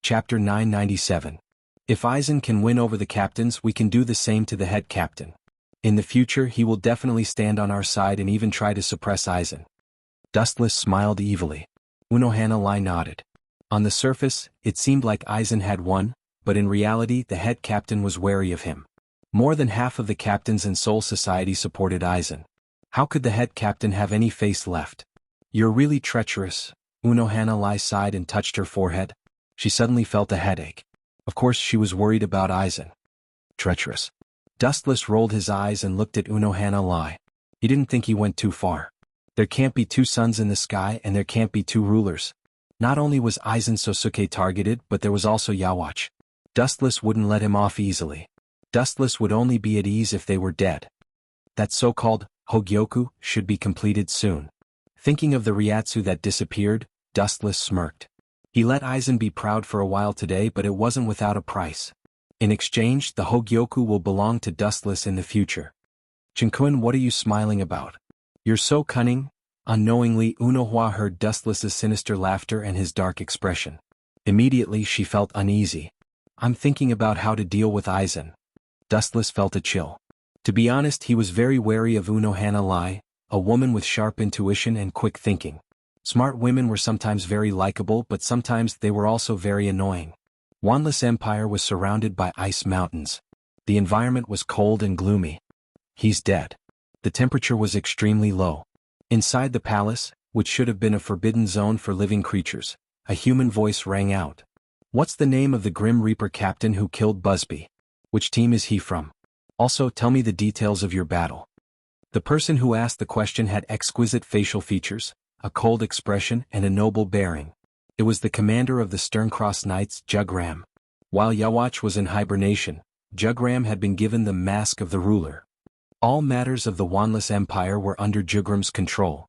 Chapter 997. If Aizen can win over the captains, we can do the same to the head captain. In the future, he will definitely stand on our side and even try to suppress Aizen. Dustless smiled evilly. Unohana nodded. On the surface, it seemed like Aizen had won, but in reality the head captain was wary of him. More than half of the captains in Soul Society supported Aizen. How could the head captain have any face left? You're really treacherous. Unohana sighed and touched her forehead. She suddenly felt a headache. Of course she was worried about Aizen. Treacherous. Dustless rolled his eyes and looked at Unohana. He didn't think he went too far. There can't be two suns in the sky and there can't be two rulers. Not only was Aizen Sosuke targeted, but there was also Yawatch. Dustless wouldn't let him off easily. Dustless would only be at ease if they were dead. That so-called Hogyoku should be completed soon. Thinking of the Ryatsu that disappeared, Dustless smirked. He let Aizen be proud for a while today, but it wasn't without a price. In exchange, the Hogyoku will belong to Dustless in the future. Chinkun, what are you smiling about? You're so cunning. Unknowingly, Unohana heard Dustless's sinister laughter and his dark expression. Immediately she felt uneasy. I'm thinking about how to deal with Aizen. Dustless felt a chill. To be honest, he was very wary of Unohana, a woman with sharp intuition and quick thinking. Smart women were sometimes very likable, but sometimes they were also very annoying. Wanless Empire was surrounded by ice mountains. The environment was cold and gloomy. He's dead. The temperature was extremely low. Inside the palace, which should have been a forbidden zone for living creatures, a human voice rang out. What's the name of the Grim Reaper captain who killed Busby? Which team is he from? Also, tell me the details of your battle. The person who asked the question had exquisite facial features, a cold expression and a noble bearing. It was the commander of the Sterncross Knights, Jugram. While Yawatch was in hibernation, Jugram had been given the mask of the ruler. All matters of the Wanless Empire were under Jugram's control.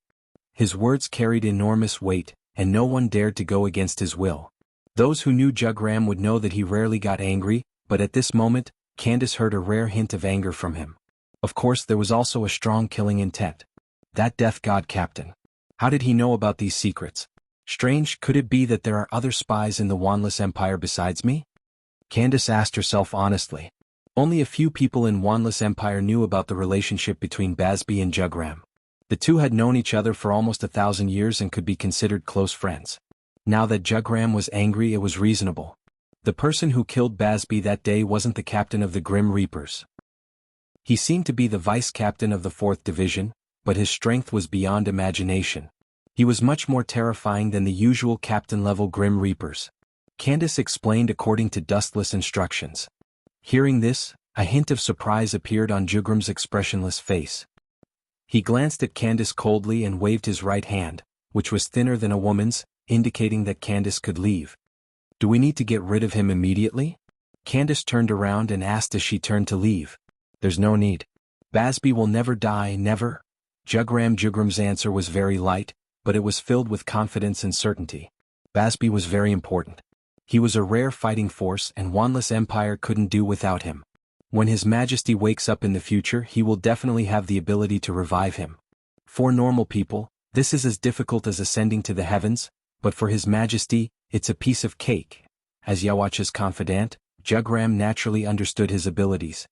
His words carried enormous weight, and no one dared to go against his will. Those who knew Jugram would know that he rarely got angry, but at this moment, Candace heard a rare hint of anger from him. Of course, there was also a strong killing intent. That death god captain. How did he know about these secrets? Strange, could it be that there are other spies in the Wanless Empire besides me? Candace asked herself honestly. Only a few people in Wanless Empire knew about the relationship between Busby and Jugram. The two had known each other for almost 1,000 years and could be considered close friends. Now that Jugram was angry, it was reasonable. The person who killed Busby that day wasn't the captain of the Grim Reapers. He seemed to be the vice-captain of the 4th Division, but his strength was beyond imagination. He was much more terrifying than the usual captain-level Grim Reapers. Candace explained according to Dustless instructions. Hearing this, a hint of surprise appeared on Jugram's expressionless face. He glanced at Candace coldly and waved his right hand, which was thinner than a woman's, indicating that Candace could leave. Do we need to get rid of him immediately? Candace turned around and asked as she turned to leave. There's no need. Busby will never die, never. Jugram's answer was very light, but it was filled with confidence and certainty. Busby was very important. He was a rare fighting force and Wanless Empire couldn't do without him. When His Majesty wakes up in the future, he will definitely have the ability to revive him. For normal people, this is as difficult as ascending to the heavens, but for His Majesty, it's a piece of cake. As Yawatch's confidant, Jugram naturally understood his abilities.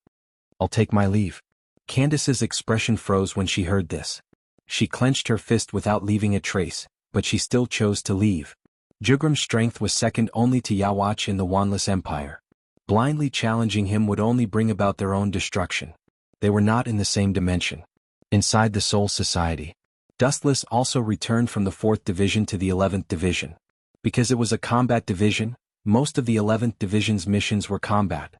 I'll take my leave. Candace's expression froze when she heard this. She clenched her fist without leaving a trace, but she still chose to leave. Jugram's strength was second only to Yawatch in the Wanless Empire. Blindly challenging him would only bring about their own destruction. They were not in the same dimension. Inside the Soul Society, Dustless also returned from the 4th Division to the 11th Division. Because it was a combat division, most of the 11th Division's missions were combat.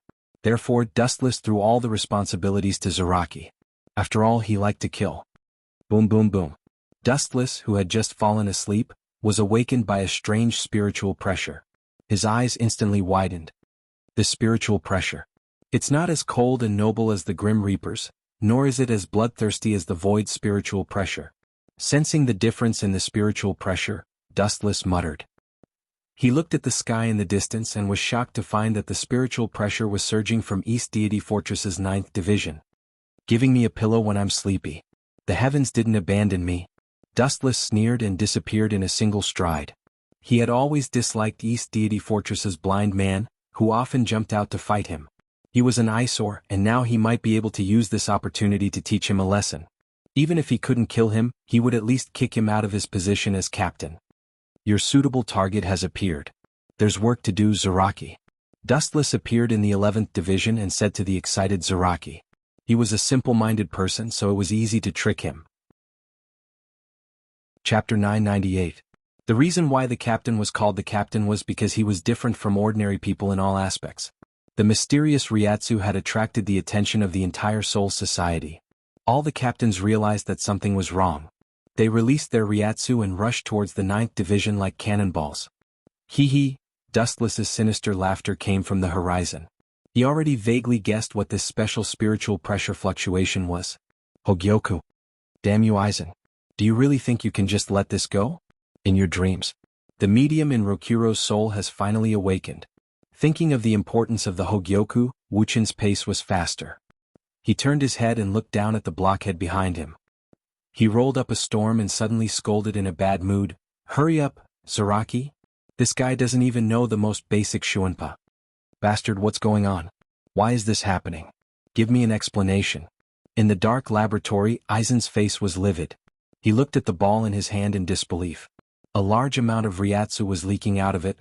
Therefore, Dustless threw all the responsibilities to Zaraki. After all, he liked to kill. Boom boom boom. Dustless, who had just fallen asleep, was awakened by a strange spiritual pressure. His eyes instantly widened. The spiritual pressure. It's not as cold and noble as the Grim Reapers, nor is it as bloodthirsty as the Void's spiritual pressure. Sensing the difference in the spiritual pressure, Dustless muttered. He looked at the sky in the distance and was shocked to find that the spiritual pressure was surging from East Deity Fortress's 9th Division. Giving me a pillow when I'm sleepy. The heavens didn't abandon me. Dustless sneered and disappeared in a single stride. He had always disliked East Deity Fortress's blind man, who often jumped out to fight him. He was an eyesore, and now he might be able to use this opportunity to teach him a lesson. Even if he couldn't kill him, he would at least kick him out of his position as captain. Your suitable target has appeared. There's work to do, Zaraki. Dustless appeared in the 11th Division and said to the excited Zaraki. He was a simple-minded person, so it was easy to trick him. Chapter 998. The reason why the captain was called the captain was because he was different from ordinary people in all aspects. The mysterious Ryatsu had attracted the attention of the entire Soul Society. All the captains realized that something was wrong. They released their Ryatsu and rushed towards the 9th Division like cannonballs. Hee hee, Dustless's sinister laughter came from the horizon. He already vaguely guessed what this special spiritual pressure fluctuation was. Hogyoku. Damn you, Aizen. Do you really think you can just let this go? In your dreams. The medium in Rokuro's soul has finally awakened. Thinking of the importance of the Hogyoku, Wuchin's pace was faster. He turned his head and looked down at the blockhead behind him. He rolled up a storm and suddenly scolded in a bad mood. Hurry up, Zaraki. This guy doesn't even know the most basic Shuanpa. Bastard, what's going on? Why is this happening? Give me an explanation. In the dark laboratory, Aizen's face was livid. He looked at the ball in his hand in disbelief. A large amount of Ryatsu was leaking out of it.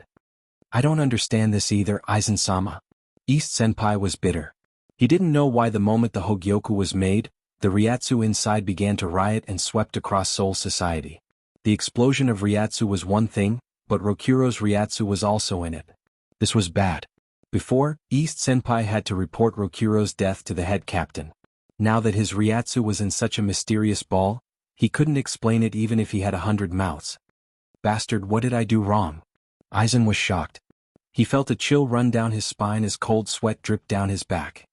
I don't understand this either, Aizen-sama. East Senpai was bitter. He didn't know why the moment the Hogyoku was made, the Ryatsu inside began to riot and swept across Soul Society. The explosion of Ryatsu was one thing, but Rokuro's Ryatsu was also in it. This was bad. Before, East Senpai had to report Rokuro's death to the head captain. Now that his Ryatsu was in such a mysterious ball, he couldn't explain it even if he had 100 mouths. Bastard, what did I do wrong? Aizen was shocked. He felt a chill run down his spine as cold sweat dripped down his back.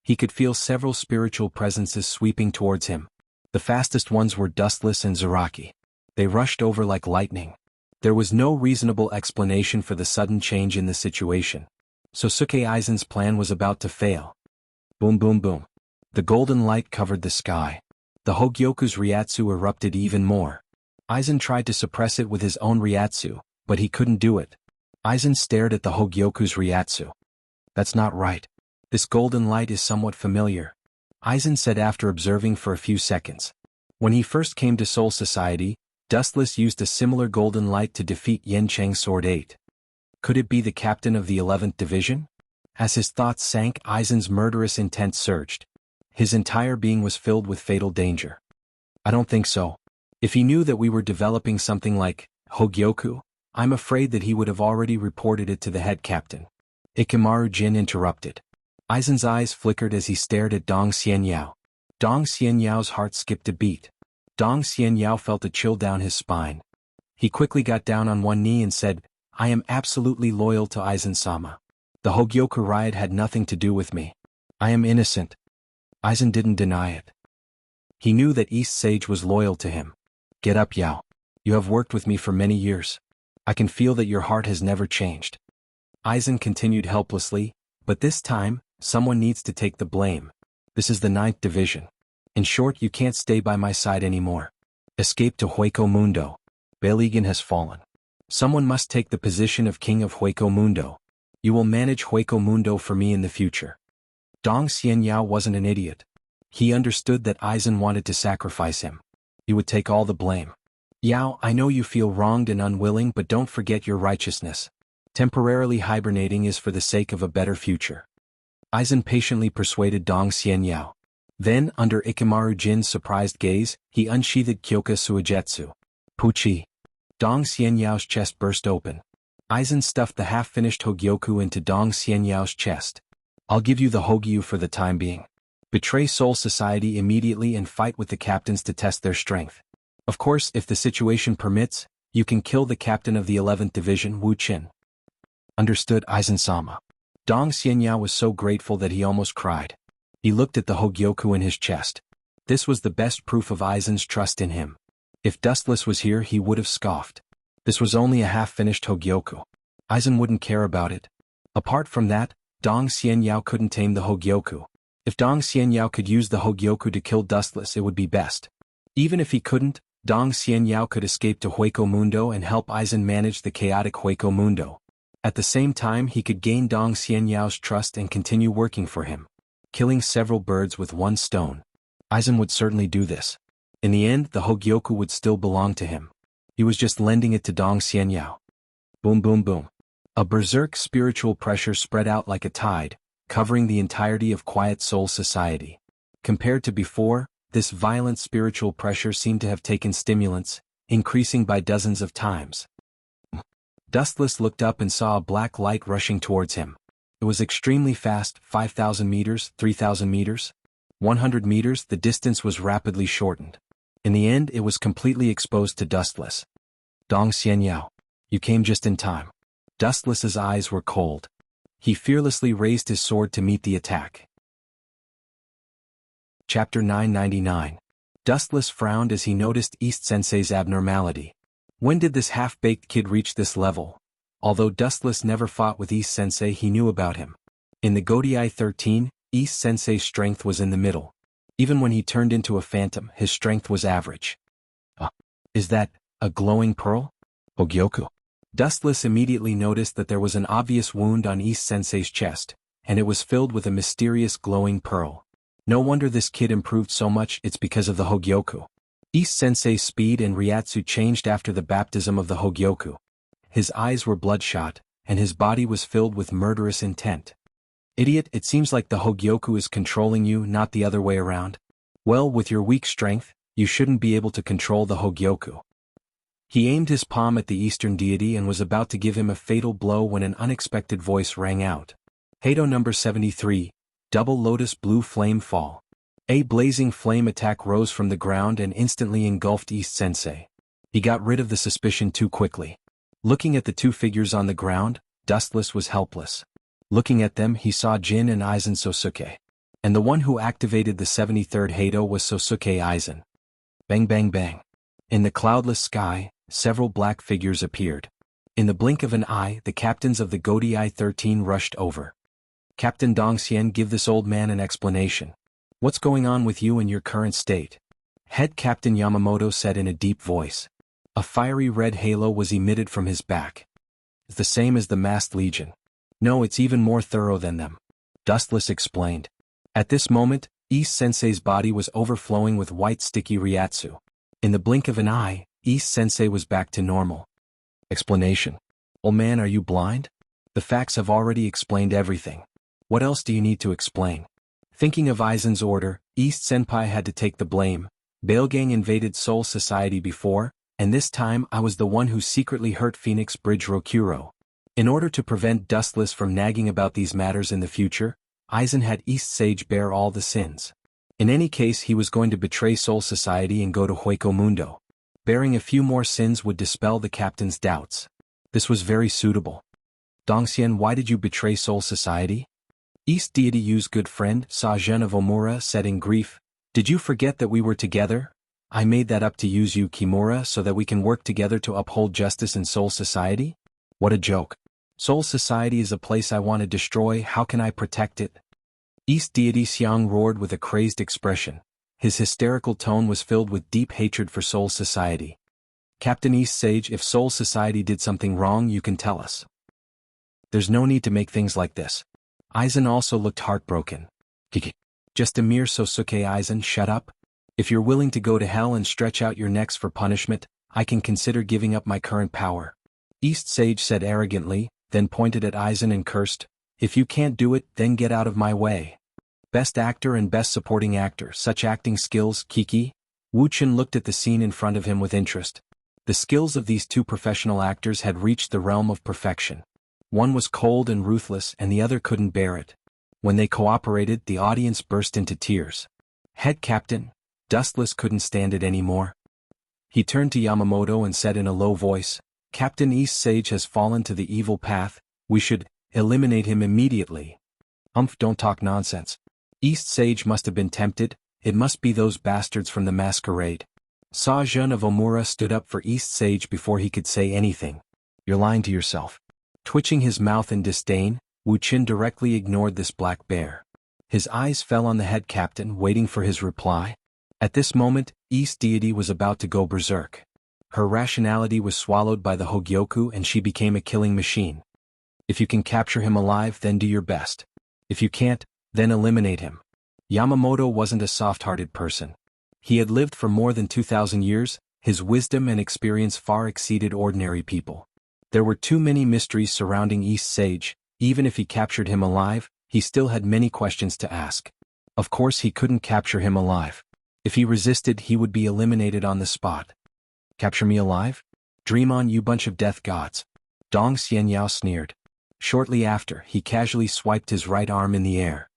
He could feel several spiritual presences sweeping towards him. The fastest ones were Dustless and Zaraki. They rushed over like lightning. There was no reasonable explanation for the sudden change in the situation. Sosuke Aizen's plan was about to fail. Boom boom boom. The golden light covered the sky. The Hogyoku's Ryatsu erupted even more. Aizen tried to suppress it with his own Ryatsu, but he couldn't do it. Aizen stared at the Hogyoku's Ryatsu. That's not right. This golden light is somewhat familiar, Aizen said after observing for a few seconds. When he first came to Soul Society, Dustless used a similar golden light to defeat Yencheng's Sword 8. Could it be the captain of the 11th Division? As his thoughts sank, Aizen's murderous intent surged. His entire being was filled with fatal danger. I don't think so. If he knew that we were developing something like Hogyoku, I'm afraid that he would have already reported it to the head captain. Ikemaru Jin interrupted. Aizen's eyes flickered as he stared at Dong Xianyao. Dong Xianyao's heart skipped a beat. Dong Xianyao felt a chill down his spine. He quickly got down on one knee and said, I am absolutely loyal to Aizen-sama. The Hogyoku riot had nothing to do with me. I am innocent. Aizen didn't deny it. He knew that East Sage was loyal to him. Get up, Yao. You have worked with me for many years. I can feel that your heart has never changed. Aizen continued helplessly, but this time, someone needs to take the blame. This is the 9th Division. In short, you can't stay by my side anymore. Escape to Hueco Mundo. Beligan has fallen. Someone must take the position of King of Hueco Mundo. You will manage Hueco Mundo for me in the future. Dong Xianyao wasn't an idiot. He understood that Aizen wanted to sacrifice him. He would take all the blame. Yao, I know you feel wronged and unwilling, but don't forget your righteousness. Temporarily hibernating is for the sake of a better future. Aizen patiently persuaded Dong Xianyao. Then, under Ikemaru Jin's surprised gaze, he unsheathed Kyoka Suigetsu. Puchi. Dong Xianyao's chest burst open. Aizen stuffed the half-finished Hogyoku into Dong Xianyao's chest. I'll give you the Hogyu for the time being. Betray Soul Society immediately and fight with the captains to test their strength. Of course, if the situation permits, you can kill the captain of the 11th Division, Wu Qin. Understood, Aizen-sama. Dong Xianyao was so grateful that he almost cried. He looked at the Hogyoku in his chest. This was the best proof of Aizen's trust in him. If Dustless was here, he would have scoffed. This was only a half-finished Hogyoku. Aizen wouldn't care about it. Apart from that, Dong Xianyao couldn't tame the Hogyoku. If Dong Xianyao could use the Hogyoku to kill Dustless, it would be best. Even if he couldn't, Dong Xianyao could escape to Hueco Mundo and help Aizen manage the chaotic Hueco Mundo. At the same time he could gain Dong Xianyao's trust and continue working for him. Killing several birds with one stone. Aizen would certainly do this. In the end, the Hogyoku would still belong to him. He was just lending it to Dong Xianyao. Boom boom boom. A berserk spiritual pressure spread out like a tide, covering the entirety of Quiet Soul Society. Compared to before, this violent spiritual pressure seemed to have taken stimulants, increasing by dozens of times. Dustless looked up and saw a black light rushing towards him. It was extremely fast, 5,000 meters, 3,000 meters. 100 meters, the distance was rapidly shortened. In the end, it was completely exposed to Dustless. Dong Xianyao, you came just in time. Dustless's eyes were cold. He fearlessly raised his sword to meet the attack. Chapter 999. Dustless frowned as he noticed East Sensei's abnormality. When did this half-baked kid reach this level? Although Dustless never fought with East Sensei, he knew about him. In the Godai 13, East Sensei's strength was in the middle. Even when he turned into a phantom, his strength was average. Is that a glowing pearl? Hogyoku. Dustless immediately noticed that there was an obvious wound on East Sensei's chest, and it was filled with a mysterious glowing pearl. No wonder this kid improved so much, it's because of the Hogyoku. East Sensei's speed and Ryatsu changed after the baptism of the Hogyoku. His eyes were bloodshot, and his body was filled with murderous intent. Idiot, it seems like the Hogyoku is controlling you, not the other way around. Well, with your weak strength, you shouldn't be able to control the Hogyoku. He aimed his palm at the Eastern deity and was about to give him a fatal blow when an unexpected voice rang out. Hado number 73, Double Lotus Blue Flame Fall. A blazing flame attack rose from the ground and instantly engulfed East Sensei. He got rid of the suspicion too quickly. Looking at the two figures on the ground, Dustless was helpless. Looking at them, he saw Jin and Aizen Sosuke. And the one who activated the 73rd Hado was Sosuke Aizen. Bang bang bang. In the cloudless sky, several black figures appeared. In the blink of an eye, the captains of the Godai 13 rushed over. Captain Dongxian, give this old man an explanation. What's going on with you in your current state? Head Captain Yamamoto said in a deep voice. A fiery red halo was emitted from his back. It's the same as the masked legion. No, it's even more thorough than them. Dustless explained. At this moment, East Sensei's body was overflowing with white sticky Ryatsu. In the blink of an eye, East Sensei was back to normal. Explanation. Old man, are you blind? The facts have already explained everything. What else do you need to explain? Thinking of Aizen's order, East Senpai had to take the blame. Bailgang invaded Soul Society before, and this time I was the one who secretly hurt Phoenix Bridge Rokuro. In order to prevent Dustless from nagging about these matters in the future, Aizen had East Sage bear all the sins. In any case, he was going to betray Soul Society and go to Hueco Mundo. Bearing a few more sins would dispel the captain's doubts. This was very suitable. Dongxian, why did you betray Soul Society? East Deity Yu's good friend, Sa-Jun of Omura, said in grief. Did you forget that we were together? I made that up to use you, Kimura, so that we can work together to uphold justice in Soul Society? What a joke. Soul Society is a place I want to destroy, how can I protect it? East Deity Xiang roared with a crazed expression. His hysterical tone was filled with deep hatred for Soul Society. Captain East Sage, if Soul Society did something wrong, you can tell us. There's no need to make things like this. Aizen also looked heartbroken. Just a mere Sosuke. Aizen, shut up. If you're willing to go to hell and stretch out your necks for punishment, I can consider giving up my current power. East Sage said arrogantly, then pointed at Aizen and cursed. If you can't do it, then get out of my way. Best actor and best supporting actor, such acting skills, Kiki? Wuchen looked at the scene in front of him with interest. The skills of these two professional actors had reached the realm of perfection. One was cold and ruthless and the other couldn't bear it. When they cooperated, the audience burst into tears. Head Captain, Dustless couldn't stand it anymore. He turned to Yamamoto and said in a low voice, Captain East Sage has fallen to the evil path, we should eliminate him immediately. Don't talk nonsense. East Sage must have been tempted, it must be those bastards from the masquerade. Sa-Jun of Omura stood up for East Sage before he could say anything. You're lying to yourself. Twitching his mouth in disdain, Wuchen directly ignored this black bear. His eyes fell on the head captain, waiting for his reply. At this moment, East Deity was about to go berserk. Her rationality was swallowed by the Hogyoku and she became a killing machine. If you can capture him alive, then do your best. If you can't, then eliminate him. Yamamoto wasn't a soft-hearted person. He had lived for more than 2,000 years, his wisdom and experience far exceeded ordinary people. There were too many mysteries surrounding East Sage. Even if he captured him alive, he still had many questions to ask. Of course he couldn't capture him alive. If he resisted, he would be eliminated on the spot. Capture me alive? Dream on, you bunch of death gods. Dong Xianyao sneered. Shortly after, he casually swiped his right arm in the air.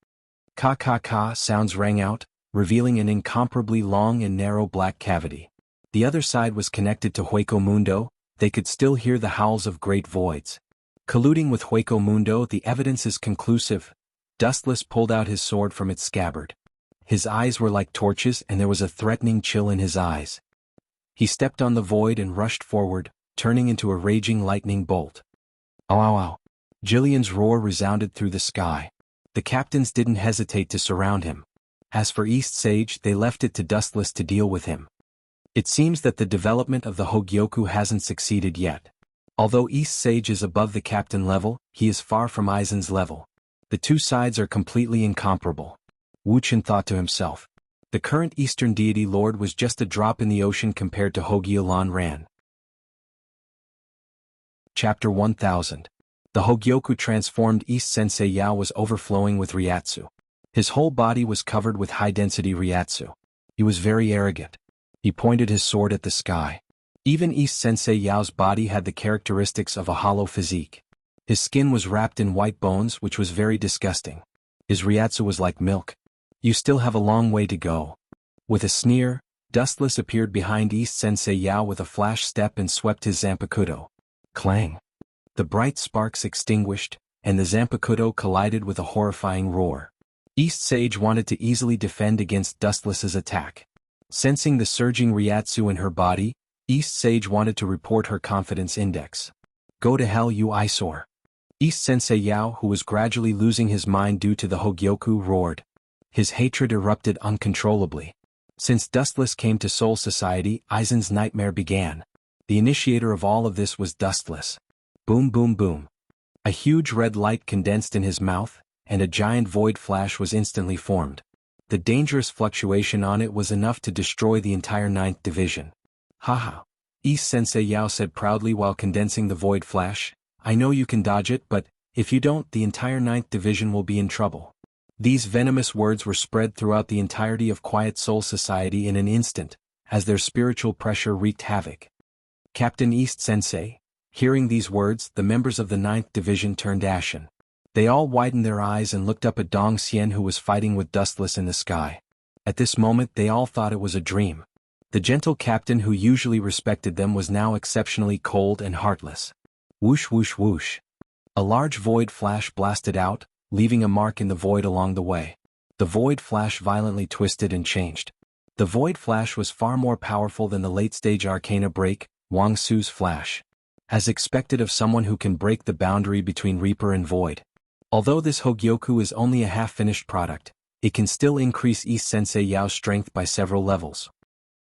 Ka sounds rang out, revealing an incomparably long and narrow black cavity. The other side was connected to Hueco Mundo. They could still hear the howls of great voids. Colluding with Hueco Mundo, the evidence is conclusive. Dustless pulled out his sword from its scabbard. His eyes were like torches and there was a threatening chill in his eyes. He stepped on the void and rushed forward, turning into a raging lightning bolt. Ow ow ow. Jillian's roar resounded through the sky. The captains didn't hesitate to surround him. As for East Sage, they left it to Dustless to deal with him. It seems that the development of the Hogyoku hasn't succeeded yet. Although East Sage is above the captain level, he is far from Aizen's level. The two sides are completely incomparable. Wuchen thought to himself. The current Eastern Deity Lord was just a drop in the ocean compared to Hogyolan Ran. Chapter 1000. The Hogyoku transformed East Sensei Yao was overflowing with Ryatsu. His whole body was covered with high-density Ryatsu. He was very arrogant. He pointed his sword at the sky. Even East Sensei Yao's body had the characteristics of a hollow physique. His skin was wrapped in white bones, which was very disgusting. His Ryatsu was like milk. You still have a long way to go. With a sneer, Dustless appeared behind East Sensei Yao with a flash step and swept his Zanpakuto. Clang! The bright sparks extinguished, and the Zanpakuto collided with a horrifying roar. East Sage wanted to easily defend against Dustless's attack. Sensing the surging Ryatsu in her body, East Sage wanted to report her confidence index. Go to hell, you eyesore. East Sensei Yao, who was gradually losing his mind due to the Hogyoku, roared. His hatred erupted uncontrollably. Since Dustless came to Soul Society, Aizen's nightmare began. The initiator of all of this was Dustless. Boom boom boom. A huge red light condensed in his mouth, and a giant void flash was instantly formed. The dangerous fluctuation on it was enough to destroy the entire 9th Division. Haha. East Sensei Yao said proudly while condensing the void flash. I know you can dodge it, but if you don't, the entire 9th Division will be in trouble. These venomous words were spread throughout the entirety of Quiet Soul Society in an instant, as their spiritual pressure wreaked havoc. Captain East Sensei. Hearing these words, the members of the 9th Division turned ashen. They all widened their eyes and looked up at Dong Xian, who was fighting with Dustless in the sky. At this moment they all thought it was a dream. The gentle captain who usually respected them was now exceptionally cold and heartless. Whoosh whoosh whoosh. A large void flash blasted out, leaving a mark in the void along the way. The void flash violently twisted and changed. The void flash was far more powerful than the late-stage Arcana break, Wang Su's flash. As expected of someone who can break the boundary between Reaper and Void. Although this Hogyoku is only a half-finished product, it can still increase East Sensei Yao's strength by several levels.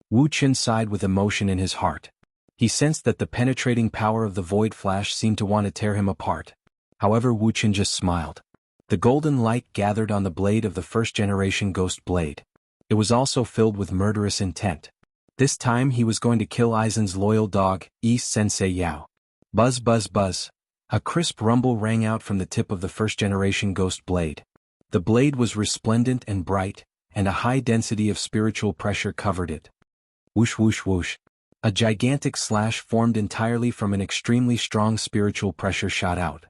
Wu Chen sighed with emotion in his heart. He sensed that the penetrating power of the void flash seemed to want to tear him apart. However, Wu Chen just smiled. The golden light gathered on the blade of the first-generation Ghost Blade. It was also filled with murderous intent. This time he was going to kill Aizen's loyal dog, East Sensei Yao. Buzz buzz buzz. A crisp rumble rang out from the tip of the first-generation Ghost Blade. The blade was resplendent and bright, and a high density of spiritual pressure covered it. Whoosh whoosh whoosh. A gigantic slash formed entirely from an extremely strong spiritual pressure shot out.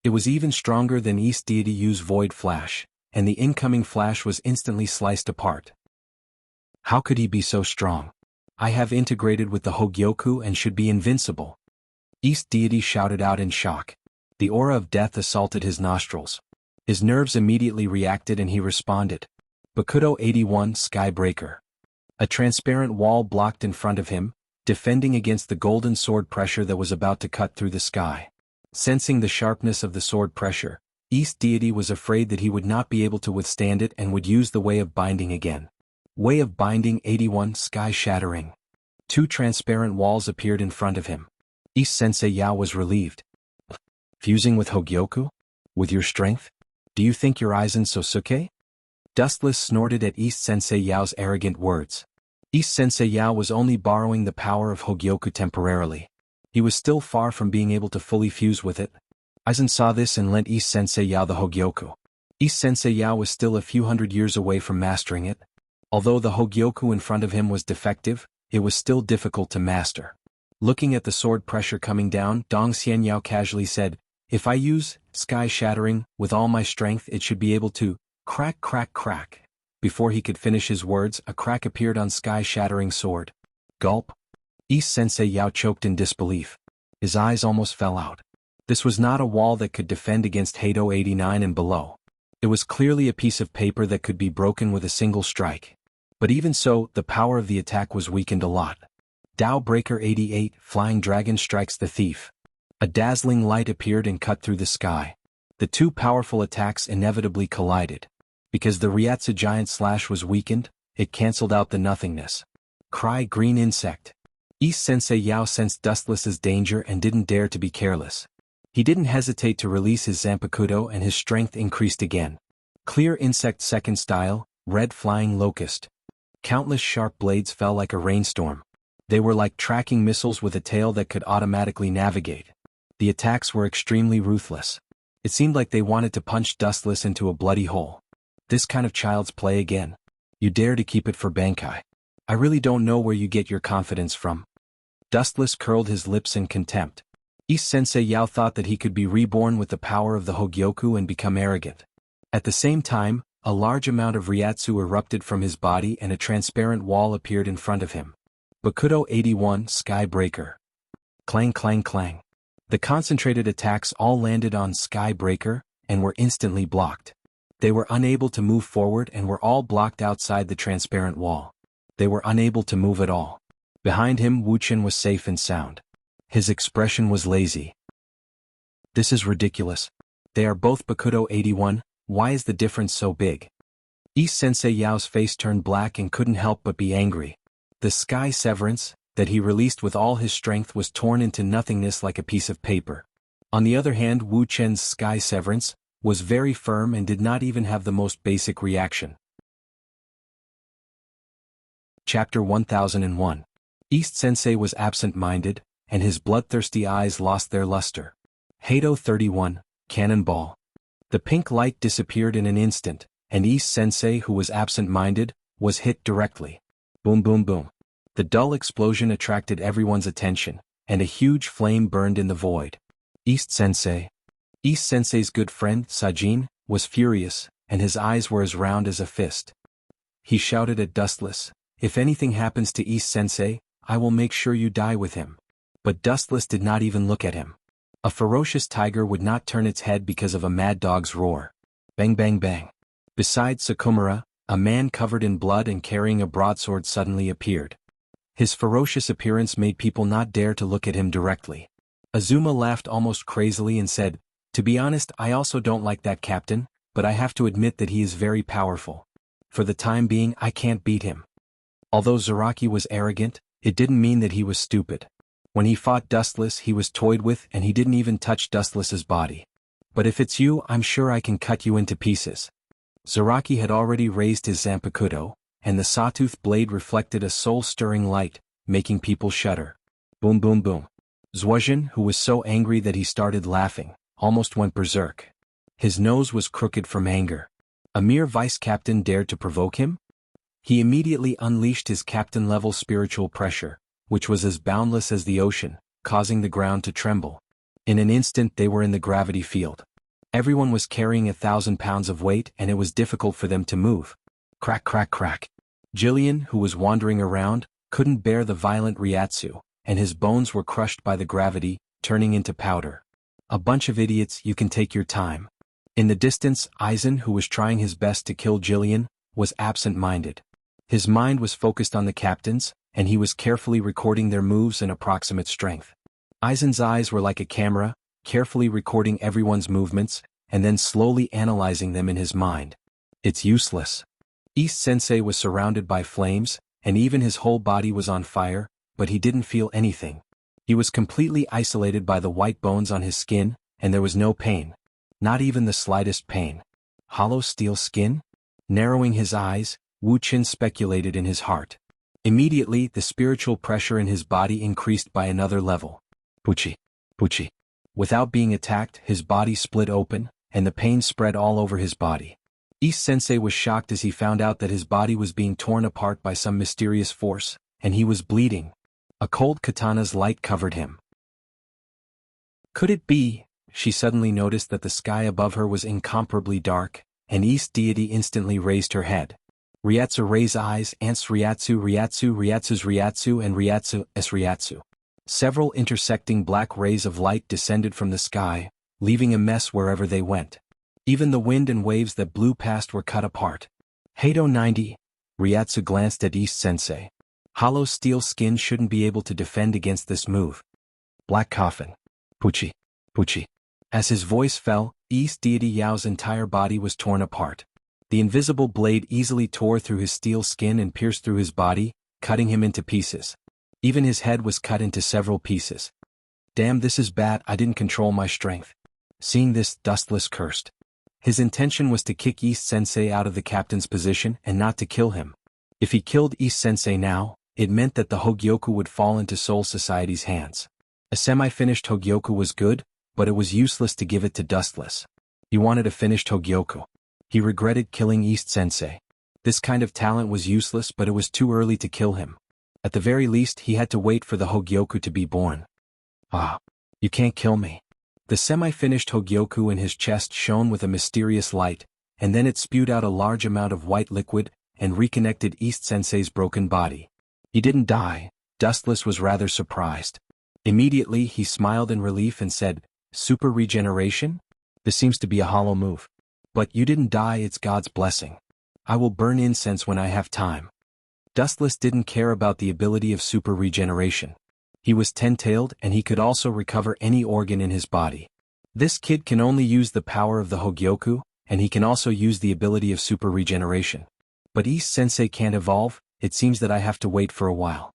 It was even stronger than East Deity Yu's void flash, and the incoming flash was instantly sliced apart. How could he be so strong? I have integrated with the Hogyoku and should be invincible. East Deity shouted out in shock. The aura of death assaulted his nostrils. His nerves immediately reacted and he responded. Bakuto 81 Skybreaker. A transparent wall blocked in front of him, defending against the golden sword pressure that was about to cut through the sky. Sensing the sharpness of the sword pressure, East Deity was afraid that he would not be able to withstand it and would use the way of binding again. Way of binding 81 sky shattering. Two transparent walls appeared in front of him. East Sensei Yao was relieved. Fusing with Hogyoku? With your strength? Do you think you're Aizen Sosuke? Dustless snorted at East Sensei Yao's arrogant words. East Sensei Yao was only borrowing the power of Hogyoku temporarily. He was still far from being able to fully fuse with it. Aizen saw this and lent East Sensei Yao the Hogyoku. East Sensei Yao was still a few hundred years away from mastering it. Although the Hogyoku in front of him was defective, it was still difficult to master. Looking at the sword pressure coming down, Dong Xian Yao casually said, "If I use sky shattering with all my strength, it should be able to crack, crack, crack." Before he could finish his words, a crack appeared on sky shattering sword. Gulp. East Sensei Yao choked in disbelief. His eyes almost fell out. This was not a wall that could defend against Hado 89 and below. It was clearly a piece of paper that could be broken with a single strike. But even so, the power of the attack was weakened a lot. Dao Breaker 88, Flying Dragon strikes the thief. A dazzling light appeared and cut through the sky. The two powerful attacks inevitably collided. Because the Ryatsu Giant Slash was weakened, it cancelled out the nothingness. Cry Green Insect. East Sensei Yao sensed Dustless's danger and didn't dare to be careless. He didn't hesitate to release his Zanpakuto and his strength increased again. Clear Insect Second Style, Red Flying Locust. Countless sharp blades fell like a rainstorm. They were like tracking missiles with a tail that could automatically navigate. The attacks were extremely ruthless. It seemed like they wanted to punch Dustless into a bloody hole. This kind of child's play again. You dare to keep it for Bankai. I really don't know where you get your confidence from. Dustless curled his lips in contempt. East Sensei Yao thought that he could be reborn with the power of the Hogyoku and become arrogant. At the same time, a large amount of Ryatsu erupted from his body and a transparent wall appeared in front of him. Bakuto 81 Sky Breaker. Clang clang clang. The concentrated attacks all landed on Sky Breaker and were instantly blocked. They were unable to move forward and were all blocked outside the transparent wall. They were unable to move at all. Behind him, Wuchen was safe and sound. His expression was lazy. This is ridiculous. They are both Bakuto 81, why is the difference so big? East Sensei Yao's face turned black and couldn't help but be angry. The Sky Severance, that he released with all his strength, was torn into nothingness like a piece of paper. On the other hand, Wu Chen's Sky Severance was very firm and did not even have the most basic reaction. Chapter 1001. East Sensei was absent-minded, and his bloodthirsty eyes lost their luster. Hado 31, Cannonball. The pink light disappeared in an instant, and East Sensei, who was absent-minded, was hit directly. Boom boom boom. The dull explosion attracted everyone's attention, and a huge flame burned in the void. East Sensei's good friend, Sajin, was furious, and his eyes were as round as a fist. He shouted at Dustless, "If anything happens to East Sensei, I will make sure you die with him." But Dustless did not even look at him. A ferocious tiger would not turn its head because of a mad dog's roar. Bang bang bang. Beside Sakumura, a man covered in blood and carrying a broadsword suddenly appeared. His ferocious appearance made people not dare to look at him directly. Azuma laughed almost crazily and said, "To be honest, I also don't like that captain, but I have to admit that he is very powerful. For the time being, I can't beat him." Although Zaraki was arrogant, it didn't mean that he was stupid. When he fought Dustless, he was toyed with and he didn't even touch Dustless's body. "But if it's you, I'm sure I can cut you into pieces." Zaraki had already raised his Zanpakuto, and the sawtooth blade reflected a soul-stirring light, making people shudder. Boom boom boom. Zuozhin, who was so angry that he started laughing, almost went berserk. His nose was crooked from anger. A mere vice-captain dared to provoke him? He immediately unleashed his captain-level spiritual pressure, which was as boundless as the ocean, causing the ground to tremble. In an instant they were in the gravity field. Everyone was carrying 1,000 pounds of weight and it was difficult for them to move. Crack crack crack. Jillian, who was wandering around, couldn't bear the violent Ryatsu, and his bones were crushed by the gravity, turning into powder. "A bunch of idiots, you can take your time." In the distance, Aizen, who was trying his best to kill Jillian, was absent-minded. His mind was focused on the captains, and he was carefully recording their moves and approximate strength. Aizen's eyes were like a camera, carefully recording everyone's movements, and then slowly analyzing them in his mind. "It's useless. East Sensei was surrounded by flames, and even his whole body was on fire, but he didn't feel anything. He was completely isolated by the white bones on his skin, and there was no pain. Not even the slightest pain. Hollow steel skin? Narrowing his eyes, Wu Qin speculated in his heart. Immediately, the spiritual pressure in his body increased by another level. Puchi. Puchi. Without being attacked, his body split open, and the pain spread all over his body. East Sensei was shocked as he found out that his body was being torn apart by some mysterious force, and he was bleeding. A cold katana's light covered him. Could it be? She suddenly noticed that the sky above her was incomparably dark, and East Deity instantly raised her head. Ryatsu raised eyes, Ants Ryatsu Ryatsu Ryatsu's Ryatsu and Ryatsu S Ryatsu. Several intersecting black rays of light descended from the sky, leaving a mess wherever they went. Even the wind and waves that blew past were cut apart. Heido 90. Ryatsu glanced at East Sensei. Hollow steel skin shouldn't be able to defend against this move. Black coffin. Puchi. Puchi. As his voice fell, East Deity Yao's entire body was torn apart. The invisible blade easily tore through his steel skin and pierced through his body, cutting him into pieces. Even his head was cut into several pieces. Damn, this is bad, I didn't control my strength. Seeing this, Dustless cursed. His intention was to kick East Sensei out of the captain's position and not to kill him. If he killed East Sensei now, it meant that the Hogyoku would fall into Soul Society's hands. A semi-finished Hogyoku was good, but it was useless to give it to Dustless. He wanted a finished Hogyoku. He regretted killing East Sensei. This kind of talent was useless, but it was too early to kill him. At the very least, he had to wait for the Hogyoku to be born. Ah, you can't kill me. The semi-finished Hogyoku in his chest shone with a mysterious light, and then it spewed out a large amount of white liquid and reconnected East Sensei's broken body. He didn't die. Dustless was rather surprised. Immediately, he smiled in relief and said, Super regeneration? This seems to be a hollow move. But you didn't die, it's God's blessing. I will burn incense when I have time. Dustless didn't care about the ability of super regeneration. He was 10-tailed and he could also recover any organ in his body. This kid can only use the power of the Hogyoku, and he can also use the ability of super regeneration. But East Sensei can't evolve, it seems that I have to wait for a while.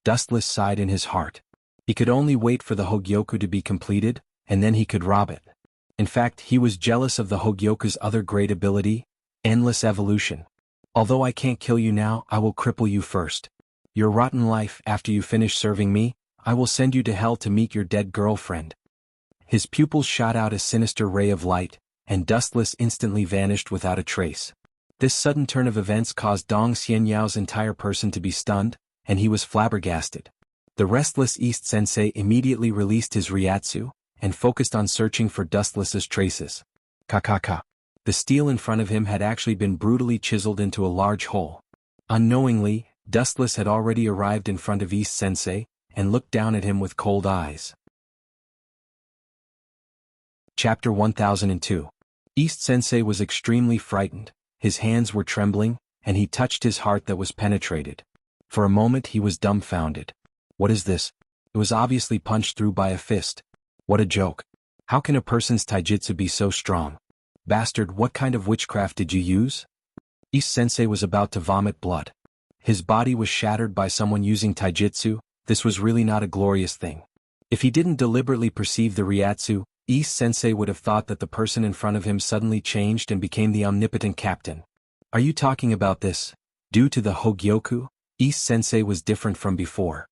Dustless sighed in his heart. He could only wait for the Hogyoku to be completed, and then he could rob it. In fact, he was jealous of the Hogyoku's other great ability, endless evolution. Although I can't kill you now, I will cripple you first. Your rotten life, after you finish serving me, I will send you to hell to meet your dead girlfriend. His pupils shot out a sinister ray of light, and Dustless instantly vanished without a trace. This sudden turn of events caused Dong Xianyao's entire person to be stunned, and he was flabbergasted. The restless East Sensei immediately released his Ryatsu, and focused on searching for Dustless's traces. Ka. The steel in front of him had actually been brutally chiseled into a large hole. Unknowingly, Dustless had already arrived in front of East Sensei, and looked down at him with cold eyes. Chapter 1002. East Sensei was extremely frightened, his hands were trembling, and he touched his heart that was penetrated. For a moment he was dumbfounded. What is this? It was obviously punched through by a fist. What a joke. How can a person's taijutsu be so strong? Bastard, what kind of witchcraft did you use? East Sensei was about to vomit blood. His body was shattered by someone using taijutsu. This was really not a glorious thing. If he didn't deliberately perceive the Ryatsu, East Sensei would have thought that the person in front of him suddenly changed and became the omnipotent captain. Are you talking about this? Due to the Hogyoku, East Sensei was different from before.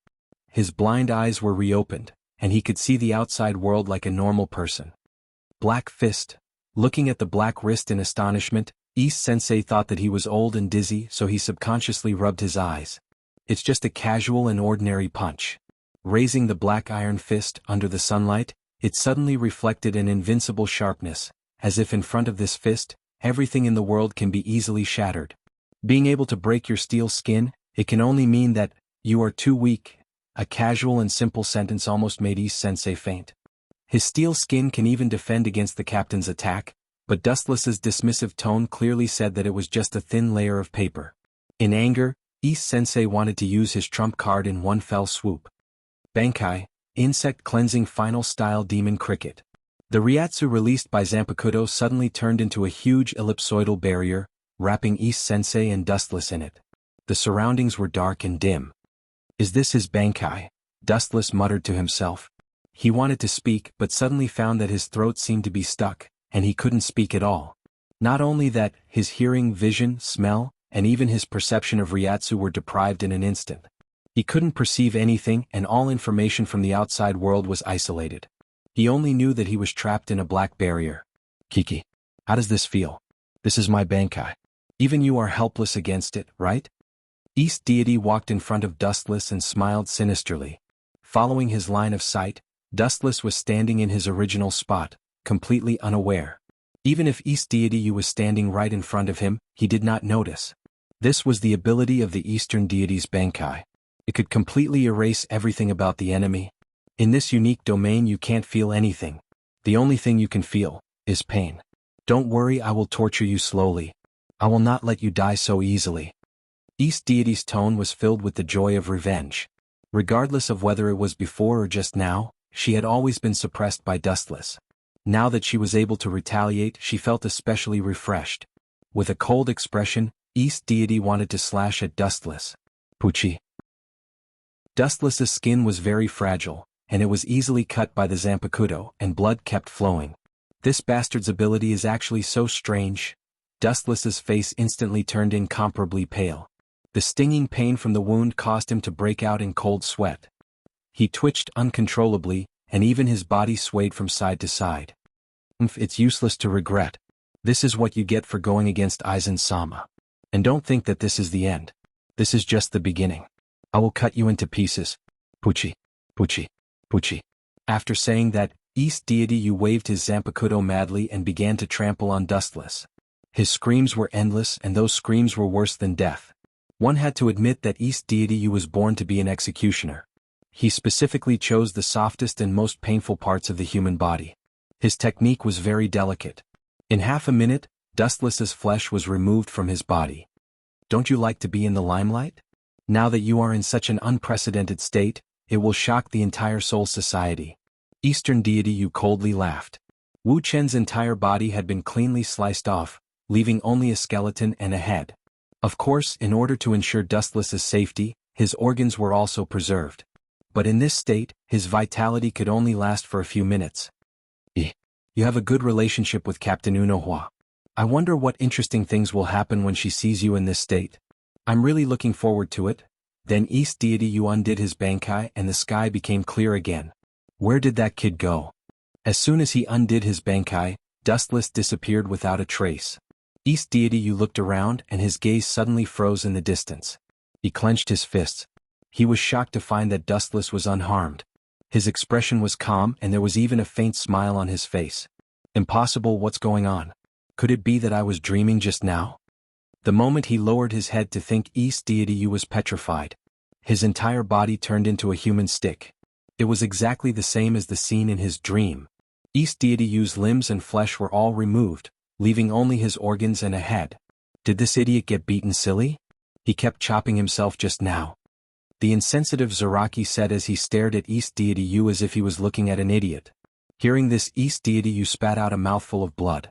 His blind eyes were reopened, and he could see the outside world like a normal person. Black fist. Looking at the black wrist in astonishment, East Sensei thought that he was old and dizzy, so he subconsciously rubbed his eyes. It's just a casual and ordinary punch. Raising the black iron fist under the sunlight, it suddenly reflected an invincible sharpness, as if in front of this fist, everything in the world can be easily shattered. Being able to break your steel skin, it can only mean that you are too weak. A casual and simple sentence almost made East Sensei faint. His steel skin can even defend against the captain's attack, but Dustless's dismissive tone clearly said that it was just a thin layer of paper. In anger, East Sensei wanted to use his trump card in one fell swoop. Bankai, Insect Cleansing Final Style Demon Cricket. The Ryatsu released by Zanpakuto suddenly turned into a huge ellipsoidal barrier, wrapping East Sensei and Dustless in it. The surroundings were dark and dim. Is this his Bankai? Dustless muttered to himself. He wanted to speak but suddenly found that his throat seemed to be stuck, and he couldn't speak at all. Not only that, his hearing, vision, smell, and even his perception of Ryatsu were deprived in an instant. He couldn't perceive anything, and all information from the outside world was isolated. He only knew that he was trapped in a black barrier. Kiki, how does this feel? This is my Bankai. Even you are helpless against it, right? East Deity walked in front of Dustless and smiled sinisterly. Following his line of sight, Dustless was standing in his original spot, completely unaware. Even if East Deity was standing right in front of him, he did not notice. This was the ability of the Eastern Deity's Bankai. It could completely erase everything about the enemy. In this unique domain you can't feel anything. The only thing you can feel is pain. Don't worry, I will torture you slowly. I will not let you die so easily. East Deity's tone was filled with the joy of revenge. Regardless of whether it was before or just now, she had always been suppressed by Dustless. Now that she was able to retaliate, she felt especially refreshed. With a cold expression, East Deity wanted to slash at Dustless. Pucci. Dustless's skin was very fragile, and it was easily cut by the Zanpakuto, and blood kept flowing. This bastard's ability is actually so strange. Dustless's face instantly turned incomparably pale. The stinging pain from the wound caused him to break out in cold sweat. He twitched uncontrollably, and even his body swayed from side to side. It's useless to regret. This is what you get for going against Aizen-sama. And don't think that this is the end. This is just the beginning. I will cut you into pieces. Pucci. Pucci. Pucci. After saying that, East Deity waved his Zanpakuto madly and began to trample on Dustless. His screams were endless, and those screams were worse than death. One had to admit that East Deity was born to be an executioner. He specifically chose the softest and most painful parts of the human body. His technique was very delicate. In half a minute, Dustless's flesh was removed from his body. Don't you like to be in the limelight? Now that you are in such an unprecedented state, it will shock the entire Soul Society. Eastern Deity coldly laughed. Wu Chen's entire body had been cleanly sliced off, leaving only a skeleton and a head. Of course, in order to ensure Dustless's safety, his organs were also preserved. But in this state, his vitality could only last for a few minutes. You have a good relationship with Captain Unohua. I wonder what interesting things will happen when she sees you in this state. I'm really looking forward to it. Then East Deity undid his Bankai and the sky became clear again. Where did that kid go? As soon as he undid his Bankai, Dustless disappeared without a trace. East Deity looked around and his gaze suddenly froze in the distance. He clenched his fists. He was shocked to find that Dustless was unharmed. His expression was calm and there was even a faint smile on his face. Impossible, what's going on? Could it be that I was dreaming just now? The moment he lowered his head to think, East Deity was petrified. His entire body turned into a human stick. It was exactly the same as the scene in his dream. East Deity's limbs and flesh were all removed, leaving only his organs and a head. Did this idiot get beaten silly? He kept chopping himself just now. The insensitive Zaraki said as he stared at East Deity as if he was looking at an idiot. Hearing this, East Deity spat out a mouthful of blood.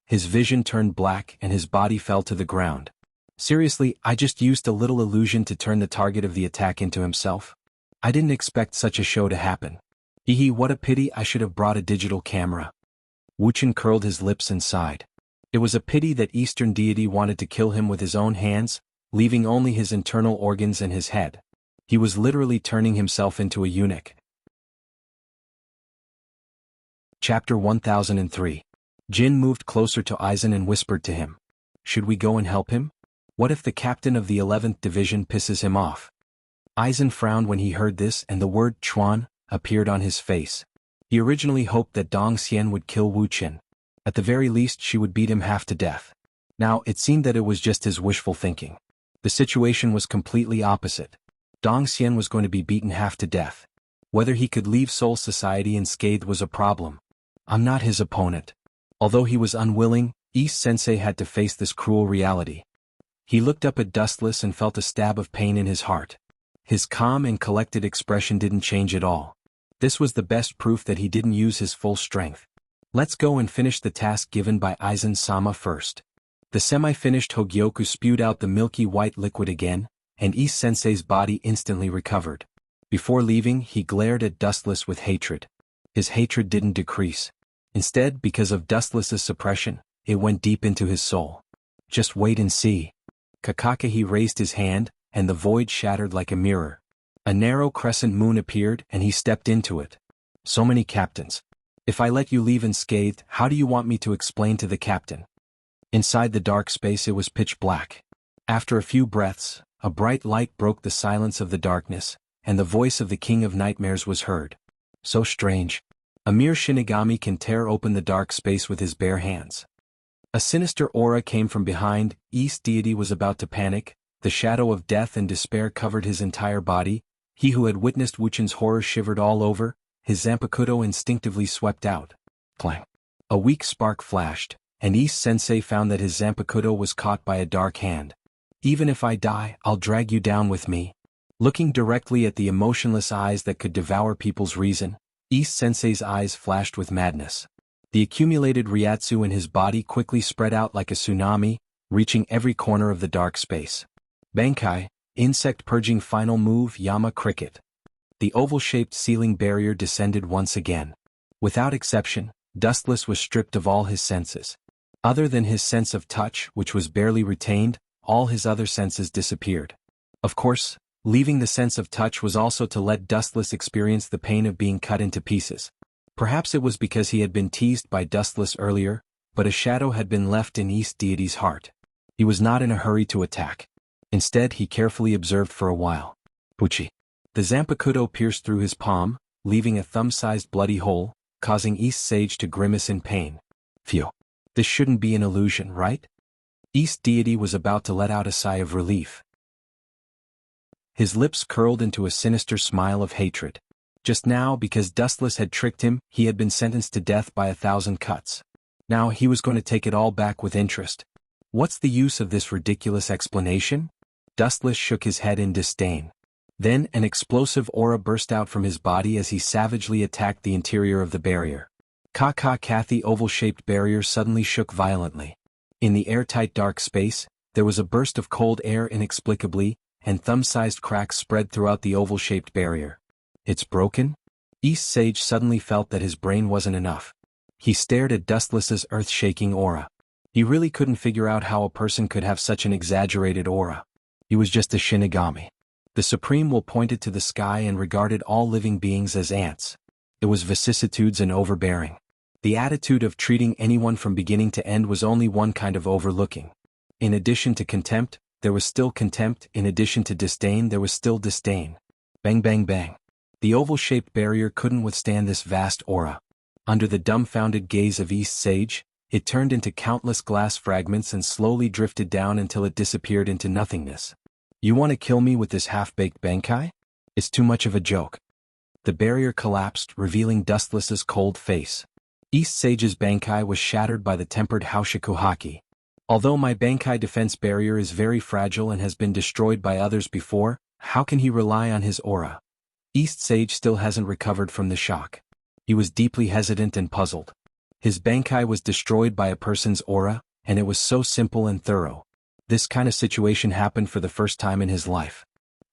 His vision turned black and his body fell to the ground. Seriously, I just used a little illusion to turn the target of the attack into himself? I didn't expect such a show to happen. What a pity, I should have brought a digital camera. Wuchen curled his lips and sighed. It was a pity that Eastern Deity wanted to kill him with his own hands, leaving only his internal organs and his head. He was literally turning himself into a eunuch. Chapter 1003. Jin moved closer to Aizen and whispered to him. Should we go and help him? What if the captain of the 11th Division pisses him off? Aizen frowned when he heard this and the word Chuan appeared on his face. He originally hoped that Dong Xian would kill Wu Chen. At the very least she would beat him half to death. Now, it seemed that it was just his wishful thinking. The situation was completely opposite. Dong Xian was going to be beaten half to death. Whether he could leave Soul Society unscathed was a problem. I'm not his opponent. Although he was unwilling, East Sensei had to face this cruel reality. He looked up at Dustless and felt a stab of pain in his heart. His calm and collected expression didn't change at all. This was the best proof that he didn't use his full strength. Let's go and finish the task given by Aizen-sama first. The semi-finished Hogyoku spewed out the milky white liquid again, and East Sensei's body instantly recovered. Before leaving, he glared at Dustless with hatred. His hatred didn't decrease. Instead, because of Dustless's suppression, it went deep into his soul. Just wait and see. Kakakehi raised his hand, and the void shattered like a mirror. A narrow crescent moon appeared and he stepped into it. So many captains. If I let you leave unscathed, how do you want me to explain to the captain? Inside the dark space it was pitch black. After a few breaths, a bright light broke the silence of the darkness, and the voice of the King of Nightmares was heard. So strange. A mere Shinigami can tear open the dark space with his bare hands. A sinister aura came from behind. East Deity was about to panic. The shadow of death and despair covered his entire body. He who had witnessed Wuchan's horror shivered all over. His Zanpakuto instinctively swept out. Clang. A weak spark flashed, and East Sensei found that his Zanpakuto was caught by a dark hand. Even if I die, I'll drag you down with me. Looking directly at the emotionless eyes that could devour people's reason, East Sensei's eyes flashed with madness. The accumulated Ryatsu in his body quickly spread out like a tsunami, reaching every corner of the dark space. Bankai, insect purging final move Yama Cricket. The oval-shaped ceiling barrier descended once again. Without exception, Dustless was stripped of all his senses. Other than his sense of touch, which was barely retained, all his other senses disappeared. Of course, leaving the sense of touch was also to let Dustless experience the pain of being cut into pieces. Perhaps it was because he had been teased by Dustless earlier, but a shadow had been left in East Deity's heart. He was not in a hurry to attack. Instead, he carefully observed for a while. Puchi. The Zanpakuto pierced through his palm, leaving a thumb-sized bloody hole, causing East Sage to grimace in pain. Phew. This shouldn't be an illusion, right? East Deity was about to let out a sigh of relief. His lips curled into a sinister smile of hatred. Just now, because Dustless had tricked him, he had been sentenced to death by 1,000 cuts. Now he was going to take it all back with interest. What's the use of this ridiculous explanation? Dustless shook his head in disdain. Then an explosive aura burst out from his body as he savagely attacked the interior of the barrier. The oval-shaped barrier suddenly shook violently. In the airtight dark space, there was a burst of cold air inexplicably, and thumb-sized cracks spread throughout the oval-shaped barrier. It's broken? East Sage suddenly felt that his brain wasn't enough. He stared at Dustless's earth-shaking aura. He really couldn't figure out how a person could have such an exaggerated aura. He was just a Shinigami. The Supreme Will pointed to the sky and regarded all living beings as ants. It was vicissitudes and overbearing. The attitude of treating anyone from beginning to end was only one kind of overlooking. In addition to contempt, there was still contempt. In addition to disdain, there was still disdain. Bang bang bang. The oval-shaped barrier couldn't withstand this vast aura. Under the dumbfounded gaze of East Sage, it turned into countless glass fragments and slowly drifted down until it disappeared into nothingness. You want to kill me with this half-baked Bankai? It's too much of a joke. The barrier collapsed, revealing Dustless's cold face. East Sage's Bankai was shattered by the tempered Haushiku Haki. Although my Bankai defense barrier is very fragile and has been destroyed by others before, how can he rely on his aura? East Sage still hasn't recovered from the shock. He was deeply hesitant and puzzled. His Bankai was destroyed by a person's aura, and it was so simple and thorough. This kind of situation happened for the first time in his life.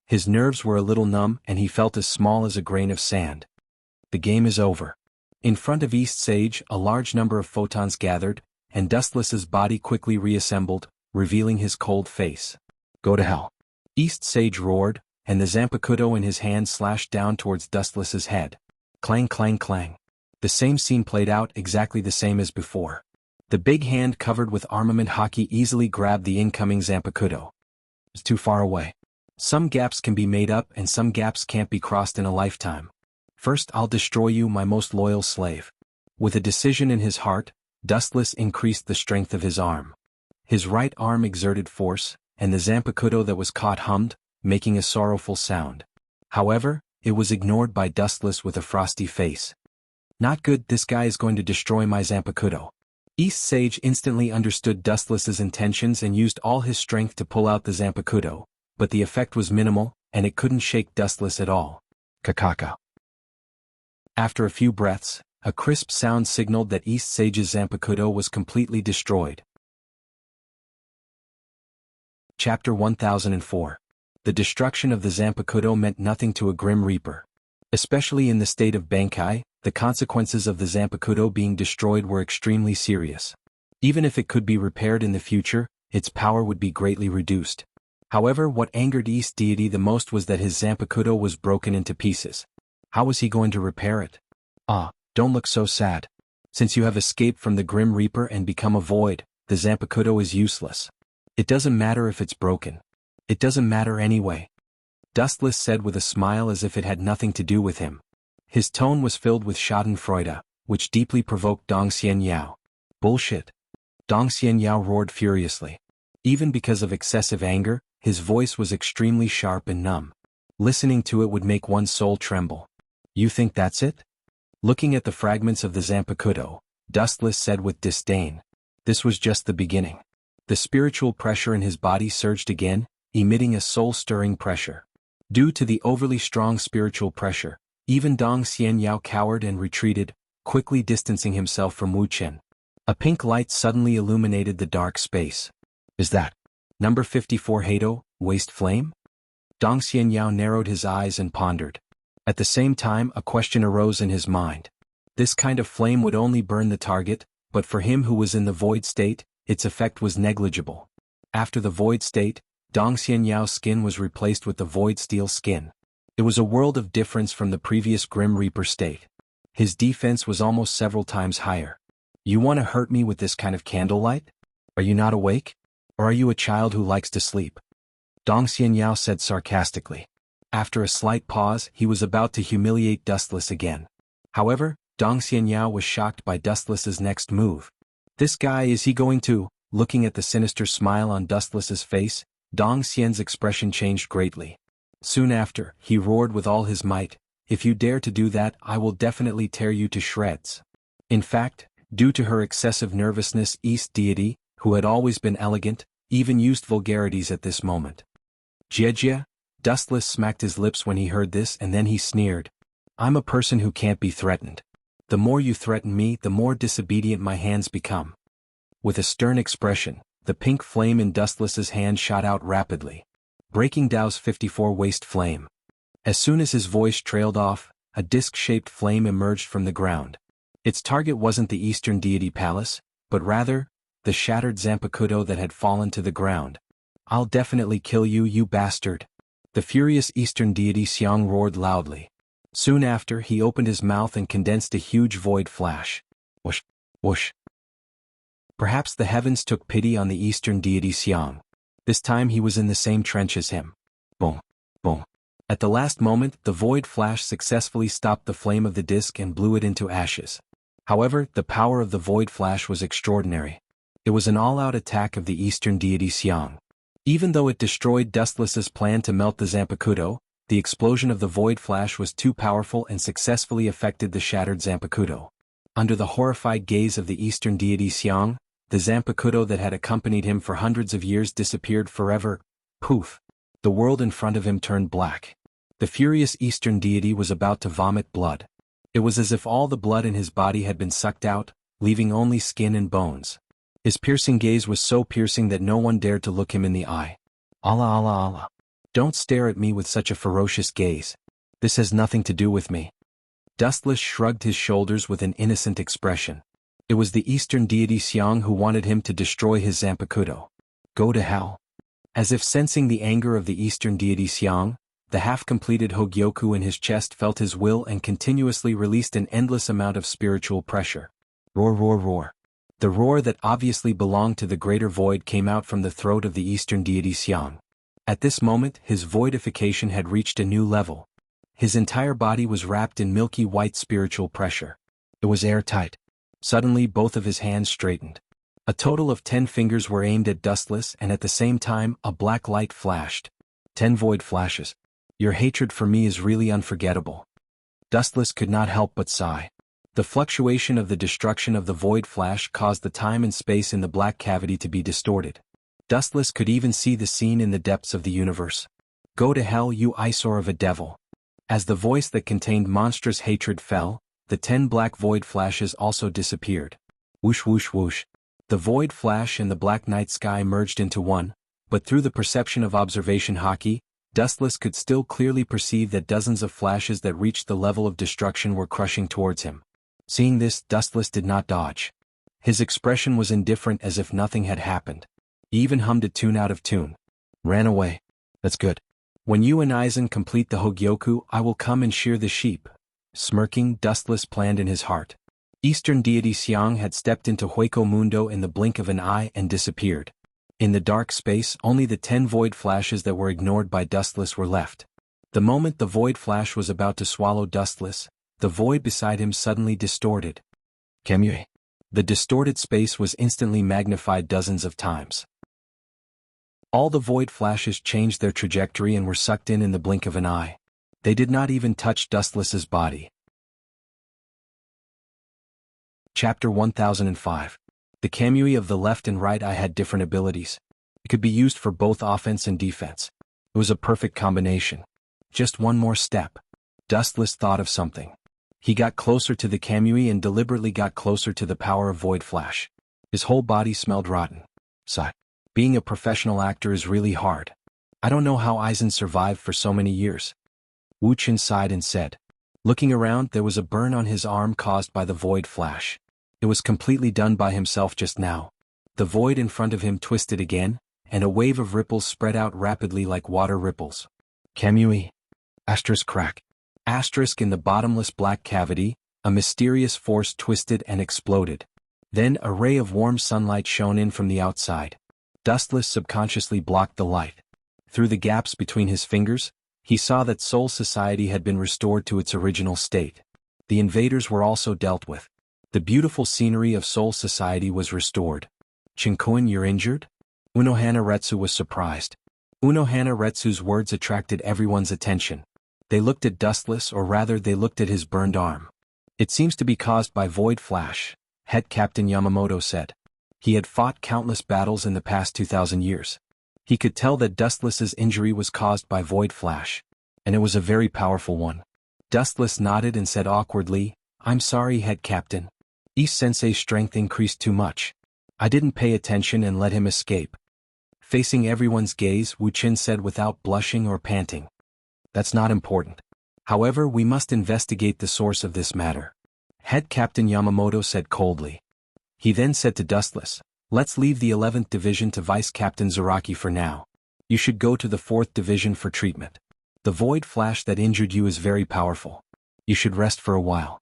His nerves were a little numb and he felt as small as a grain of sand. The game is over. In front of East Sage, a large number of photons gathered, and Dustless's body quickly reassembled, revealing his cold face. Go to hell. East Sage roared, and the Zanpakuto in his hand slashed down towards Dustless's head. Clang clang clang. The same scene played out exactly the same as before. The big hand covered with armament haki easily grabbed the incoming Zanpakuto. It's too far away. Some gaps can be made up and some gaps can't be crossed in a lifetime. First I'll destroy you, my most loyal slave. With a decision in his heart, Dustless increased the strength of his arm. His right arm exerted force, and the Zanpakuto that was caught hummed, making a sorrowful sound. However, it was ignored by Dustless with a frosty face. Not good, this guy is going to destroy my Zanpakuto. East Sage instantly understood Dustless's intentions and used all his strength to pull out the Zanpakuto, but the effect was minimal, and it couldn't shake Dustless at all. Kakaka. After a few breaths, a crisp sound signaled that East Sage's Zanpakuto was completely destroyed. Chapter 1004. The destruction of the Zanpakuto meant nothing to a Grim Reaper. Especially in the state of Bankai, the consequences of the Zanpakuto being destroyed were extremely serious. Even if it could be repaired in the future, its power would be greatly reduced. However, what angered East Deity the most was that his Zanpakuto was broken into pieces. How was he going to repair it? Ah, don't look so sad. Since you have escaped from the Grim Reaper and become a void, the Zanpakuto is useless. It doesn't matter if it's broken. It doesn't matter anyway. Dustless said with a smile as if it had nothing to do with him. His tone was filled with schadenfreude, which deeply provoked Dong Xianyao. Bullshit. Dong Xianyao roared furiously. Even because of excessive anger, his voice was extremely sharp and numb. Listening to it would make one's soul tremble. You think that's it? Looking at the fragments of the Zanpakuto, Dustless said with disdain. This was just the beginning. The spiritual pressure in his body surged again, emitting a soul-stirring pressure. Due to the overly strong spiritual pressure, even Dong Xianyao cowered and retreated, quickly distancing himself from Wu Chen. A pink light suddenly illuminated the dark space. Is that number 54 Hado, Waste Flame? Dong Xianyao narrowed his eyes and pondered. At the same time, a question arose in his mind. This kind of flame would only burn the target, but for him who was in the void state, its effect was negligible. After the void state, Dong Xianyao's skin was replaced with the void steel skin. It was a world of difference from the previous Grim Reaper state. His defense was almost several times higher. You want to hurt me with this kind of candlelight? Are you not awake? Or are you a child who likes to sleep? Dong Xianyao said sarcastically. After a slight pause, he was about to humiliate Dustless again. However, Dong Xianyao was shocked by Dustless's next move. This guy, is he going to? Looking at the sinister smile on Dustless's face, Dong Xian's expression changed greatly. Soon after, he roared with all his might, if you dare to do that, I will definitely tear you to shreds. In fact, due to her excessive nervousness, East Deity, who had always been elegant, even used vulgarities at this moment. Jie, Dustless smacked his lips when he heard this and then he sneered. I'm a person who can't be threatened. The more you threaten me, the more disobedient my hands become. With a stern expression, the pink flame in Dustless's hand shot out rapidly, breaking Dao's 54 waste flame. As soon as his voice trailed off, a disc-shaped flame emerged from the ground. Its target wasn't the Eastern Deity Palace, but rather, the shattered Zanpakuto that had fallen to the ground. I'll definitely kill you, you bastard. The furious Eastern Deity Xiang roared loudly. Soon after, he opened his mouth and condensed a huge void flash. Whoosh, whoosh. Perhaps the heavens took pity on the Eastern Deity Xiang. This time he was in the same trench as him. Boom, boom. At the last moment, the void flash successfully stopped the flame of the disc and blew it into ashes. However, the power of the void flash was extraordinary. It was an all-out attack of the Eastern Deity Xiang. Even though it destroyed Dustless's plan to melt the Zanpakuto, the explosion of the void flash was too powerful and successfully affected the shattered Zanpakuto. Under the horrified gaze of the Eastern Deity Xiang, the Zanpakuto that had accompanied him for hundreds of years disappeared forever. Poof! The world in front of him turned black. The furious Eastern Deity was about to vomit blood. It was as if all the blood in his body had been sucked out, leaving only skin and bones. His piercing gaze was so piercing that no one dared to look him in the eye. Allah, Allah, Allah. Don't stare at me with such a ferocious gaze. This has nothing to do with me. Dustless shrugged his shoulders with an innocent expression. It was the Eastern Deity Xiang who wanted him to destroy his Zanpakuto. Go to hell. As if sensing the anger of the Eastern Deity Xiang, the half-completed Hogyoku in his chest felt his will and continuously released an endless amount of spiritual pressure. Roar, roar, roar. The roar that obviously belonged to the greater void came out from the throat of the Eastern Deity Xiang. At this moment, his voidification had reached a new level. His entire body was wrapped in milky white spiritual pressure. It was airtight. Suddenly both of his hands straightened. A total of 10 fingers were aimed at Dustless and at the same time a black light flashed. 10 void flashes. Your hatred for me is really unforgettable. Dustless could not help but sigh. The fluctuation of the destruction of the void flash caused the time and space in the black cavity to be distorted. Dustless could even see the scene in the depths of the universe. Go to hell, you eyesore of a devil. As the voice that contained monstrous hatred fell, the 10 black void flashes also disappeared. Whoosh, whoosh, whoosh. The void flash and the black night sky merged into one, But through the perception of observation haki, Dustless could still clearly perceive that dozens of flashes that reached the level of destruction were crushing towards him. Seeing this, Dustless did not dodge. His expression was indifferent, as if nothing had happened. He even hummed a tune out of tune. Ran away. That's good. When you and Aizen complete the Hogyoku, I will come and shear the sheep. Smirking, Dustless planned in his heart. Eastern deity Xiang had stepped into Hueco Mundo in the blink of an eye and disappeared. In the dark space, only the 10 void flashes that were ignored by Dustless were left. The moment the void flash was about to swallow Dustless, the void beside him suddenly distorted. Kemue. The distorted space was instantly magnified dozens of times. All the void flashes changed their trajectory and were sucked in the blink of an eye. They did not even touch Dustless's body. Chapter 1005. The Kamui of the left and right eye had different abilities. It could be used for both offense and defense. It was a perfect combination. Just one more step. Dustless thought of something. He got closer to the Kamui and deliberately got closer to the power of Void Flash. His whole body smelled rotten. Sigh. Being a professional actor is really hard. I don't know how Aizen survived for so many years. Wuxia sighed and said. Looking around, there was a burn on his arm caused by the Void Flash. It was completely done by himself just now. The void in front of him twisted again, and a wave of ripples spread out rapidly like water ripples. Kamui. Asterisk crack. Asterisk in the bottomless black cavity, a mysterious force twisted and exploded. Then a ray of warm sunlight shone in from the outside. Dustless subconsciously blocked the light. Through the gaps between his fingers, he saw that Soul Society had been restored to its original state. The invaders were also dealt with. The beautiful scenery of Soul Society was restored. Chinkoin, you're injured? Unohana Retsu was surprised. Unohana Retsu's words attracted everyone's attention. They looked at Dustless, or rather they looked at his burned arm. It seems to be caused by Void Flash, Head Captain Yamamoto said. He had fought countless battles in the past 2,000 years. He could tell that Dustless's injury was caused by Void Flash, and it was a very powerful one. Dustless nodded and said awkwardly, I'm sorry, Head Captain. Ise-sensei's strength increased too much. I didn't pay attention and let him escape. Facing everyone's gaze, Wuxia said without blushing or panting. That's not important. However, we must investigate the source of this matter. Head Captain Yamamoto said coldly. He then said to Dustless, let's leave the 11th Division to Vice Captain Zaraki for now. You should go to the 4th Division for treatment. The Void Flash that injured you is very powerful. You should rest for a while.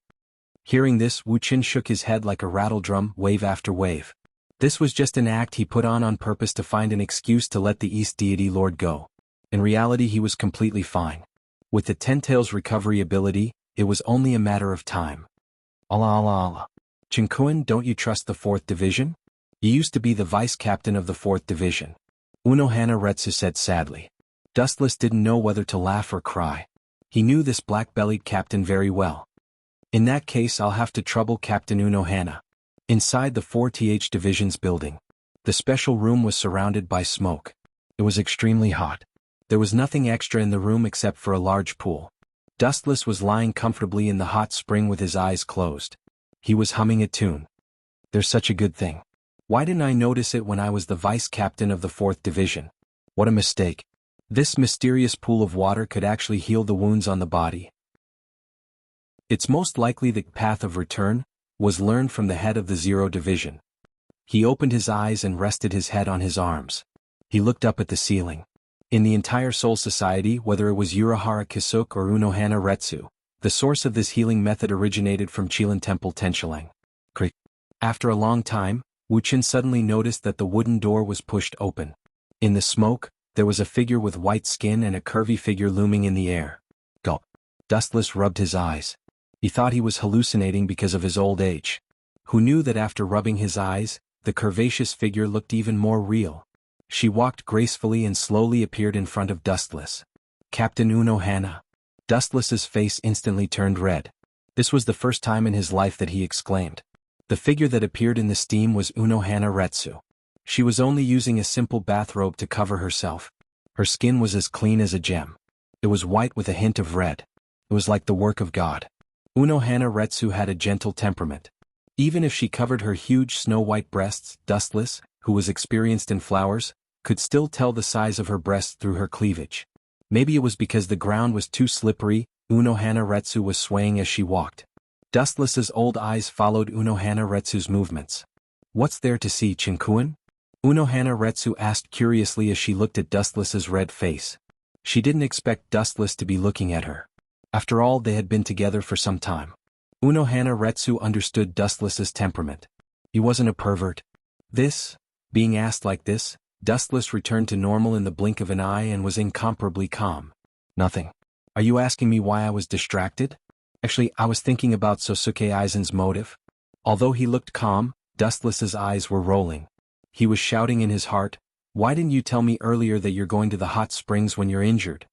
Hearing this, Wuxia shook his head like a rattle drum, wave after wave. This was just an act he put on purpose to find an excuse to let the East Deity Lord go. In reality, he was completely fine. With the Ten-Tails recovery ability, it was only a matter of time. Allah. Chinkoin, don't you trust the 4th Division? You used to be the vice captain of the 4th Division. Unohana Retsu said sadly. Dustless didn't know whether to laugh or cry. He knew this black-bellied captain very well. In that case, I'll have to trouble Captain Unohana. Inside the 4th Division's building, the special room was surrounded by smoke. It was extremely hot. There was nothing extra in the room except for a large pool. Dustless was lying comfortably in the hot spring with his eyes closed. He was humming a tune. There's such a good thing. Why didn't I notice it when I was the vice captain of the 4th Division? What a mistake. This mysterious pool of water could actually heal the wounds on the body. It's most likely the path of return was learned from the head of the 0 Division. He opened his eyes and rested his head on his arms. He looked up at the ceiling. In the entire Soul Society, whether it was Urahara Kisuke or Unohana Retsu, the source of this healing method originated from Chilan Temple Tenchilang. After a long time, Wuxia suddenly noticed that the wooden door was pushed open. In the smoke, there was a figure with white skin and a curvy figure looming in the air. Gulp. Dustless rubbed his eyes. He thought he was hallucinating because of his old age. Who knew that after rubbing his eyes, the curvaceous figure looked even more real. She walked gracefully and slowly appeared in front of Dustless. Captain Unohana. Dustless's face instantly turned red. This was the first time in his life that he exclaimed. The figure that appeared in the steam was Unohana Retsu. She was only using a simple bathrobe to cover herself. Her skin was as clean as a gem. It was white with a hint of red. It was like the work of God. Unohana Retsu had a gentle temperament. Even if she covered her huge snow-white breasts, Dustless, who was experienced in flowers, could still tell the size of her breasts through her cleavage. Maybe it was because the ground was too slippery. Unohana Retsu was swaying as she walked. Dustless's old eyes followed Unohana Retsu's movements. "What's there to see, Chinkuan?" Unohana Retsu asked curiously as she looked at Dustless's red face. She didn't expect Dustless to be looking at her. After all, they had been together for some time. Unohana Retsu understood Dustless's temperament. He wasn't a pervert. Being asked like this, Dustless returned to normal in the blink of an eye and was incomparably calm. "Nothing. Are you asking me why I was distracted? Actually, I was thinking about Sosuke Aizen's motive." Although he looked calm, Dustless's eyes were rolling. He was shouting in his heart, "Why didn't you tell me earlier that you're going to the hot springs when you're injured?"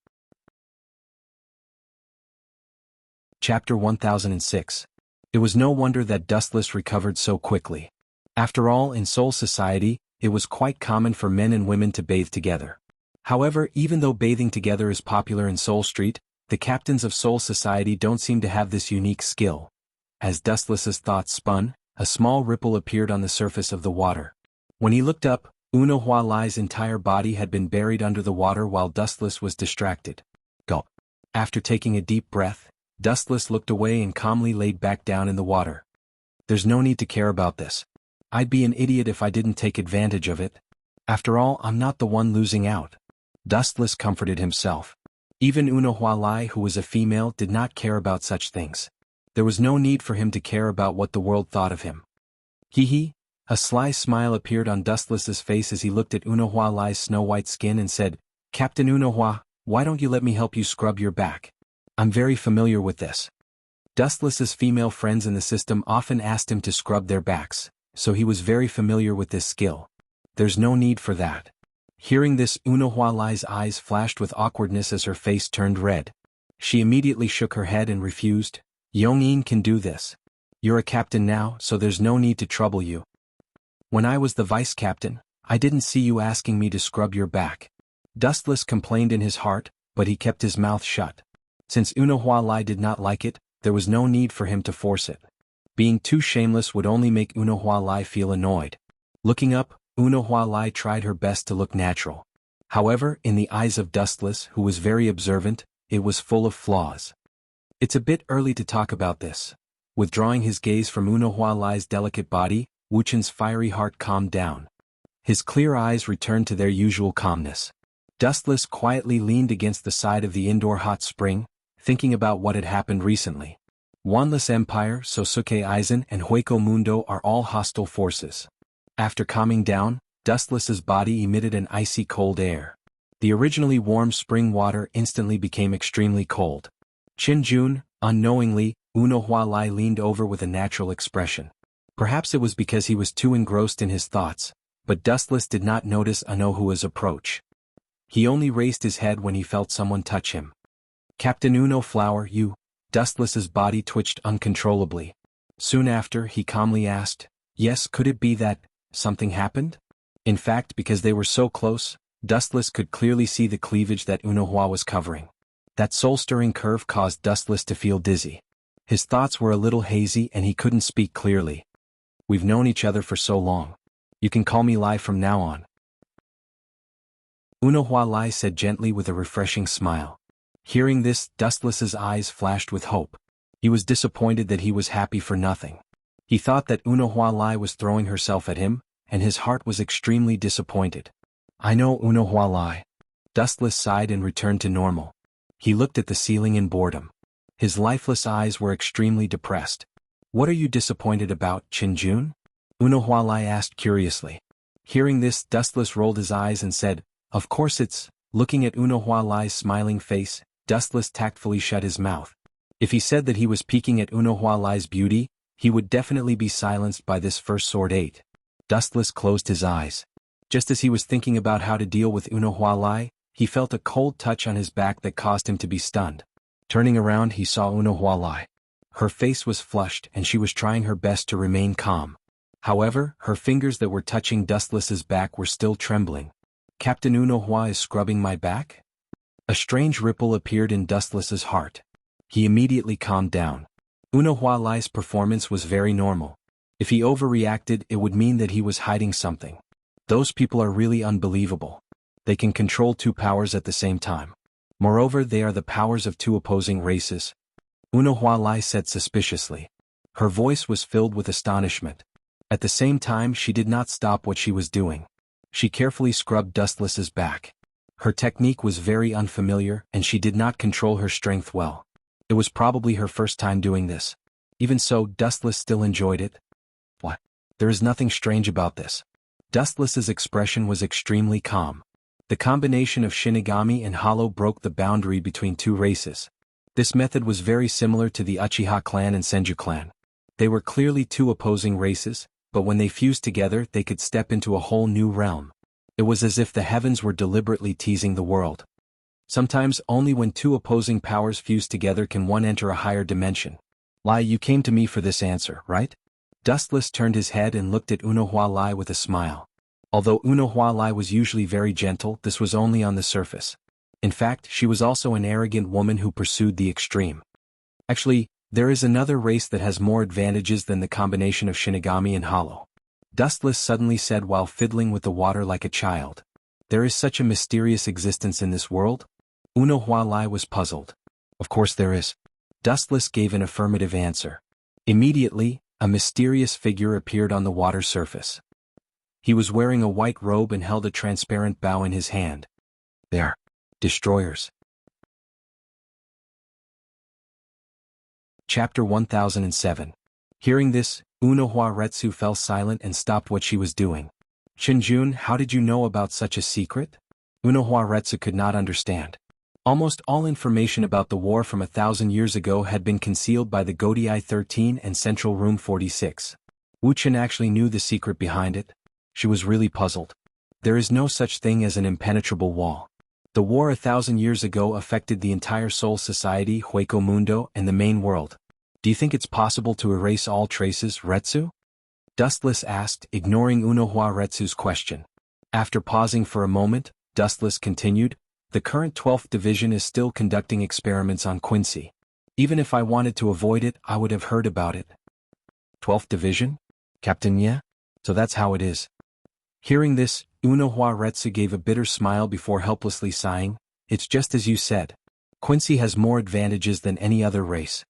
Chapter 1006. It was no wonder that Dustless recovered so quickly. After all, in Soul Society, it was quite common for men and women to bathe together. However, even though bathing together is popular in Soul Street, the captains of Soul Society don't seem to have this unique skill. As Dustless's thoughts spun, a small ripple appeared on the surface of the water. When he looked up, Unohua Lai's entire body had been buried under the water while Dustless was distracted. Gulp. After taking a deep breath, Dustless looked away and calmly laid back down in the water. "There's no need to care about this. I'd be an idiot if I didn't take advantage of it. After all, I'm not the one losing out." Dustless comforted himself. Even Unohua Lai, who was a female, did not care about such things. There was no need for him to care about what the world thought of him. Hee. A sly smile appeared on Dustless's face as he looked at Unohua Lai's snow-white skin and said, "Captain Unohua, why don't you let me help you scrub your back? I'm very familiar with this." Dustless's female friends in the system often asked him to scrub their backs, so he was very familiar with this skill. "There's no need for that." Hearing this, Unohua Lai's eyes flashed with awkwardness as her face turned red. She immediately shook her head and refused. "Yongin can do this. You're a captain now, so there's no need to trouble you. When I was the vice captain, I didn't see you asking me to scrub your back." Dustless complained in his heart, but he kept his mouth shut. Since Unohua Lai did not like it, there was no need for him to force it. Being too shameless would only make Unohua Lai feel annoyed. Looking up, Unohua Lai tried her best to look natural. However, in the eyes of Dustless, who was very observant, it was full of flaws. "It's a bit early to talk about this." Withdrawing his gaze from Unohua Lai's delicate body, Wuchan's fiery heart calmed down. His clear eyes returned to their usual calmness. Dustless quietly leaned against the side of the indoor hot spring, thinking about what had happened recently. Wanless Empire, Sosuke Aizen, and Hueco Mundo are all hostile forces. After calming down, Dustless's body emitted an icy cold air. The originally warm spring water instantly became extremely cold. Chinjun, unknowingly, Unohua Lai leaned over with a natural expression. Perhaps it was because he was too engrossed in his thoughts, but Dustless did not notice Unohua's approach. He only raised his head when he felt someone touch him. "Captain Uno Flower, you..." Dustless's body twitched uncontrollably. Soon after, he calmly asked, "Yes, could it be that something happened?" In fact, because they were so close, Dustless could clearly see the cleavage that Unohua was covering. That soul-stirring curve caused Dustless to feel dizzy. His thoughts were a little hazy and he couldn't speak clearly. "We've known each other for so long. You can call me Lai from now on," Unohua Lai said gently with a refreshing smile. Hearing this, Dustless's eyes flashed with hope. He was disappointed that he was happy for nothing. He thought that Unohua Lai was throwing herself at him, and his heart was extremely disappointed. "I know, Unohua Lai." Dustless sighed and returned to normal. He looked at the ceiling in boredom. His lifeless eyes were extremely depressed. "What are you disappointed about, Chinjun?" Unohua Lai asked curiously. Hearing this, Dustless rolled his eyes and said, "Of course it's..." Looking at Unohua Lai's smiling face, Dustless tactfully shut his mouth. If he said that he was peeking at Unohua Lai's beauty, he would definitely be silenced by this first sword 8. Dustless closed his eyes. Just as he was thinking about how to deal with Unohua Lai, he felt a cold touch on his back that caused him to be stunned. Turning around, he saw Unohua Lai. Her face was flushed and she was trying her best to remain calm. However, her fingers that were touching Dustless's back were still trembling. "Captain Unohua is scrubbing my back?" A strange ripple appeared in Dustless's heart. He immediately calmed down. Unohua Lai's performance was very normal. If he overreacted, it would mean that he was hiding something. Those people are really unbelievable. They can control two powers at the same time. Moreover, they are the powers of two opposing races. Hua Lai said suspiciously. Her voice was filled with astonishment. At the same time, she did not stop what she was doing. She carefully scrubbed Dustless's back. Her technique was very unfamiliar, and she did not control her strength well. It was probably her first time doing this. Even so, Dustless still enjoyed it. What? There is nothing strange about this. Dustless's expression was extremely calm. The combination of Shinigami and Hollow broke the boundary between two races. This method was very similar to the Uchiha clan and Senju clan. They were clearly two opposing races, but when they fused together they could step into a whole new realm. It was as if the heavens were deliberately teasing the world. Sometimes only when two opposing powers fuse together can one enter a higher dimension. Lai, you came to me for this answer, right? Dustless turned his head and looked at Hua Lai with a smile. Although Hua Lai was usually very gentle, this was only on the surface. In fact, she was also an arrogant woman who pursued the extreme. Actually, there is another race that has more advantages than the combination of Shinigami and Hollow. Dustless suddenly said while fiddling with the water like a child. There is such a mysterious existence in this world? Hua Lai was puzzled. Of course there is. Dustless gave an affirmative answer. Immediately, a mysterious figure appeared on the water surface. He was wearing a white robe and held a transparent bow in his hand. They are destroyers. Chapter 1007. Hearing this, Retsu fell silent and stopped what she was doing. Shinjun, how did you know about such a secret? Retsu could not understand. Almost all information about the war from 1,000 years ago had been concealed by the Godii 13 and Central Room 46. Wuchen actually knew the secret behind it. She was really puzzled. There is no such thing as an impenetrable wall. The war 1,000 years ago affected the entire Soul Society, Hueco Mundo, and the main world. Do you think it's possible to erase all traces, Retsu? Dustless asked, ignoring Retsu's question. After pausing for a moment, Dustless continued, the current 12th Division is still conducting experiments on Quincy. Even if I wanted to avoid it, I would have heard about it. 12th Division? Captain Ye? So that's how it is. Hearing this, Retsu gave a bitter smile before helplessly sighing. It's just as you said. Quincy has more advantages than any other race.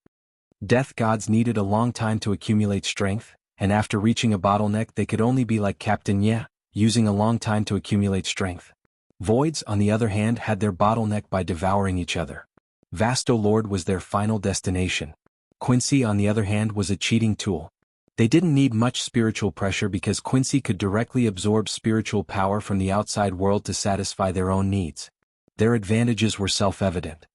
Death gods needed a long time to accumulate strength, and after reaching a bottleneck they could only be like Captain Ye, using a long time to accumulate strength. Voids, on the other hand, had their bottleneck by devouring each other. Vasto Lord was their final destination. Quincy, on the other hand, was a cheating tool. They didn't need much spiritual pressure because Quincy could directly absorb spiritual power from the outside world to satisfy their own needs. Their advantages were self-evident.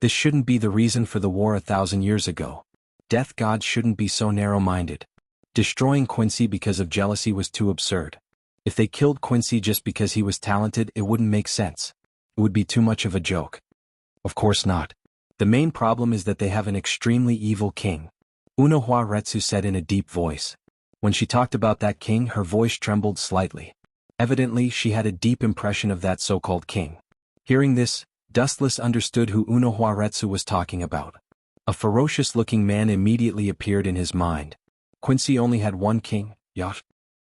This shouldn't be the reason for the war 1,000 years ago. Death gods shouldn't be so narrow-minded. Destroying Quincy because of jealousy was too absurd. If they killed Quincy just because he was talented, it wouldn't make sense. It would be too much of a joke. Of course not. The main problem is that they have an extremely evil king. Retsu said in a deep voice. When she talked about that king, her voice trembled slightly. Evidently, she had a deep impression of that so-called king. Hearing this, Dustless understood who Retsu was talking about. A ferocious-looking man immediately appeared in his mind. Quincy only had one king, Yacht.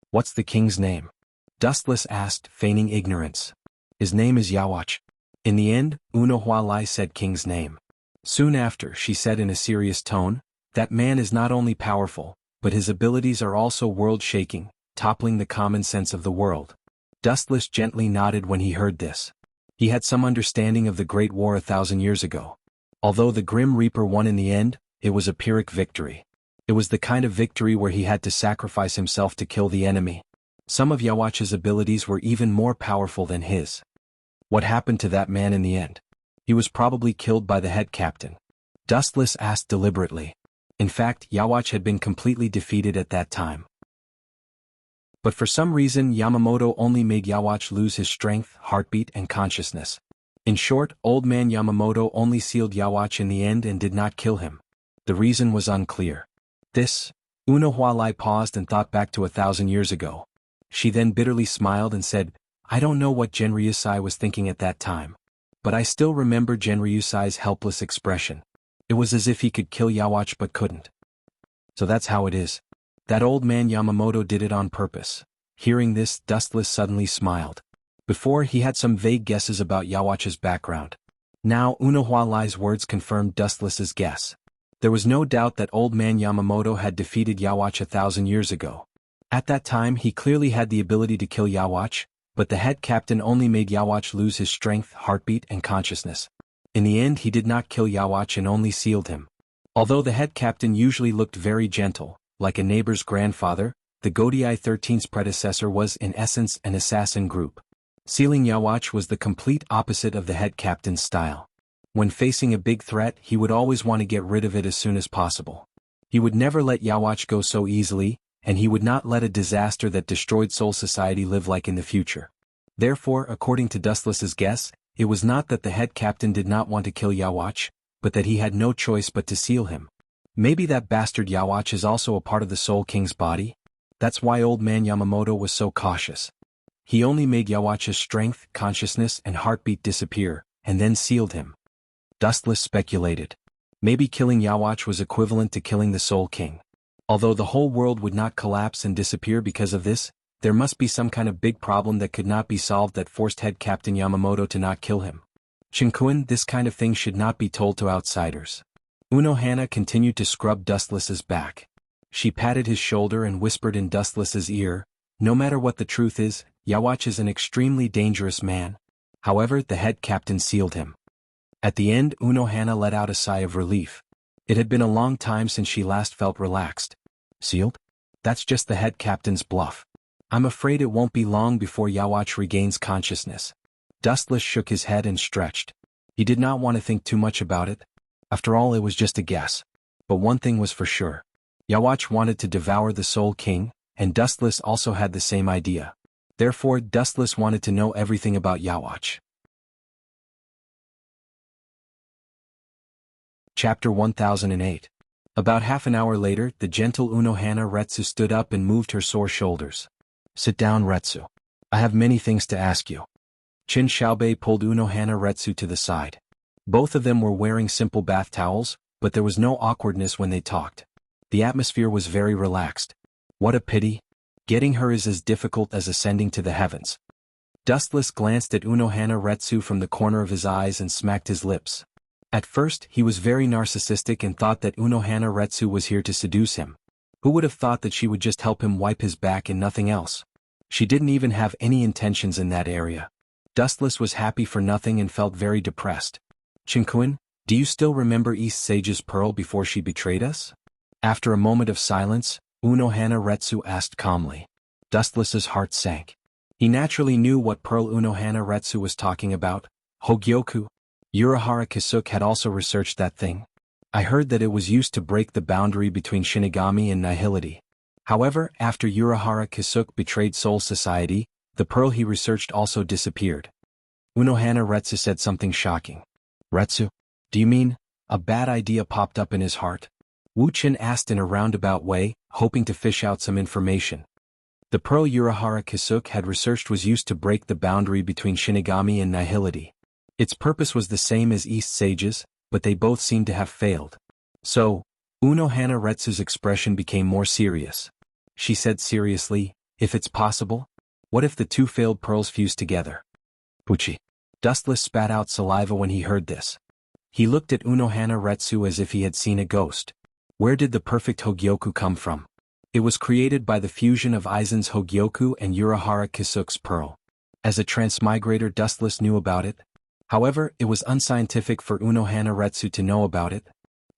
What's the king's name? Dustless asked, feigning ignorance. His name is Yawach. In the end, Hua Lai said king's name. Soon after, she said in a serious tone, that man is not only powerful, but his abilities are also world-shaking, toppling the common sense of the world. Dustless gently nodded when he heard this. He had some understanding of the Great War 1,000 years ago. Although the Grim Reaper won in the end, it was a Pyrrhic victory. It was the kind of victory where he had to sacrifice himself to kill the enemy. Some of Yawach's abilities were even more powerful than his. What happened to that man in the end? He was probably killed by the head captain. Dustless asked deliberately. In fact, Yawach had been completely defeated at that time. But for some reason Yamamoto only made Yawach lose his strength, heartbeat, and consciousness. In short, Old Man Yamamoto only sealed Yawach in the end and did not kill him. The reason was unclear. This, Hua Lai paused and thought back to 1,000 years ago. She then bitterly smiled and said, I don't know what Genryusai was thinking at that time. But I still remember Genryusai's helpless expression. It was as if he could kill Yawach but couldn't. So that's how it is. That old man Yamamoto did it on purpose. Hearing this, Dustless suddenly smiled. Before, he had some vague guesses about Yawach's background. Now, Unohua Lai's words confirmed Dustless's guess. There was no doubt that old man Yamamoto had defeated Yawach 1,000 years ago. At that time, he clearly had the ability to kill Yawach, but the head captain only made Yawach lose his strength, heartbeat, and consciousness. In the end, he did not kill Yawach and only sealed him. Although the head captain usually looked very gentle, like a neighbor's grandfather, the Godei 13's predecessor was in essence an assassin group. Sealing Yawach was the complete opposite of the head captain's style. When facing a big threat, he would always want to get rid of it as soon as possible. He would never let Yawach go so easily, and he would not let a disaster that destroyed Soul Society live like in the future. Therefore, according to Dustless's guess, it was not that the head captain did not want to kill Yawach, but that he had no choice but to seal him. Maybe that bastard Yawach is also a part of the Soul King's body? That's why old man Yamamoto was so cautious. He only made Yawach's strength, consciousness, and heartbeat disappear, and then sealed him. Dustless speculated. Maybe killing Yawach was equivalent to killing the Soul King. Although the whole world would not collapse and disappear because of this, there must be some kind of big problem that could not be solved that forced head captain Yamamoto to not kill him. Shinkuen, this kind of thing should not be told to outsiders. Unohana continued to scrub Dustless's back. She patted his shoulder and whispered in Dustless's ear, "No matter what the truth is, Yawach is an extremely dangerous man." However, the head captain sealed him. At the end, Unohana let out a sigh of relief. It had been a long time since she last felt relaxed. Sealed? That's just the head captain's bluff. I'm afraid it won't be long before Yawach regains consciousness. Dustless shook his head and stretched. He did not want to think too much about it. After all, it was just a guess. But one thing was for sure. Yawach wanted to devour the Soul King, and Dustless also had the same idea. Therefore, Dustless wanted to know everything about Yawach. Chapter 1008. About half an hour later, the gentle Unohana Retsu stood up and moved her sore shoulders. "Sit down, Retsu. I have many things to ask you." Chin Xiaobei pulled Unohana Retsu to the side. Both of them were wearing simple bath towels, but there was no awkwardness when they talked. The atmosphere was very relaxed. What a pity. Getting her is as difficult as ascending to the heavens. Dustless glanced at Unohana Retsu from the corner of his eyes and smacked his lips. At first, he was very narcissistic and thought that Unohana Retsu was here to seduce him. Who would have thought that she would just help him wipe his back and nothing else? She didn't even have any intentions in that area. Dustless was happy for nothing and felt very depressed. "Chinkuin, do you still remember East Sage's pearl before she betrayed us?" After a moment of silence, Unohana Retsu asked calmly. Dustless's heart sank. He naturally knew what pearl Unohana Retsu was talking about. Hogyoku. Urahara Kisuk had also researched that thing. I heard that it was used to break the boundary between Shinigami and Nihility. However, after Urahara Kisuk betrayed Soul Society, the pearl he researched also disappeared. Unohana Retsu said something shocking. "Retsu? Do you mean?" A bad idea popped up in his heart. Wu Qin asked in a roundabout way, hoping to fish out some information. The pearl Urahara Kisuk had researched was used to break the boundary between Shinigami and Nihility. Its purpose was the same as East Sage's, but they both seemed to have failed. So, Unohana Retsu's expression became more serious. She said seriously, "If it's possible? What if the two failed pearls fused together?" Puchi. Dustless spat out saliva when he heard this. He looked at Unohana Retsu as if he had seen a ghost. Where did the perfect Hogyoku come from? It was created by the fusion of Aizen's Hogyoku and Urahara Kisuk's pearl. As a transmigrator, Dustless knew about it. However, it was unscientific for Unohana Retsu to know about it.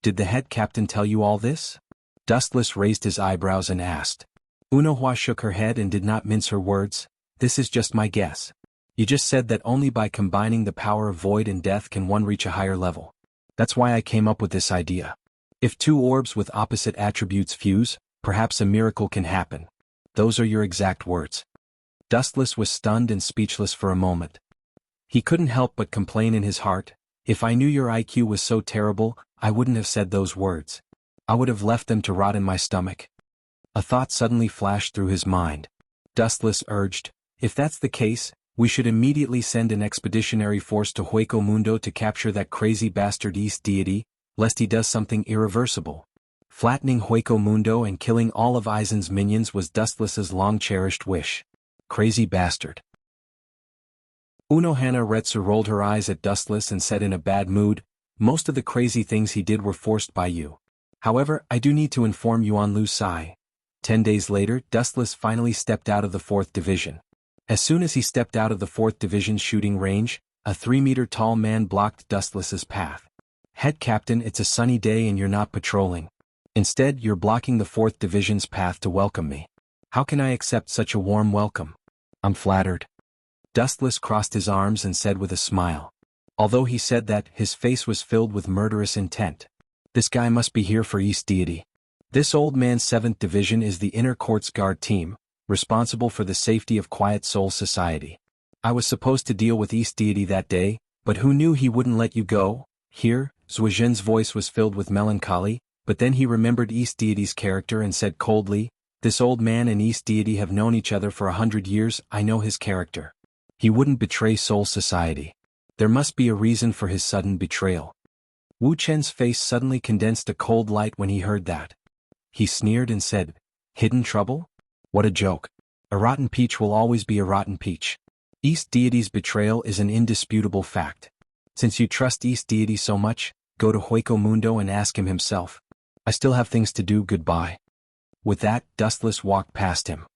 "Did the head captain tell you all this?" Dustless raised his eyebrows and asked. Unohua shook her head and did not mince her words. "This is just my guess. You just said that only by combining the power of void and death can one reach a higher level. That's why I came up with this idea. If two orbs with opposite attributes fuse, perhaps a miracle can happen." Those are your exact words. Dustless was stunned and speechless for a moment. He couldn't help but complain in his heart, "If I knew your IQ was so terrible, I wouldn't have said those words. I would have left them to rot in my stomach." A thought suddenly flashed through his mind. Dustless urged, "If that's the case, we should immediately send an expeditionary force to Hueco Mundo to capture that crazy bastard East deity, lest he does something irreversible." Flattening Hueco Mundo and killing all of Aizen's minions was Dustless's long-cherished wish. Crazy bastard. Unohana Retsu rolled her eyes at Dustless and said in a bad mood, "Most of the crazy things he did were forced by you. However, I do need to inform you on Lu Sai." 10 days later, Dustless finally stepped out of the 4th Division. As soon as he stepped out of the 4th Division's shooting range, a 3-meter-tall man blocked Dustless's path. "Head Captain, it's a sunny day and you're not patrolling. Instead, you're blocking the 4th Division's path to welcome me. How can I accept such a warm welcome?" "I'm flattered." Dustless crossed his arms and said with a smile. Although he said that, his face was filled with murderous intent. This guy must be here for East Deity. This old man's 7th Division is the Inner Courts Guard team, responsible for the safety of Quiet Soul Society. I was supposed to deal with East Deity that day, but who knew he wouldn't let you go? Here, Zuozhen's voice was filled with melancholy, but then he remembered East Deity's character and said coldly, "This old man and East Deity have known each other for 100 years, I know his character. He wouldn't betray Soul Society. There must be a reason for his sudden betrayal." Wu Chen's face suddenly condensed a cold light when he heard that. He sneered and said, "Hidden trouble? What a joke. A rotten peach will always be a rotten peach. East Deity's betrayal is an indisputable fact. Since you trust East Deity so much, go to Hueco Mundo and ask him himself. I still have things to do, goodbye." With that, Dustless walked past him.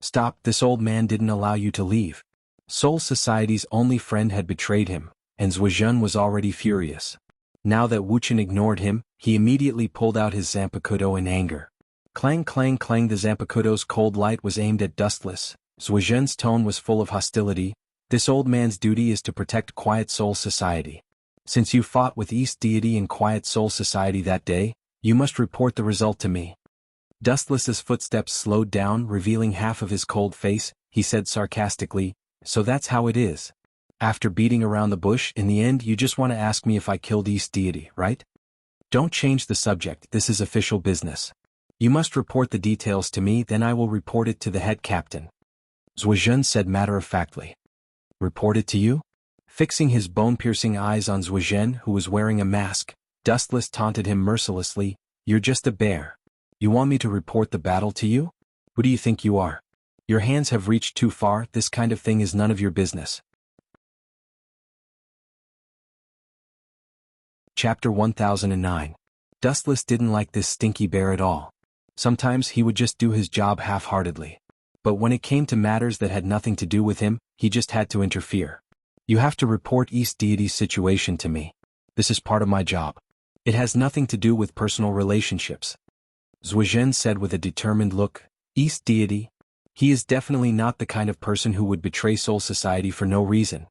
"Stop, this old man didn't allow you to leave." Soul Society's only friend had betrayed him, and Zuozhen was already furious. Now that Wu Chen ignored him, he immediately pulled out his Zanpakuto in anger. Clang clang clang, the Zanpakuto's cold light was aimed at Dustless. Zuozhen's tone was full of hostility. "This old man's duty is to protect Quiet Soul Society. Since you fought with East Deity and Quiet Soul Society that day, you must report the result to me." Dustless's footsteps slowed down, revealing half of his cold face. He said sarcastically, "So that's how it is. After beating around the bush, in the end you just want to ask me if I killed East Deity, right? Don't change the subject, this is official business. You must report the details to me, then I will report it to the head captain." Zuozhen said matter-of-factly. "Report it to you?" Fixing his bone-piercing eyes on Zuozhen, who was wearing a mask, Dustless taunted him mercilessly, "You're just a bear. You want me to report the battle to you? Who do you think you are? Your hands have reached too far, this kind of thing is none of your business." Chapter 1009. Dustless didn't like this stinky bear at all. Sometimes he would just do his job half-heartedly. But when it came to matters that had nothing to do with him, he just had to interfere. "You have to report East Deity's situation to me. This is part of my job. It has nothing to do with personal relationships." Zuozhen said with a determined look, "East Deity? He is definitely not the kind of person who would betray Soul Society for no reason."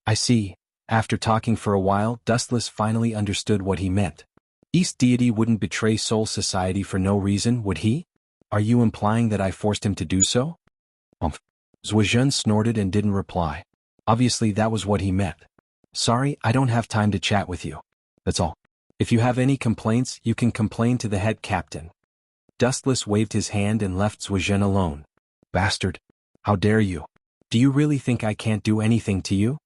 "I see." After talking for a while, Dustless finally understood what he meant. East Deity wouldn't betray Soul Society for no reason, would he? Are you implying that I forced him to do so? Zuozhen snorted and didn't reply. Obviously that was what he meant. "Sorry, I don't have time to chat with you. That's all. If you have any complaints, you can complain to the head captain." Dustless waved his hand and left Zuozhen alone. "Bastard. How dare you? Do you really think I can't do anything to you?"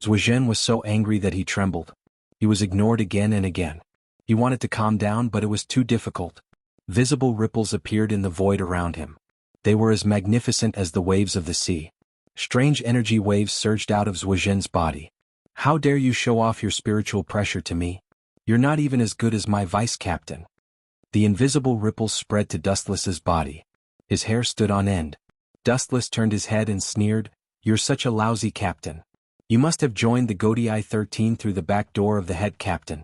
Zuozhen was so angry that he trembled. He was ignored again and again. He wanted to calm down, but it was too difficult. Visible ripples appeared in the void around him. They were as magnificent as the waves of the sea. Strange energy waves surged out of Zuozhen's body. "How dare you show off your spiritual pressure to me? You're not even as good as my vice-captain." The invisible ripples spread to Dustless's body. His hair stood on end. Dustless turned his head and sneered, "You're such a lousy captain. You must have joined the Godii 13 through the back door of the head captain."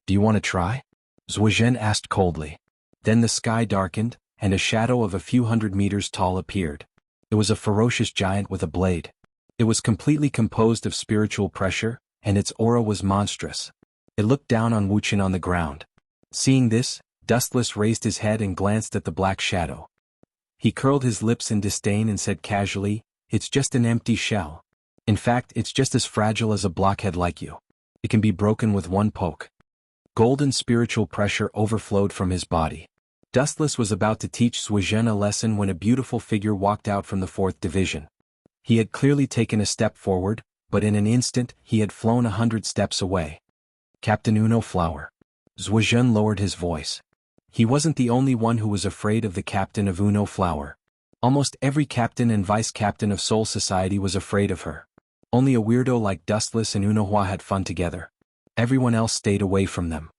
"Do you want to try?" Zuozhen asked coldly. Then the sky darkened, and a shadow of a few hundred meters tall appeared. It was a ferocious giant with a blade. It was completely composed of spiritual pressure, and its aura was monstrous. It looked down on Wu Chen on the ground. Seeing this, Dustless raised his head and glanced at the black shadow. He curled his lips in disdain and said casually, "It's just an empty shell. In fact, it's just as fragile as a blockhead like you. It can be broken with one poke." Golden spiritual pressure overflowed from his body. Dustless was about to teach Zuozhen a lesson when a beautiful figure walked out from the 4th Division. He had clearly taken a step forward, but in an instant, he had flown 100 steps away. "Captain Uno Flower." Zuozhen lowered his voice. He wasn't the only one who was afraid of the captain of Uno Flower. Almost every captain and vice-captain of Soul Society was afraid of her. Only a weirdo like Dustless and Unohua had fun together. Everyone else stayed away from them.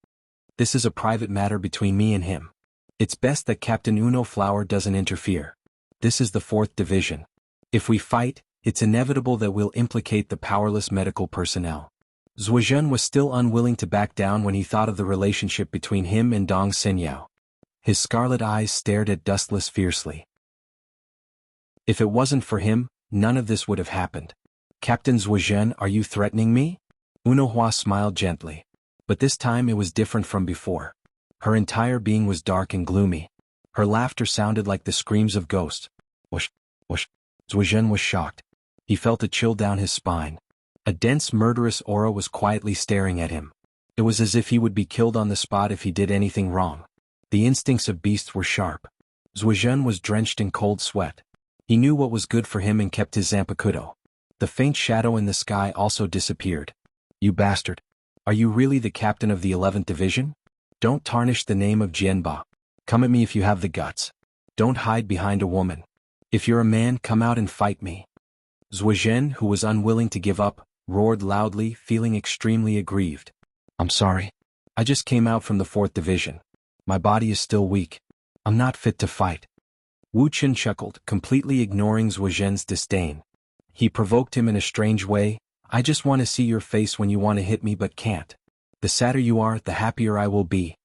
This is a private matter between me and him. It's best that Captain Uno Flower doesn't interfere. This is the 4th Division. If we fight, it's inevitable that we'll implicate the powerless medical personnel. Zhuozhen was still unwilling to back down when he thought of the relationship between him and Dong Xinyao. His scarlet eyes stared at Dustless fiercely. If it wasn't for him, none of this would have happened. Captain Zhuozhen, are you threatening me? Unohua smiled gently. But this time it was different from before. Her entire being was dark and gloomy. Her laughter sounded like the screams of ghosts. Whoosh, whoosh. Zhuozhen was shocked. He felt a chill down his spine. A dense murderous aura was quietly staring at him. It was as if he would be killed on the spot if he did anything wrong. The instincts of beasts were sharp. Zhuozhen was drenched in cold sweat. He knew what was good for him and kept his zanpakuto. The faint shadow in the sky also disappeared. You bastard. Are you really the captain of the 11th Division? Don't tarnish the name of Jianba. Come at me if you have the guts. Don't hide behind a woman. If you're a man, come out and fight me. Zhuozhen, who was unwilling to give up, roared loudly, feeling extremely aggrieved. I'm sorry. I just came out from the 4th Division. My body is still weak. I'm not fit to fight. Wu Qin chuckled, completely ignoring Zhuozhen's disdain. He provoked him in a strange way. I just want to see your face when you want to hit me but can't. The sadder you are, the happier I will be.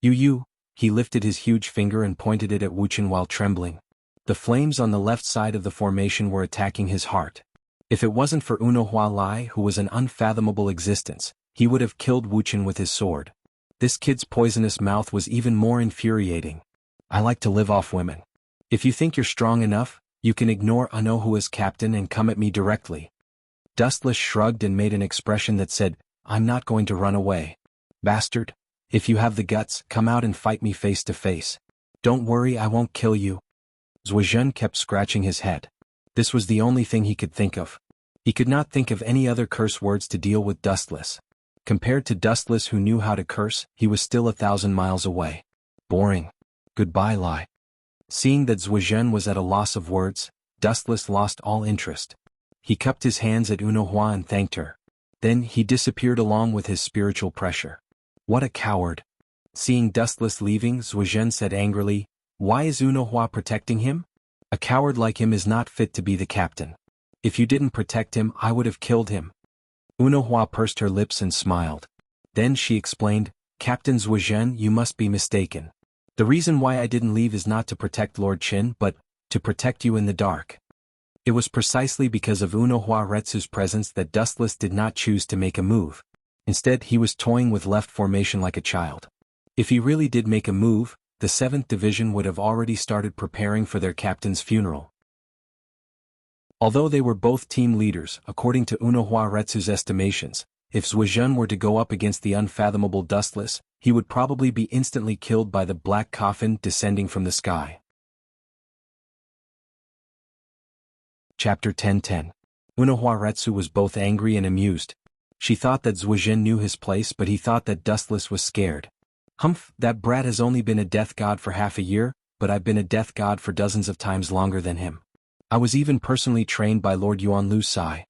You. He lifted his huge finger and pointed it at Wu Qin while trembling. The flames on the left side of the formation were attacking his heart. If it wasn't for Unohua Lai, who was an unfathomable existence, he would have killed Wu Qin with his sword. This kid's poisonous mouth was even more infuriating. I like to live off women. If you think you're strong enough, you can ignore Unohua as captain and come at me directly. Dustless shrugged and made an expression that said, I'm not going to run away. Bastard. If you have the guts, come out and fight me face to face. Don't worry, I won't kill you. Zhuozhen kept scratching his head. This was the only thing he could think of. He could not think of any other curse words to deal with Dustless. Compared to Dustless, who knew how to curse, he was still 1,000 miles away. Boring. Goodbye, Lai. Seeing that Zhuozhen was at a loss of words, Dustless lost all interest. He cupped his hands at Unohua and thanked her. Then he disappeared along with his spiritual pressure. What a coward. Seeing Dustless leaving, Zhuozhen said angrily, Why is Unohua protecting him? A coward like him is not fit to be the captain. If you didn't protect him, I would have killed him. Unohua pursed her lips and smiled. Then she explained, Captain Zhuozhen, you must be mistaken. The reason why I didn't leave is not to protect Lord Qin, but to protect you in the dark. It was precisely because of Unohua Retsu's presence that Dustless did not choose to make a move. Instead, he was toying with left formation like a child. If he really did make a move, the 7th Division would have already started preparing for their captain's funeral. Although they were both team leaders, according to Unohua Retsu's estimations, if Zhuozhen were to go up against the unfathomable Dustless, he would probably be instantly killed by the black coffin descending from the sky. Chapter 10:10. Unohua Retsu was both angry and amused. She thought that Zhuozhen knew his place, but he thought that Dustless was scared. Humph, that brat has only been a death god for half a year, but I've been a death god for dozens of times longer than him. I was even personally trained by Lord Yuanlu Sai.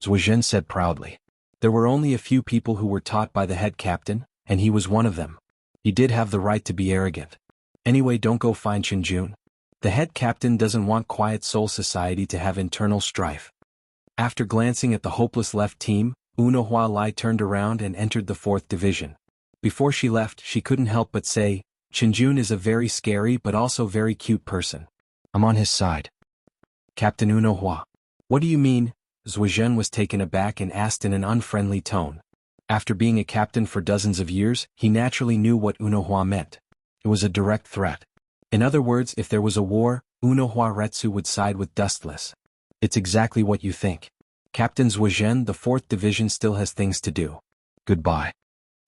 Zhuozhen said proudly. There were only a few people who were taught by the head captain, and he was one of them. He did have the right to be arrogant. Anyway, don't go find Qinjun. The head captain doesn't want Quiet Soul Society to have internal strife. After glancing at the hopeless left team, Unohua Lai turned around and entered the 4th Division. Before she left, she couldn't help but say, Qinjun is a very scary but also very cute person. I'm on his side. Captain Unohua. What do you mean? Zhuozhen was taken aback and asked in an unfriendly tone. After being a captain for dozens of years, he naturally knew what Unohua meant. It was a direct threat. In other words, if there was a war, Unohua Retsu would side with Dustless. It's exactly what you think. Captain Zhuozhen, the 4th Division still has things to do. Goodbye.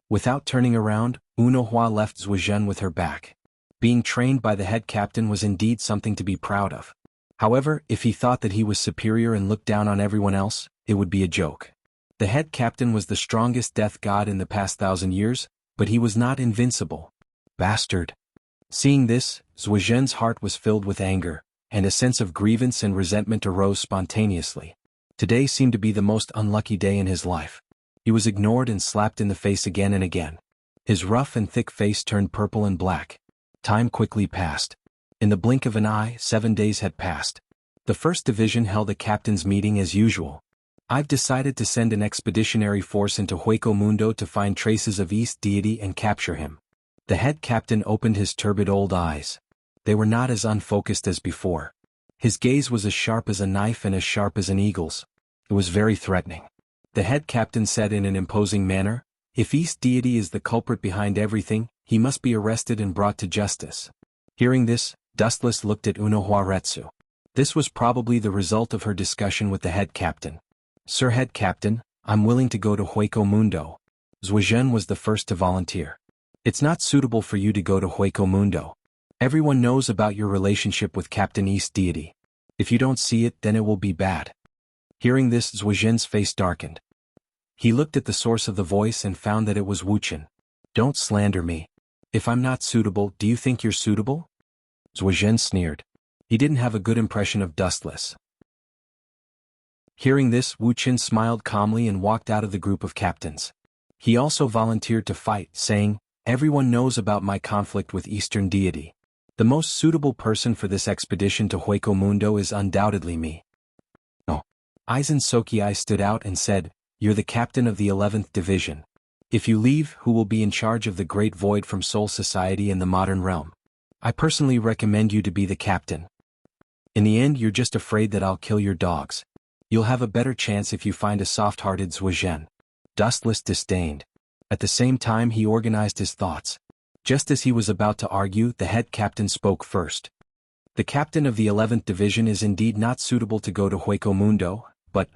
Without turning around, Unohua left Zhuozhen with her back. Being trained by the head captain was indeed something to be proud of. However, if he thought that he was superior and looked down on everyone else, it would be a joke. The head captain was the strongest death god in the past 1,000 years, but he was not invincible. Bastard. Seeing this, Zhuozhen's heart was filled with anger, and a sense of grievance and resentment arose spontaneously. Today seemed to be the most unlucky day in his life. He was ignored and slapped in the face again and again. His rough and thick face turned purple and black. Time quickly passed. In the blink of an eye, 7 days had passed. The 1st Division held a captain's meeting as usual. I've decided to send an expeditionary force into Hueco Mundo to find traces of East Deity and capture him. The head captain opened his turbid old eyes. They were not as unfocused as before. His gaze was as sharp as a knife and as sharp as an eagle's. It was very threatening. The head captain said in an imposing manner, "If East Deity is the culprit behind everything, he must be arrested and brought to justice." Hearing this, Dustless looked at Unohuaretsu. This was probably the result of her discussion with the head captain. "Sir Head Captain, I'm willing to go to Hueco Mundo." Zuozhen was the first to volunteer. "It's not suitable for you to go to Hueco Mundo. Everyone knows about your relationship with Captain East Deity. If you don't see it, then it will be bad." Hearing this, Zuozhen's face darkened. He looked at the source of the voice and found that it was Wuchen. "Don't slander me. If I'm not suitable, do you think you're suitable?" Zuozhen sneered. He didn't have a good impression of Dustless. Hearing this, Wuchen smiled calmly and walked out of the group of captains. He also volunteered to fight, saying, "Everyone knows about my conflict with Eastern Deity. The most suitable person for this expedition to Hueco Mundo is undoubtedly me." "Oh." Aizen Sokiai stood out and said, "You're the captain of the 11th Division. If you leave, who will be in charge of the Great Void from Soul Society in the modern realm? I personally recommend you to be the captain. In the end, you're just afraid that I'll kill your dogs. You'll have a better chance if you find a soft-hearted Zuozhen." Dustless disdained. At the same time, he organized his thoughts. Just as he was about to argue, the head captain spoke first. "The captain of the 11th Division is indeed not suitable to go to Hueco Mundo, but..."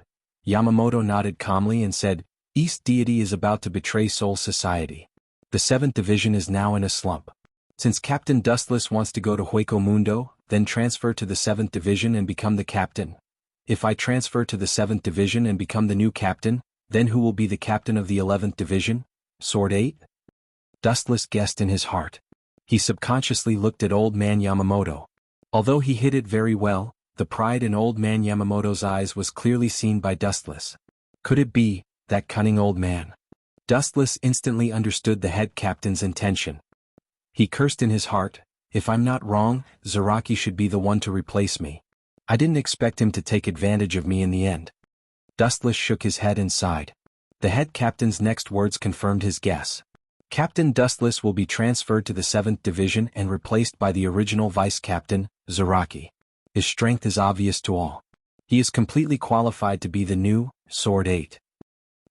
Yamamoto nodded calmly and said, "East Deity is about to betray Soul Society. The 7th Division is now in a slump. Since Captain Dustless wants to go to Hueco Mundo, then transfer to the 7th Division and become the captain. If I transfer to the 7th Division and become the new captain, then who will be the captain of the 11th Division? Sword 8? Dustless guessed in his heart. He subconsciously looked at Old Man Yamamoto. Although he hid it very well, the pride in Old Man Yamamoto's eyes was clearly seen by Dustless. Could it be that cunning old man? Dustless instantly understood the head captain's intention. He cursed in his heart, "If I'm not wrong, Zaraki should be the one to replace me. I didn't expect him to take advantage of me in the end." Dustless shook his head and sighed. The head captain's next words confirmed his guess. Captain Dustless will be transferred to the 7th Division and replaced by the original vice-captain, Zaraki. His strength is obvious to all. He is completely qualified to be the new Sword 8.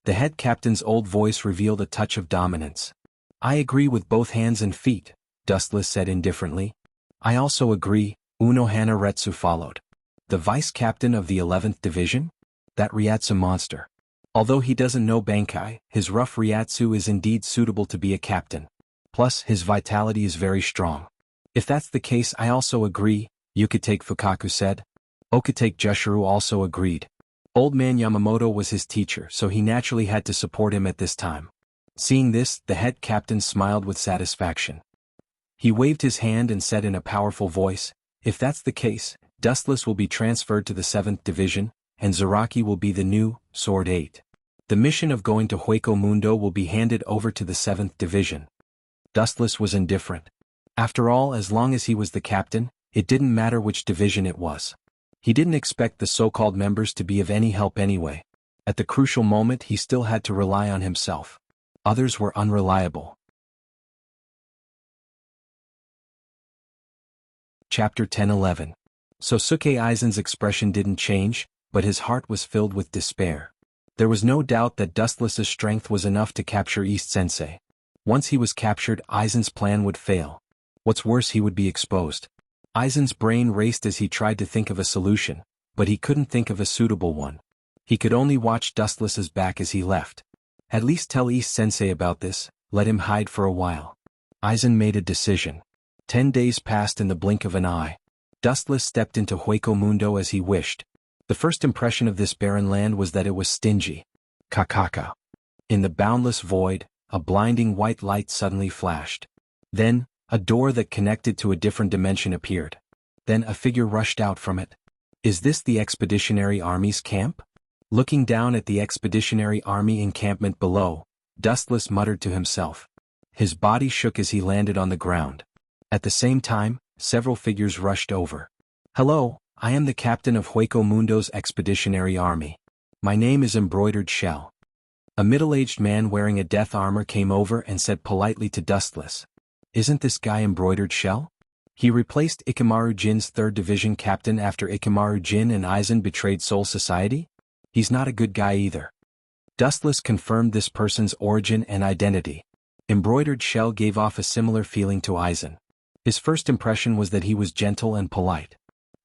The head captain's old voice revealed a touch of dominance. "I agree with both hands and feet," Dustless said indifferently. "I also agree," Unohana Retsu followed. "The vice-captain of the 11th Division? That Ryatsu monster. Although he doesn't know Bankai, his rough Ryatsu is indeed suitable to be a captain. Plus, his vitality is very strong." "If that's the case, I also agree," Yukitake Fukaku said. Okitake Jushiro also agreed. Old Man Yamamoto was his teacher, so he naturally had to support him at this time. Seeing this, the head captain smiled with satisfaction. He waved his hand and said in a powerful voice, "If that's the case, Dustless will be transferred to the 7th Division, and Zaraki will be the new Sword 8. The mission of going to Hueco Mundo will be handed over to the 7th Division." Dustless was indifferent. After all, as long as he was the captain, it didn't matter which division it was. He didn't expect the so-called members to be of any help anyway. At the crucial moment, he still had to rely on himself. Others were unreliable. Chapter 10-11. Sosuke Aizen's expression didn't change, but his heart was filled with despair. There was no doubt that Dustless's strength was enough to capture East Sensei. Once he was captured, Aizen's plan would fail. What's worse, he would be exposed. Aizen's brain raced as he tried to think of a solution, but he couldn't think of a suitable one. He could only watch Dustless's back as he left. At least tell East Sensei about this, let him hide for a while. Aizen made a decision. 10 days passed in the blink of an eye. Dustless stepped into Hueco Mundo as he wished. The first impression of this barren land was that it was stingy. Kakaka. In the boundless void, a blinding white light suddenly flashed. Then, a door that connected to a different dimension appeared. Then a figure rushed out from it. "Is this the Expeditionary Army's camp?" Looking down at the expeditionary army encampment below, Dustless muttered to himself. His body shook as he landed on the ground. At the same time, several figures rushed over. "Hello, I am the captain of Hueco Mundo's expeditionary army. My name is Embroidered Shell." A middle-aged man wearing a death armor came over and said politely to Dustless, "Isn't this guy Embroidered Shell? He replaced Ikemaru Jin's 3rd Division captain after Ikemaru Jin and Aizen betrayed Soul Society? He's not a good guy either." Dustless confirmed this person's origin and identity. Embroidered Shell gave off a similar feeling to Aizen. His first impression was that he was gentle and polite.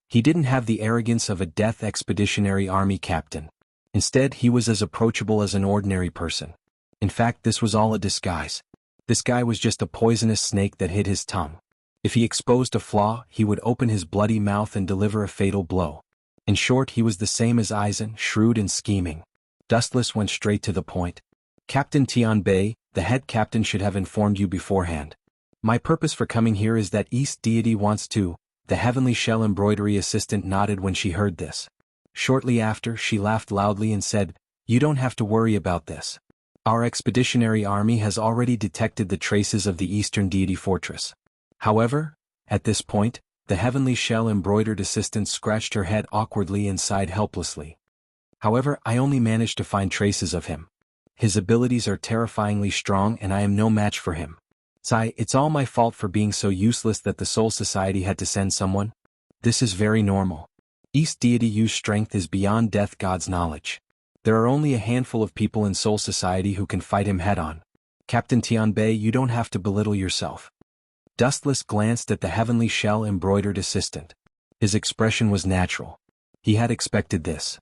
He didn't have the arrogance of a death expeditionary army captain. Instead, he was as approachable as an ordinary person. In fact, this was all a disguise. This guy was just a poisonous snake that hid his tongue. If he exposed a flaw, he would open his bloody mouth and deliver a fatal blow. In short, he was the same as Aizen, shrewd and scheming. Dustless went straight to the point. "Captain Tianbei, the head captain should have informed you beforehand. My purpose for coming here is that East Deity wants to." The Heavenly Shell embroidery assistant nodded when she heard this. Shortly after, she laughed loudly and said, "You don't have to worry about this. Our expeditionary army has already detected the traces of the Eastern Deity Fortress." However, at this point, the Heavenly Shell embroidered assistant scratched her head awkwardly and sighed helplessly. "However, I only managed to find traces of him. His abilities are terrifyingly strong and I am no match for him. Sigh, it's all my fault for being so useless that the Soul Society had to send someone. This is very normal. East Deity Yu's strength is beyond Death God's knowledge. There are only a handful of people in Soul Society who can fight him head-on. Captain Tianbei, you don't have to belittle yourself." Dustless glanced at the Heavenly Shell embroidered assistant. His expression was natural. He had expected this.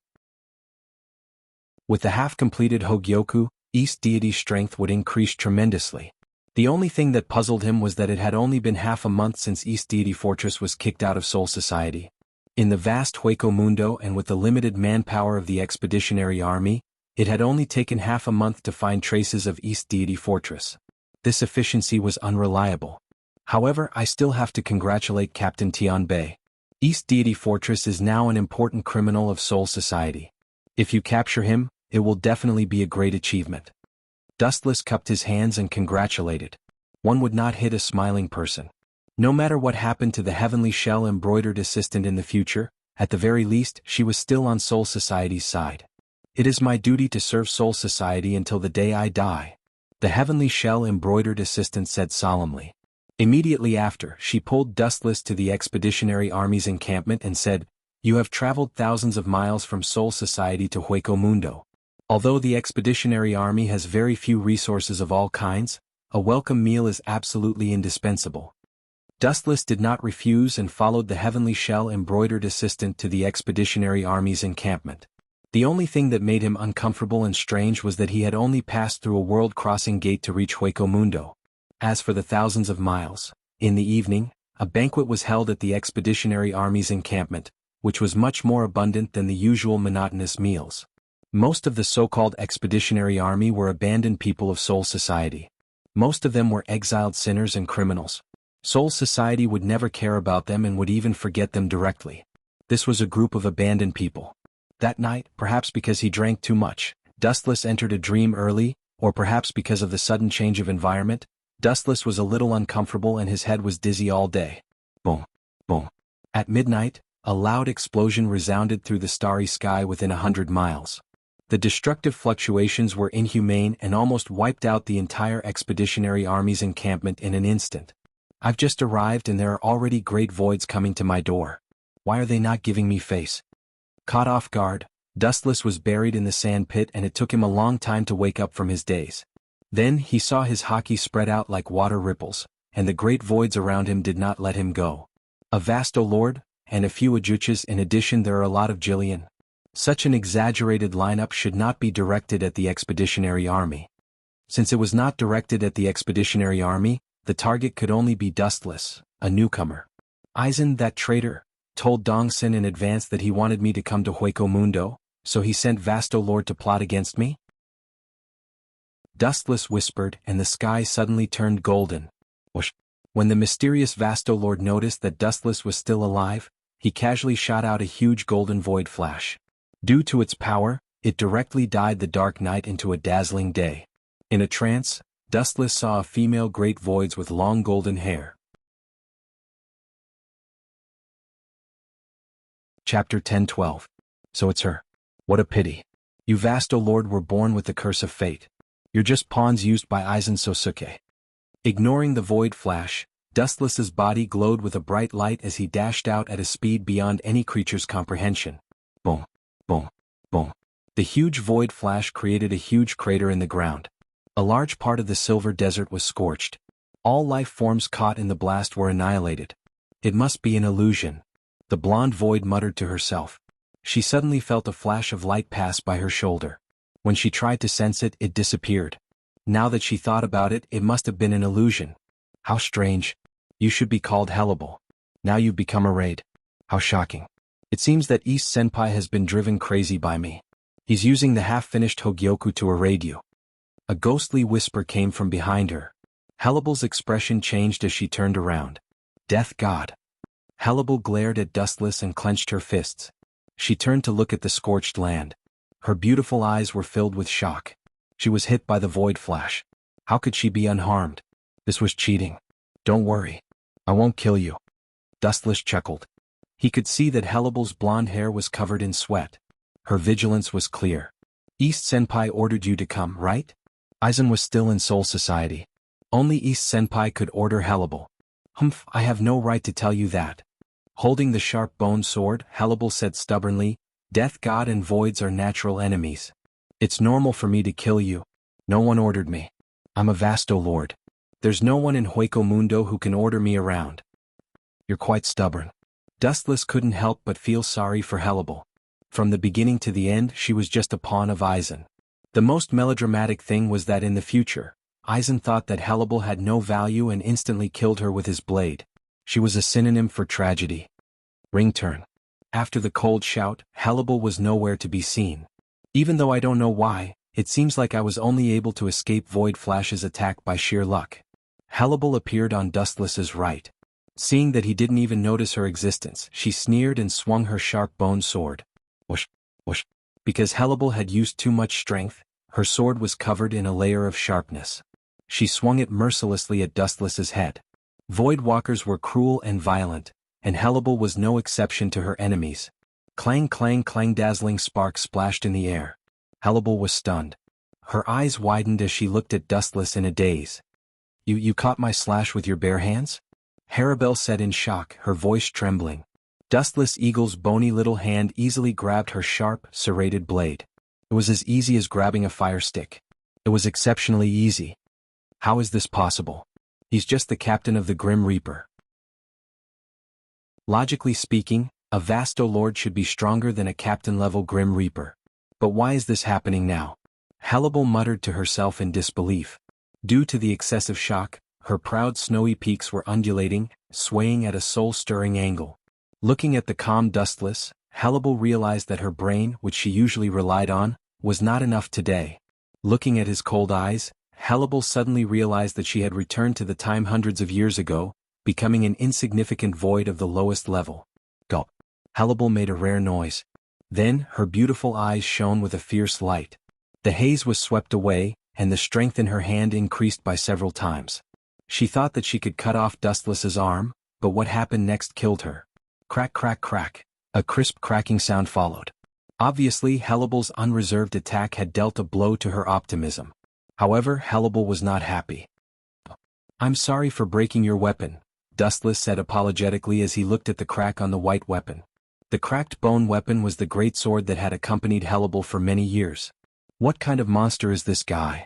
With the half-completed Hogyoku, East Deity's strength would increase tremendously. The only thing that puzzled him was that it had only been half a month since East Deity Fortress was kicked out of Soul Society. In the vast Hueco Mundo and with the limited manpower of the expeditionary army, it had only taken half a month to find traces of East Deity Fortress. This efficiency was unreliable. However, I still have to congratulate Captain Tianbei. East Deity Fortress is now an important criminal of Soul Society. If you capture him, it will definitely be a great achievement. Dustless cupped his hands and congratulated. One would not hit a smiling person. No matter what happened to the Heavenly Shell embroidered assistant in the future, at the very least, she was still on Soul Society's side. "It is my duty to serve Soul Society until the day I die," the Heavenly Shell embroidered assistant said solemnly. Immediately after, she pulled Dustless to the expeditionary army's encampment and said, "You have traveled thousands of miles from Soul Society to Hueco Mundo. Although the expeditionary army has very few resources of all kinds, a welcome meal is absolutely indispensable." Dustless did not refuse and followed the Heavenly Shell embroidered assistant to the expeditionary army's encampment. The only thing that made him uncomfortable and strange was that he had only passed through a world-crossing gate to reach Hueco Mundo. As for the thousands of miles, in the evening, a banquet was held at the expeditionary army's encampment, which was much more abundant than the usual monotonous meals. Most of the so-called expeditionary army were abandoned people of Soul Society. Most of them were exiled sinners and criminals. Soul Society would never care about them and would even forget them directly. This was a group of abandoned people. That night, perhaps because he drank too much, Dustless entered a dream early, or perhaps because of the sudden change of environment, Dustless was a little uncomfortable and his head was dizzy all day. Boom, boom. At midnight, a loud explosion resounded through the starry sky within 100 miles. The destructive fluctuations were inhumane and almost wiped out the entire expeditionary army's encampment in an instant. "I've just arrived and there are already great voids coming to my door. Why are they not giving me face?" Caught off guard, Dustless was buried in the sand pit and it took him a long time to wake up from his daze. Then he saw his haki spread out like water ripples, and the great voids around him did not let him go. A Vasto Lord, and a few Ajuchas. In addition there are a lot of Jillian. Such an exaggerated lineup should not be directed at the expeditionary army. Since it was not directed at the expeditionary army, the target could only be Dustless, a newcomer. Aizen, that traitor, told Dongsin in advance that he wanted me to come to Hueco Mundo, so he sent Vasto Lord to plot against me? Dustless whispered, and the sky suddenly turned golden. Whoosh. When the mysterious Vasto Lord noticed that Dustless was still alive, he casually shot out a huge golden void flash. Due to its power, It directly dyed the dark night into a dazzling day. In a trance, Dustless saw a female great voids with long golden hair. Chapter 10:12. So it's her. What a pity. You vast, O Lord, were born with the curse of fate. You're just pawns used by Aizen Sosuke. Ignoring the void flash, Dustless's body glowed with a bright light as he dashed out at a speed beyond any creature's comprehension. Boom, boom, boom. The huge void flash created a huge crater in the ground. A large part of the silver desert was scorched. All life forms caught in the blast were annihilated. It must be an illusion. The blonde void muttered to herself. She suddenly felt a flash of light pass by her shoulder. When she tried to sense it, it disappeared. Now that she thought about it, it must have been an illusion. How strange. You should be called Hellable. Now you've become a raid. How shocking. It seems that East Senpai has been driven crazy by me. He's using the half-finished Hogyoku to arraid you. A ghostly whisper came from behind her. Hellable's expression changed as she turned around. Death God. Hellable glared at Dustless and clenched her fists. She turned to look at the scorched land. Her beautiful eyes were filled with shock. She was hit by the void flash. How could she be unharmed? This was cheating. Don't worry. I won't kill you. Dustless chuckled. He could see that Hellable's blonde hair was covered in sweat. Her vigilance was clear. East Senpai ordered you to come, right? Aizen was still in Soul Society. Only East Senpai could order Hellable. Humph, I have no right to tell you that. Holding the sharp bone sword, Hellable said stubbornly, Death God and voids are natural enemies. It's normal for me to kill you. No one ordered me. I'm a Vasto Lord. There's no one in Hueco Mundo who can order me around. You're quite stubborn. Dustless couldn't help but feel sorry for Hellable. From the beginning to the end, she was just a pawn of Aizen. The most melodramatic thing was that in the future, Aizen thought that Hellable had no value and instantly killed her with his blade. She was a synonym for tragedy. Ring turn. After the cold shout, Hellable was nowhere to be seen. Even though I don't know why, it seems like I was only able to escape Void Flash's attack by sheer luck. Hellable appeared on Dustless's right. Seeing that he didn't even notice her existence, she sneered and swung her sharp bone sword. Whoosh, whoosh. Because Hellable had used too much strength, her sword was covered in a layer of sharpness. She swung it mercilessly at Dustless's head. Void Walkers were cruel and violent, and Hellable was no exception to her enemies. Clang clang clang, dazzling sparks splashed in the air. Hellable was stunned. Her eyes widened as she looked at Dustless in a daze. You caught my slash with your bare hands? Harabelle said in shock, her voice trembling. Dustless Eagle's bony little hand easily grabbed her sharp, serrated blade. It was as easy as grabbing a fire stick. It was exceptionally easy. How is this possible? He's just the captain of the Grim Reaper. Logically speaking, a Vasto Lord should be stronger than a captain-level Grim Reaper. But why is this happening now? Hellable muttered to herself in disbelief. Due to the excessive shock, her proud snowy peaks were undulating, swaying at a soul-stirring angle. Looking at the calm Dustless, Hellable realized that her brain, which she usually relied on, was not enough today. Looking at his cold eyes, Hellable suddenly realized that she had returned to the time hundreds of years ago, becoming an insignificant void of the lowest level. Gulp. Hellable made a rare noise. Then, her beautiful eyes shone with a fierce light. The haze was swept away, and the strength in her hand increased by several times. She thought that she could cut off Dustless's arm, but what happened next killed her. Crack crack crack. A crisp cracking sound followed. Obviously, Hellable's unreserved attack had dealt a blow to her optimism. However, Hellable was not happy. I'm sorry for breaking your weapon, Dustless said apologetically as he looked at the crack on the white weapon. The cracked bone weapon was the great sword that had accompanied Hellable for many years. What kind of monster is this guy?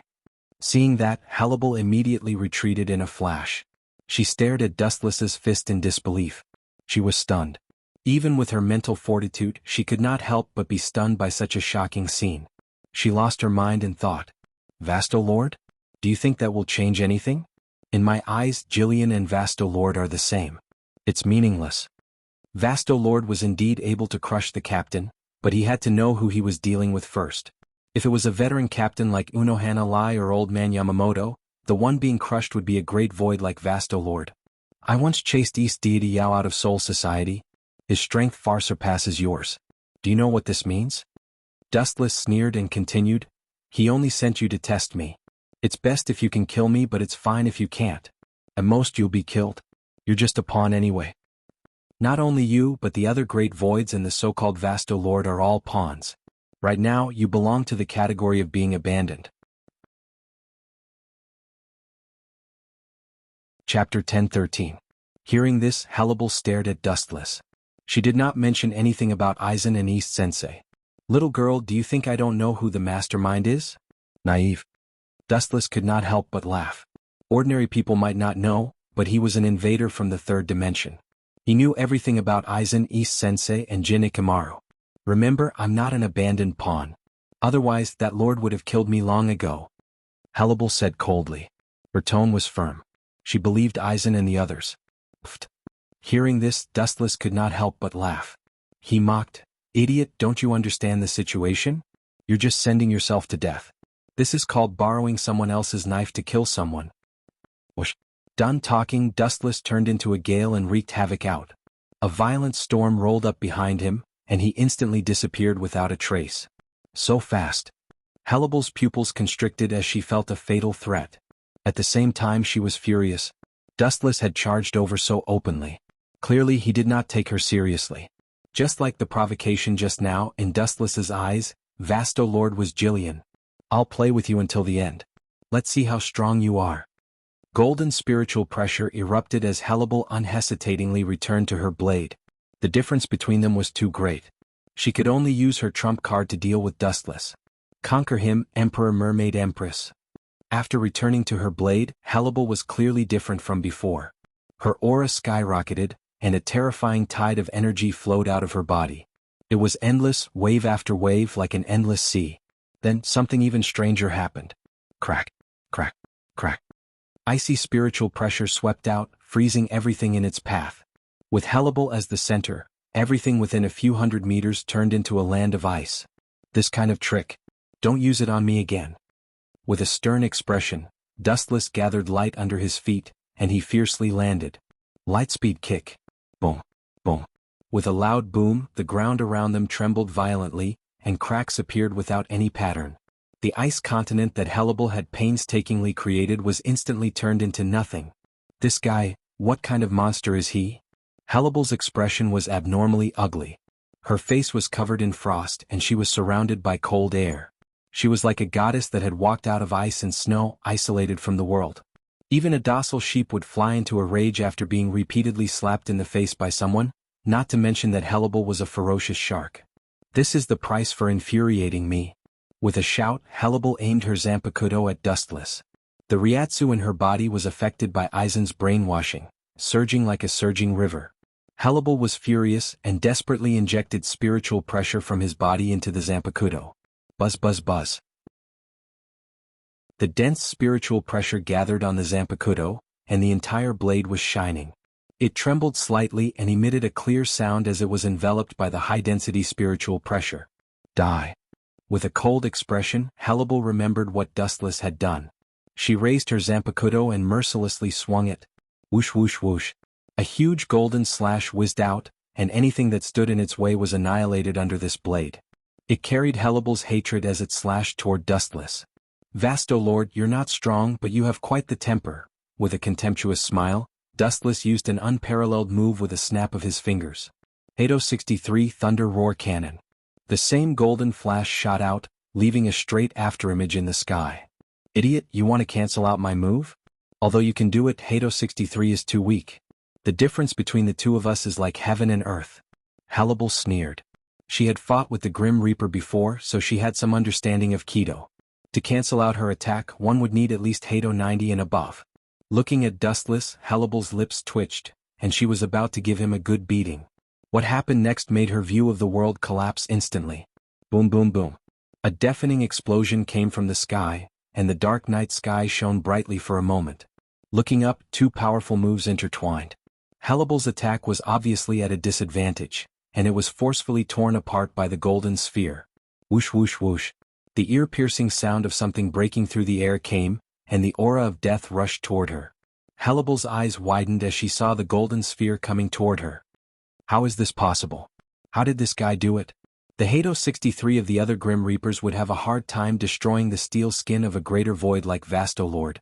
Seeing that, Hellable immediately retreated in a flash. She stared at Dustless's fist in disbelief. She was stunned. Even with her mental fortitude, she could not help but be stunned by such a shocking scene. She lost her mind and thought, Vasto Lord? Do you think that will change anything? In my eyes, Jillian and Vasto Lord are the same. It's meaningless. Vasto Lord was indeed able to crush the captain, but he had to know who he was dealing with first. If it was a veteran captain like Unohana Lai or Old Man Yamamoto, the one being crushed would be a great void like Vasto Lord. I once chased East Deity Yao out of Soul Society. His strength far surpasses yours. Do you know what this means? Dustless sneered and continued, "He only sent you to test me. It's best if you can kill me, but it's fine if you can't. At most you'll be killed. You're just a pawn anyway. Not only you but the other great voids and the so-called Vasto Lord are all pawns. Right now you belong to the category of being abandoned." Chapter 10:13. Hearing this, Hannibal stared at Dustless. She did not mention anything about Aizen and East Sensei. "Little girl, do you think I don't know who the mastermind is?" Naive. Dustless could not help but laugh. Ordinary people might not know, but he was an invader from the third dimension. He knew everything about Aizen, East Sensei, and Jin Ikamaru. "Remember, I'm not an abandoned pawn. Otherwise, that lord would have killed me long ago," Hannibal said coldly. Her tone was firm. She believed Aizen and the others. Pfft. Hearing this, Dustless could not help but laugh. He mocked, "Idiot, don't you understand the situation? You're just sending yourself to death. This is called borrowing someone else's knife to kill someone." Whoosh. Done talking, Dustless turned into a gale and wreaked havoc out. A violent storm rolled up behind him, and he instantly disappeared without a trace. So fast. Hannibal's pupils constricted as she felt a fatal threat. At the same time she was furious. Dustless had charged over so openly. Clearly he did not take her seriously. Just like the provocation just now, in Dustless's eyes, Vasto Lord was Jillian. "I'll play with you until the end. Let's see how strong you are." Golden spiritual pressure erupted as Hannibal unhesitatingly returned to her blade. The difference between them was too great. She could only use her trump card to deal with Dustless. Conquer him, Emperor Mermaid Empress. After returning to her blade, Hannibal was clearly different from before. Her aura skyrocketed, and a terrifying tide of energy flowed out of her body. It was endless, wave after wave, like an endless sea. Then, something even stranger happened. Crack, crack, crack. Icy spiritual pressure swept out, freezing everything in its path. With Hannibal as the center, everything within a few hundred meters turned into a land of ice. "This kind of trick. Don't use it on me again." With a stern expression, Dustless gathered light under his feet, and he fiercely landed. Lightspeed kick. Boom, boom. With a loud boom, the ground around them trembled violently, and cracks appeared without any pattern. The ice continent that Hannibal had painstakingly created was instantly turned into nothing. "This guy, what kind of monster is he?" Hannibal's expression was abnormally ugly. Her face was covered in frost and she was surrounded by cold air. She was like a goddess that had walked out of ice and snow, isolated from the world. Even a docile sheep would fly into a rage after being repeatedly slapped in the face by someone, not to mention that Hannibal was a ferocious shark. "This is the price for infuriating me." With a shout, Hannibal aimed her Zanpakuto at Dustless. The Ryatsu in her body was affected by Aizen's brainwashing, surging like a surging river. Hannibal was furious and desperately injected spiritual pressure from his body into the Zanpakuto. Buzz buzz buzz. The dense spiritual pressure gathered on the Zanpakuto, and the entire blade was shining. It trembled slightly and emitted a clear sound as it was enveloped by the high-density spiritual pressure. "Die." With a cold expression, Hannibal remembered what Dustless had done. She raised her Zanpakuto and mercilessly swung it. Whoosh whoosh whoosh. A huge golden slash whizzed out, and anything that stood in its way was annihilated under this blade. It carried Hannibal's hatred as it slashed toward Dustless. "Vasto Lord, you're not strong but you have quite the temper." With a contemptuous smile, Dustless used an unparalleled move with a snap of his fingers. Hado 63 Thunder Roar Cannon. The same golden flash shot out, leaving a straight afterimage in the sky. "Idiot, you want to cancel out my move? Although you can do it, Hado 63 is too weak. The difference between the two of us is like heaven and earth." Hannibal sneered. She had fought with the Grim Reaper before, so she had some understanding of Kido. To cancel out her attack, one would need at least Hado 90 and above. Looking at Dustless, Hannibal's lips twitched, and she was about to give him a good beating. What happened next made her view of the world collapse instantly. Boom boom boom. A deafening explosion came from the sky, and the dark night sky shone brightly for a moment. Looking up, two powerful moves intertwined. Hannibal's attack was obviously at a disadvantage, and it was forcefully torn apart by the golden sphere. Whoosh whoosh whoosh. The ear-piercing sound of something breaking through the air came, and the aura of death rushed toward her. Hannibal's eyes widened as she saw the golden sphere coming toward her. How is this possible? How did this guy do it? The Hado 63 of the other Grim Reapers would have a hard time destroying the steel skin of a greater void like Vasto Lord.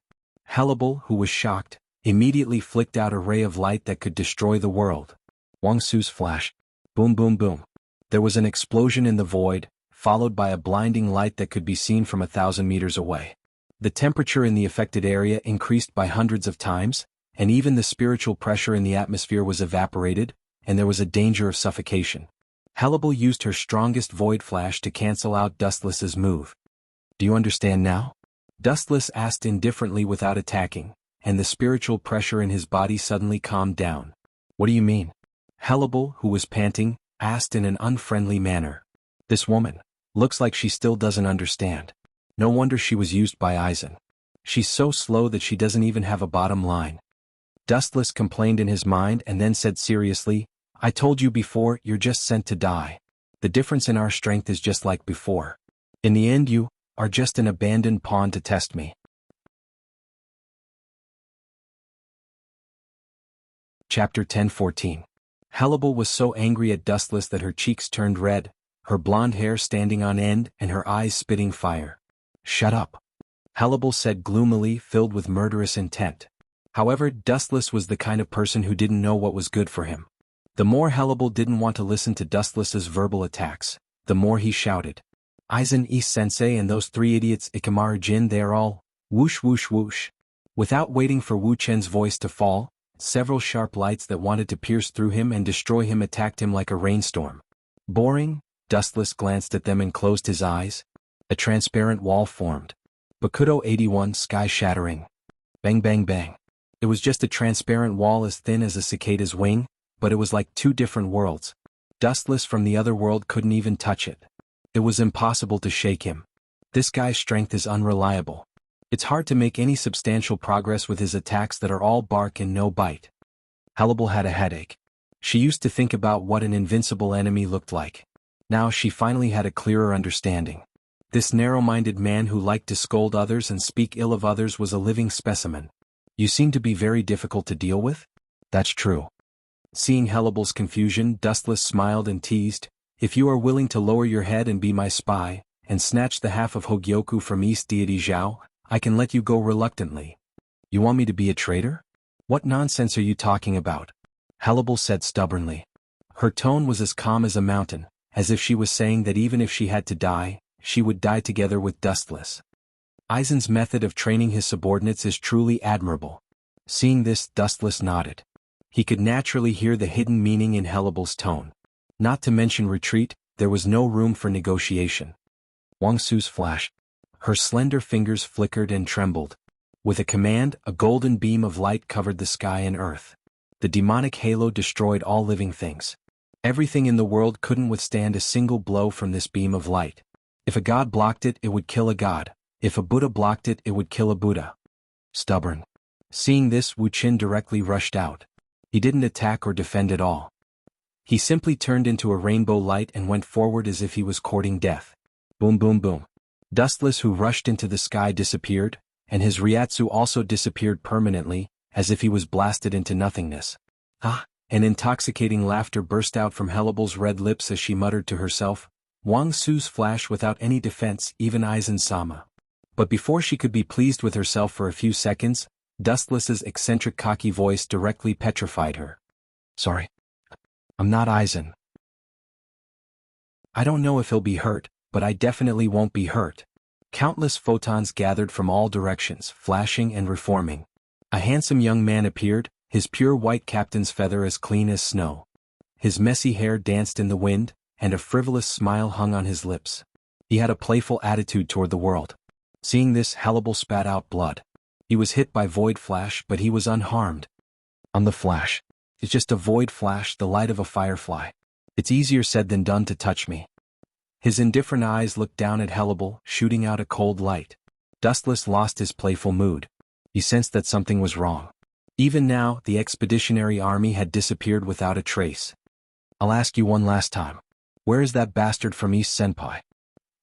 Hellebel, who was shocked, immediately flicked out a ray of light that could destroy the world. Wang Su's flash. Boom boom boom. There was an explosion in the void, followed by a blinding light that could be seen from 1,000 meters away. The temperature in the affected area increased by hundreds of times, and even the spiritual pressure in the atmosphere was evaporated, and there was a danger of suffocation. Hellebel used her strongest void flash to cancel out Dustless's move. Do you understand now? Dustless asked indifferently without attacking, and the spiritual pressure in his body suddenly calmed down. What do you mean? Hellebel, who was panting, asked in an unfriendly manner. This woman. Looks like she still doesn't understand. No wonder she was used by Aizen. She's so slow that she doesn't even have a bottom line. Dustless complained in his mind and then said seriously, I told you before, you're just sent to die. The difference in our strength is just like before. In the end you are just an abandoned pawn to test me. Chapter 10:14. Hellebel was so angry at Dustless that her cheeks turned red, her blonde hair standing on end and her eyes spitting fire. Shut up. Hellebel said gloomily, filled with murderous intent. However, Dustless was the kind of person who didn't know what was good for him. The more Hellebel didn't want to listen to Dustless's verbal attacks, the more he shouted. Aizen Sensei and those three idiots Ikamaru Jin, they're all, whoosh whoosh whoosh. Without waiting for Wu Chen's voice to fall, several sharp lights that wanted to pierce through him and destroy him attacked him like a rainstorm. Boring, Dustless glanced at them and closed his eyes. A transparent wall formed. Bakudo 81 sky shattering. Bang bang bang. It was just a transparent wall as thin as a cicada's wing, but it was like two different worlds. Dustless from the other world couldn't even touch it. It was impossible to shake him. This guy's strength is unreliable. It's hard to make any substantial progress with his attacks that are all bark and no bite. Hellebel had a headache. She used to think about what an invincible enemy looked like. Now she finally had a clearer understanding. This narrow-minded man who liked to scold others and speak ill of others was a living specimen. You seem to be very difficult to deal with? That's true. Seeing Hellebel's confusion, Dustless smiled and teased, if you are willing to lower your head and be my spy, and snatch the half of Hogyoku from East Deity Zhao, I can let you go reluctantly. You want me to be a traitor? What nonsense are you talking about? Hellebel said stubbornly. Her tone was as calm as a mountain, as if she was saying that even if she had to die, she would die together with Dustless. Aizen's method of training his subordinates is truly admirable. Seeing this, Dustless nodded. He could naturally hear the hidden meaning in Hellebel's tone. Not to mention retreat, there was no room for negotiation. Wang Su's flash. Her slender fingers flickered and trembled. With a command, a golden beam of light covered the sky and earth. The demonic halo destroyed all living things. Everything in the world couldn't withstand a single blow from this beam of light. If a god blocked it, it would kill a god. If a Buddha blocked it, it would kill a Buddha. Stubborn. Seeing this, Wu Qin directly rushed out. He didn't attack or defend at all. He simply turned into a rainbow light and went forward as if he was courting death. Boom boom boom. Dustless, who rushed into the sky, disappeared, and his Ryatsu also disappeared permanently, as if he was blasted into nothingness. Ah! An intoxicating laughter burst out from Hellebel's red lips as she muttered to herself, Wang Su's flash without any defense, even Aizen-sama. But before she could be pleased with herself for a few seconds, Dustless's eccentric cocky voice directly petrified her. Sorry. I'm not Aizen. I don't know if he'll be hurt, but I definitely won't be hurt. Countless photons gathered from all directions, flashing and reforming. A handsome young man appeared, his pure white captain's feather as clean as snow. His messy hair danced in the wind, and a frivolous smile hung on his lips. He had a playful attitude toward the world. Seeing this, Hellebel spat out blood. He was hit by void flash, but he was unharmed. I'm the flash. It's just a void flash, the light of a firefly. It's easier said than done to touch me. His indifferent eyes looked down at Hellebel, shooting out a cold light. Dustless lost his playful mood. He sensed that something was wrong. Even now, the expeditionary army had disappeared without a trace. I'll ask you one last time. Where is that bastard from East Senpai?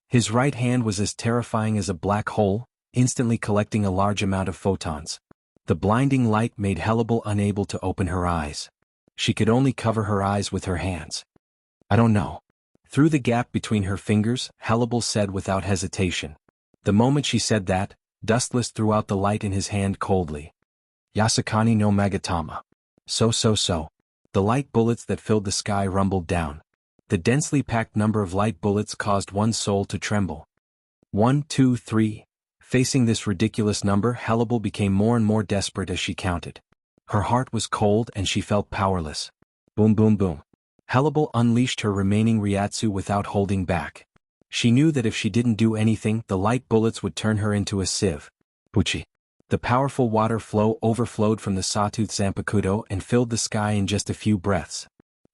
His right hand was as terrifying as a black hole, instantly collecting a large amount of photons. The blinding light made Hellebel unable to open her eyes. She could only cover her eyes with her hands. I don't know. Through the gap between her fingers, Hannibal said without hesitation. The moment she said that, Dustless threw out the light in his hand coldly. Yasukani no Magatama. So. The light bullets that filled the sky rumbled down. The densely packed number of light bullets caused one's soul to tremble. 1, 2, 3. Facing this ridiculous number, Hannibal became more and more desperate as she counted. Her heart was cold and she felt powerless. Boom boom boom. Hannibal unleashed her remaining Ryatsu without holding back. She knew that if she didn't do anything, the light bullets would turn her into a sieve. Puchi. The powerful water flow overflowed from the Sawtooth Zanpakuto and filled the sky in just a few breaths.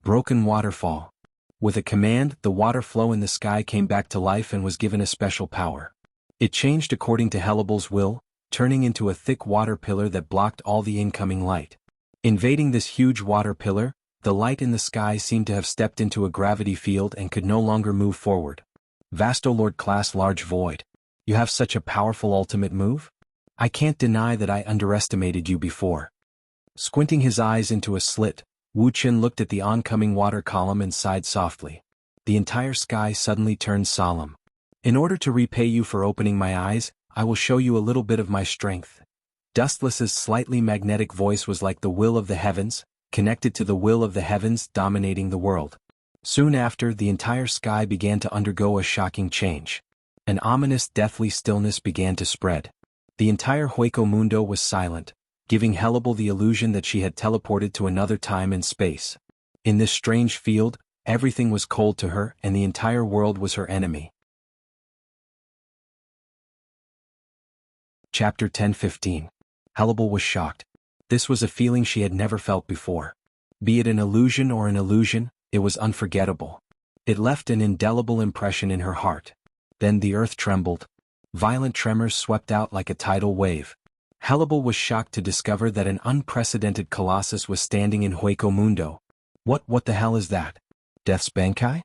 Broken waterfall. With a command, the water flow in the sky came back to life and was given a special power. It changed according to Hannibal's will, turning into a thick water pillar that blocked all the incoming light. Invading this huge water pillar, the light in the sky seemed to have stepped into a gravity field and could no longer move forward. Vastolord class large void. You have such a powerful ultimate move? I can't deny that I underestimated you before. Squinting his eyes into a slit, Wuchen looked at the oncoming water column and sighed softly. The entire sky suddenly turned solemn. In order to repay you for opening my eyes, I will show you a little bit of my strength. Dustless's slightly magnetic voice was like the will of the heavens, connected to the will of the heavens dominating the world. Soon after, the entire sky began to undergo a shocking change. An ominous deathly stillness began to spread. The entire Hueco Mundo was silent, giving Hannibal the illusion that she had teleported to another time and space. In this strange field, everything was cold to her and the entire world was her enemy. Chapter 10:15. Hannibal was shocked. This was a feeling she had never felt before. Be it an illusion or an illusion, it was unforgettable. It left an indelible impression in her heart. Then the earth trembled. Violent tremors swept out like a tidal wave. Hannibal was shocked to discover that an unprecedented colossus was standing in Hueco Mundo. What the hell is that? Death's Bankai?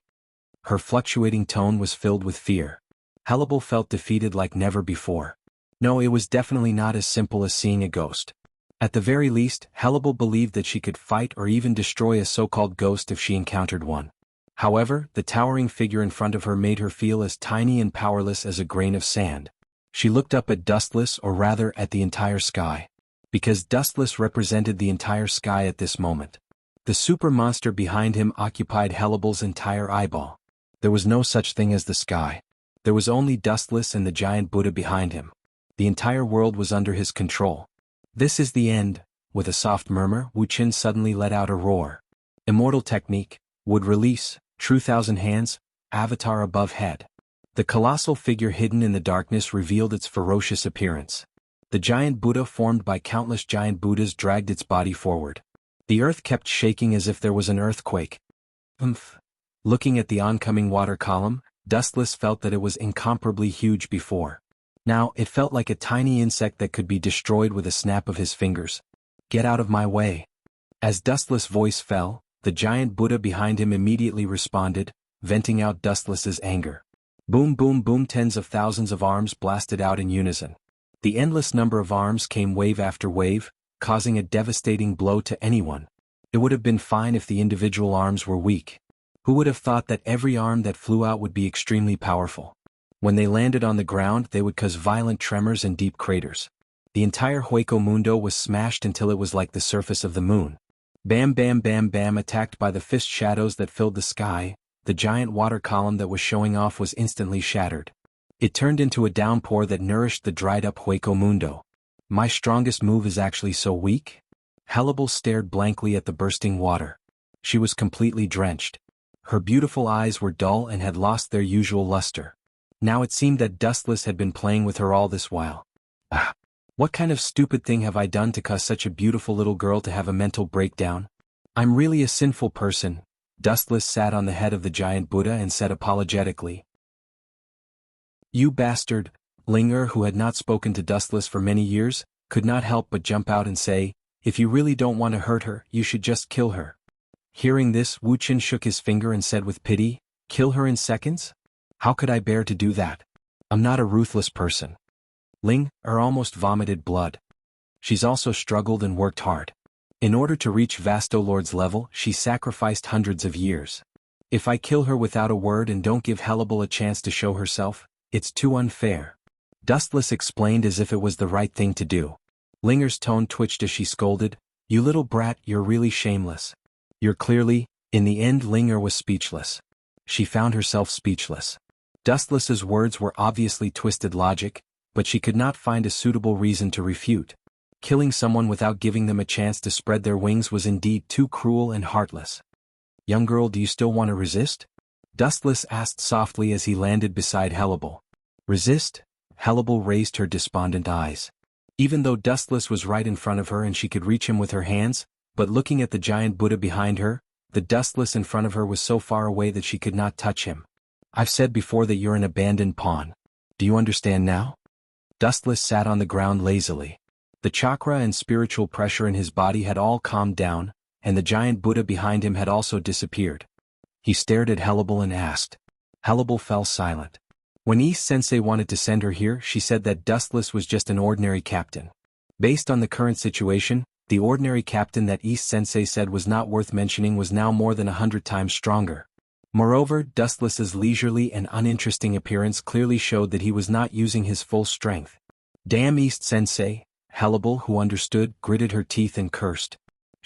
Her fluctuating tone was filled with fear. Hannibal felt defeated like never before. No, it was definitely not as simple as seeing a ghost. At the very least, Hannibal believed that she could fight or even destroy a so-called ghost if she encountered one. However, the towering figure in front of her made her feel as tiny and powerless as a grain of sand. She looked up at Dustless, or rather at the entire sky. Because Dustless represented the entire sky at this moment. The super monster behind him occupied Hannibal's entire eyeball. There was no such thing as the sky. There was only Dustless and the giant Buddha behind him. The entire world was under his control. This is the end. With a soft murmur, Wuchen suddenly let out a roar. Immortal technique, would release. True Thousand Hands, avatar above head. The colossal figure hidden in the darkness revealed its ferocious appearance. The giant Buddha formed by countless giant Buddhas dragged its body forward. The earth kept shaking as if there was an earthquake. Looking at the oncoming water column, Dustless felt that it was incomparably huge before. Now, it felt like a tiny insect that could be destroyed with a snap of his fingers. Get out of my way. As Dustless' voice fell, the giant Buddha behind him immediately responded, venting out Dustless's anger. Boom boom boom, tens of thousands of arms blasted out in unison. The endless number of arms came wave after wave, causing a devastating blow to anyone. It would have been fine if the individual arms were weak. Who would have thought that every arm that flew out would be extremely powerful? When they landed on the ground, they would cause violent tremors and deep craters. The entire Hueco Mundo was smashed until it was like the surface of the moon. Bam bam bam bam, attacked by the fist shadows that filled the sky, the giant water column that was showing off was instantly shattered. It turned into a downpour that nourished the dried-up Hueco Mundo. My strongest move is actually so weak? Hannibal stared blankly at the bursting water. She was completely drenched. Her beautiful eyes were dull and had lost their usual luster. Now it seemed that Dustless had been playing with her all this while. What kind of stupid thing have I done to cause such a beautiful little girl to have a mental breakdown? I'm really a sinful person. Dustless sat on the head of the giant Buddha and said apologetically. You bastard. Linger, who had not spoken to Dustless for many years, could not help but jump out and say, if you really don't want to hurt her, you should just kill her. Hearing this, Wuchen shook his finger and said with pity, kill her in seconds? How could I bear to do that? I'm not a ruthless person. Ling almost vomited blood. She's also struggled and worked hard. In order to reach Vastolord's level, she sacrificed hundreds of years. If I kill her without a word and don't give Hannibal a chance to show herself, it's too unfair. Dustless explained as if it was the right thing to do. Linger's tone twitched as she scolded, "You little brat, you're really shameless. You're clearly—" In the end Linger was speechless. She found herself speechless. Dustless's words were obviously twisted logic, but she could not find a suitable reason to refute. Killing someone without giving them a chance to spread their wings was indeed too cruel and heartless. "Young girl, do you still want to resist?" Dustless asked softly as he landed beside Hannibal. "Resist?" Hannibal raised her despondent eyes. Even though Dustless was right in front of her and she could reach him with her hands, but looking at the giant Buddha behind her, the Dustless in front of her was so far away that she could not touch him. "I've said before that you're an abandoned pawn. Do you understand now?" Dustless sat on the ground lazily. The chakra and spiritual pressure in his body had all calmed down, and the giant Buddha behind him had also disappeared. He stared at Hannibal and asked. Hannibal fell silent. When East Sensei wanted to send her here, she said that Dustless was just an ordinary captain. Based on the current situation, the ordinary captain that East Sensei said was not worth mentioning was now more than 100 times stronger. Moreover, Dustless's leisurely and uninteresting appearance clearly showed that he was not using his full strength. "Damn East Sensei," Hannibal, who understood, gritted her teeth and cursed.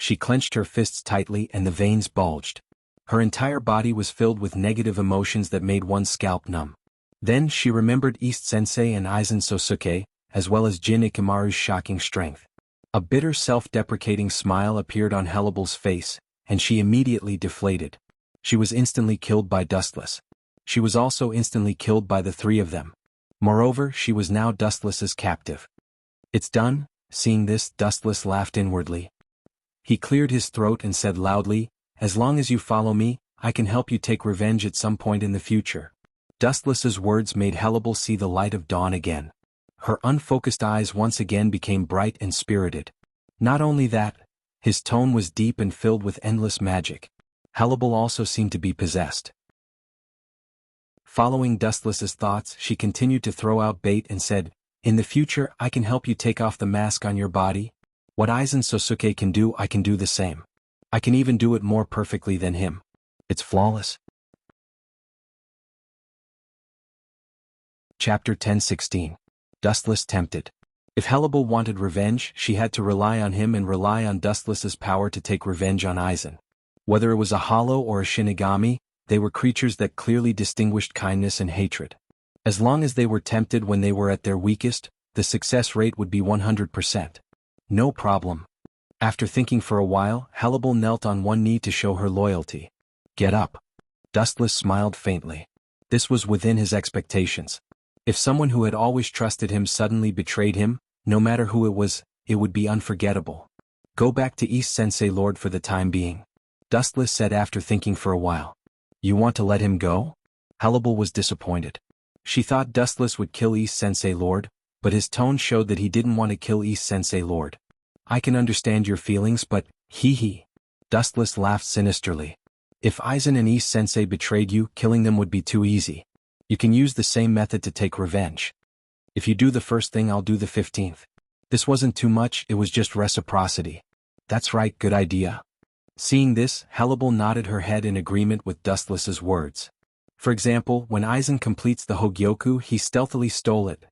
She clenched her fists tightly and the veins bulged. Her entire body was filled with negative emotions that made one's scalp numb. Then she remembered East Sensei and Aizen Sosuke, as well as Jin Ikamaru's shocking strength. A bitter self-deprecating smile appeared on Hannibal's face, and she immediately deflated. She was instantly killed by Dustless. She was also instantly killed by the three of them. Moreover, she was now Dustless's captive. "It's done." Seeing this, Dustless laughed inwardly. He cleared his throat and said loudly, "As long as you follow me, I can help you take revenge at some point in the future." Dustless's words made Hannibal see the light of dawn again. Her unfocused eyes once again became bright and spirited. Not only that, his tone was deep and filled with endless magic. Hannibal also seemed to be possessed. Following Dustless's thoughts, she continued to throw out bait and said, "In the future, I can help you take off the mask on your body. What Aizen Sosuke can do, I can do the same. I can even do it more perfectly than him. It's flawless." Chapter 10:16. Dustless Tempted. If Hannibal wanted revenge, she had to rely on him and rely on Dustless's power to take revenge on Aizen. Whether it was a hollow or a Shinigami, they were creatures that clearly distinguished kindness and hatred. As long as they were tempted when they were at their weakest, the success rate would be 100%. No problem. After thinking for a while, Hannibal knelt on one knee to show her loyalty. "Get up." Dustless smiled faintly. This was within his expectations. If someone who had always trusted him suddenly betrayed him, no matter who it would be unforgettable. "Go back to East Sensei Lord for the time being," Dustless said after thinking for a while. "You want to let him go?" Hannibal was disappointed. She thought Dustless would kill East Sensei Lord, but his tone showed that he didn't want to kill East Sensei Lord. "I can understand your feelings, but, hee. Dustless laughed sinisterly. "If Aizen and East Sensei betrayed you, killing them would be too easy. You can use the same method to take revenge. If you do the first thing, I'll do the 15th. This wasn't too much, it was just reciprocity." "That's right, good idea." Seeing this, Hannibal nodded her head in agreement with Dustless's words. For example, when Aizen completes the Hogyoku, he stealthily stole it.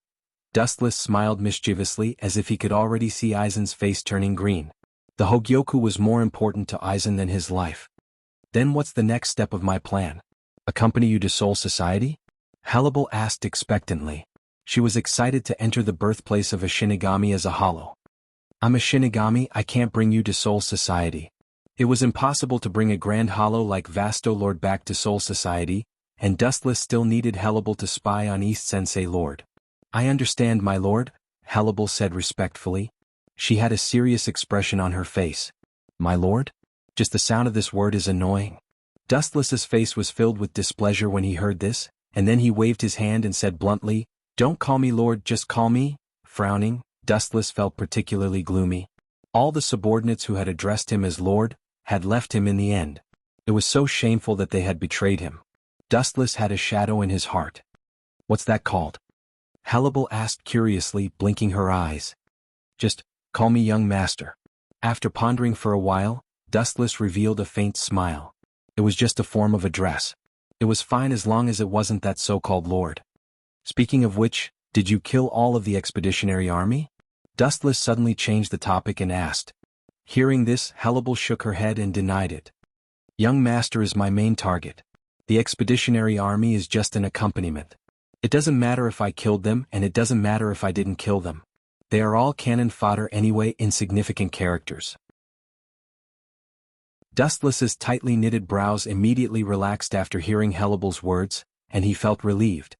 Dustless smiled mischievously as if he could already see Aizen's face turning green. The Hogyoku was more important to Aizen than his life. "Then what's the next step of my plan? Accompany you to Soul Society?" Hannibal asked expectantly. She was excited to enter the birthplace of a Shinigami as a hollow. "I'm a Shinigami, I can't bring you to Soul Society." It was impossible to bring a grand hollow like Vasto Lord back to Soul Society, and Dustless still needed Hannibal to spy on East Sensei Lord. "I understand, my lord," Hannibal said respectfully. She had a serious expression on her face. "My lord?" Just the sound of this word is annoying. Dustless's face was filled with displeasure when he heard this, and then he waved his hand and said bluntly, "Don't call me lord, just call me." Frowning, Dustless felt particularly gloomy. All the subordinates who had addressed him as lord had left him in the end. It was so shameful that they had betrayed him. Dustless had a shadow in his heart. "What's that called?" Hannibal asked curiously, blinking her eyes. "Just call me young master." After pondering for a while, Dustless revealed a faint smile. It was just a form of address. It was fine as long as it wasn't that so-called lord. Speaking of which, did you kill all of the expeditionary army? Dustless suddenly changed the topic and asked. Hearing this, Hannibal shook her head and denied it. Young master is my main target. The expeditionary army is just an accompaniment. It doesn't matter if I killed them, and it doesn't matter if I didn't kill them. They are all cannon fodder anyway, insignificant characters. Dustless's tightly knitted brows immediately relaxed after hearing Hannibal's words, and he felt relieved.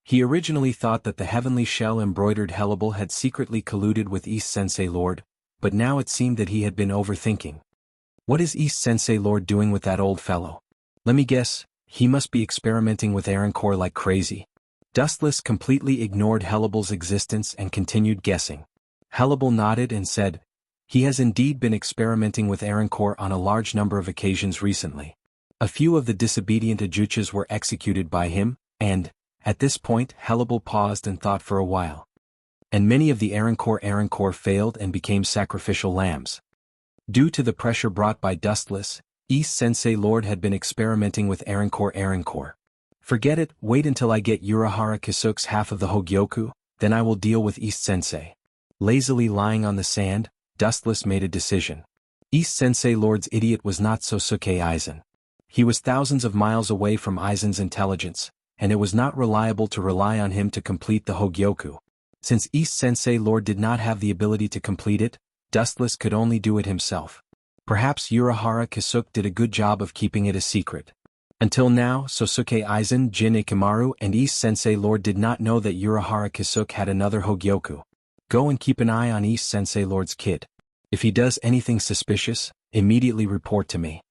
He originally thought that the heavenly shell-embroidered Hannibal had secretly colluded with East Sensei Lord, but now it seemed that he had been overthinking. What is East Sensei Lord doing with that old fellow? Let me guess, he must be experimenting with Aaroncore like crazy. Dustless completely ignored Hannibal's existence and continued guessing. Hannibal nodded and said, he has indeed been experimenting with Aaroncore on a large number of occasions recently. A few of the disobedient Ajuchas were executed by him, and, at this point, Hannibal paused and thought for a while. And many of the Aaroncore failed and became sacrificial lambs. Due to the pressure brought by Dustless, East Sensei Lord had been experimenting with Aaroncore. Forget it, wait until I get Urahara Kisuke's half of the Hogyoku, then I will deal with East Sensei. Lazily lying on the sand, Dustless made a decision. East Sensei Lord's idiot was not Sosuke Aizen. He was thousands of miles away from Aizen's intelligence, and it was not reliable to rely on him to complete the Hogyoku. Since East Sensei Lord did not have the ability to complete it, Dustless could only do it himself. Perhaps Urahara Kisuke did a good job of keeping it a secret. Until now, Sosuke Aizen, Jin Ikimaru, and East Sensei Lord did not know that Urahara Kisuke had another Hogyoku. Go and keep an eye on East Sensei Lord's kid. If he does anything suspicious, immediately report to me.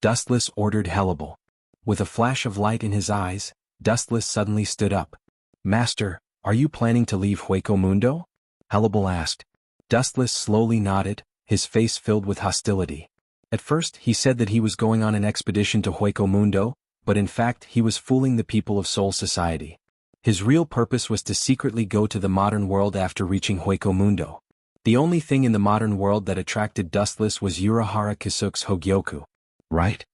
Dustless ordered Hannibal. With a flash of light in his eyes, Dustless suddenly stood up. Master, are you planning to leave Hueco Mundo? Hannibal asked. Dustless slowly nodded, his face filled with hostility. At first he said that he was going on an expedition to Hueco Mundo, but in fact he was fooling the people of Soul Society. His real purpose was to secretly go to the modern world after reaching Hueco Mundo. The only thing in the modern world that attracted Dustless was Urahara Kisuke's Hogyoku. Right?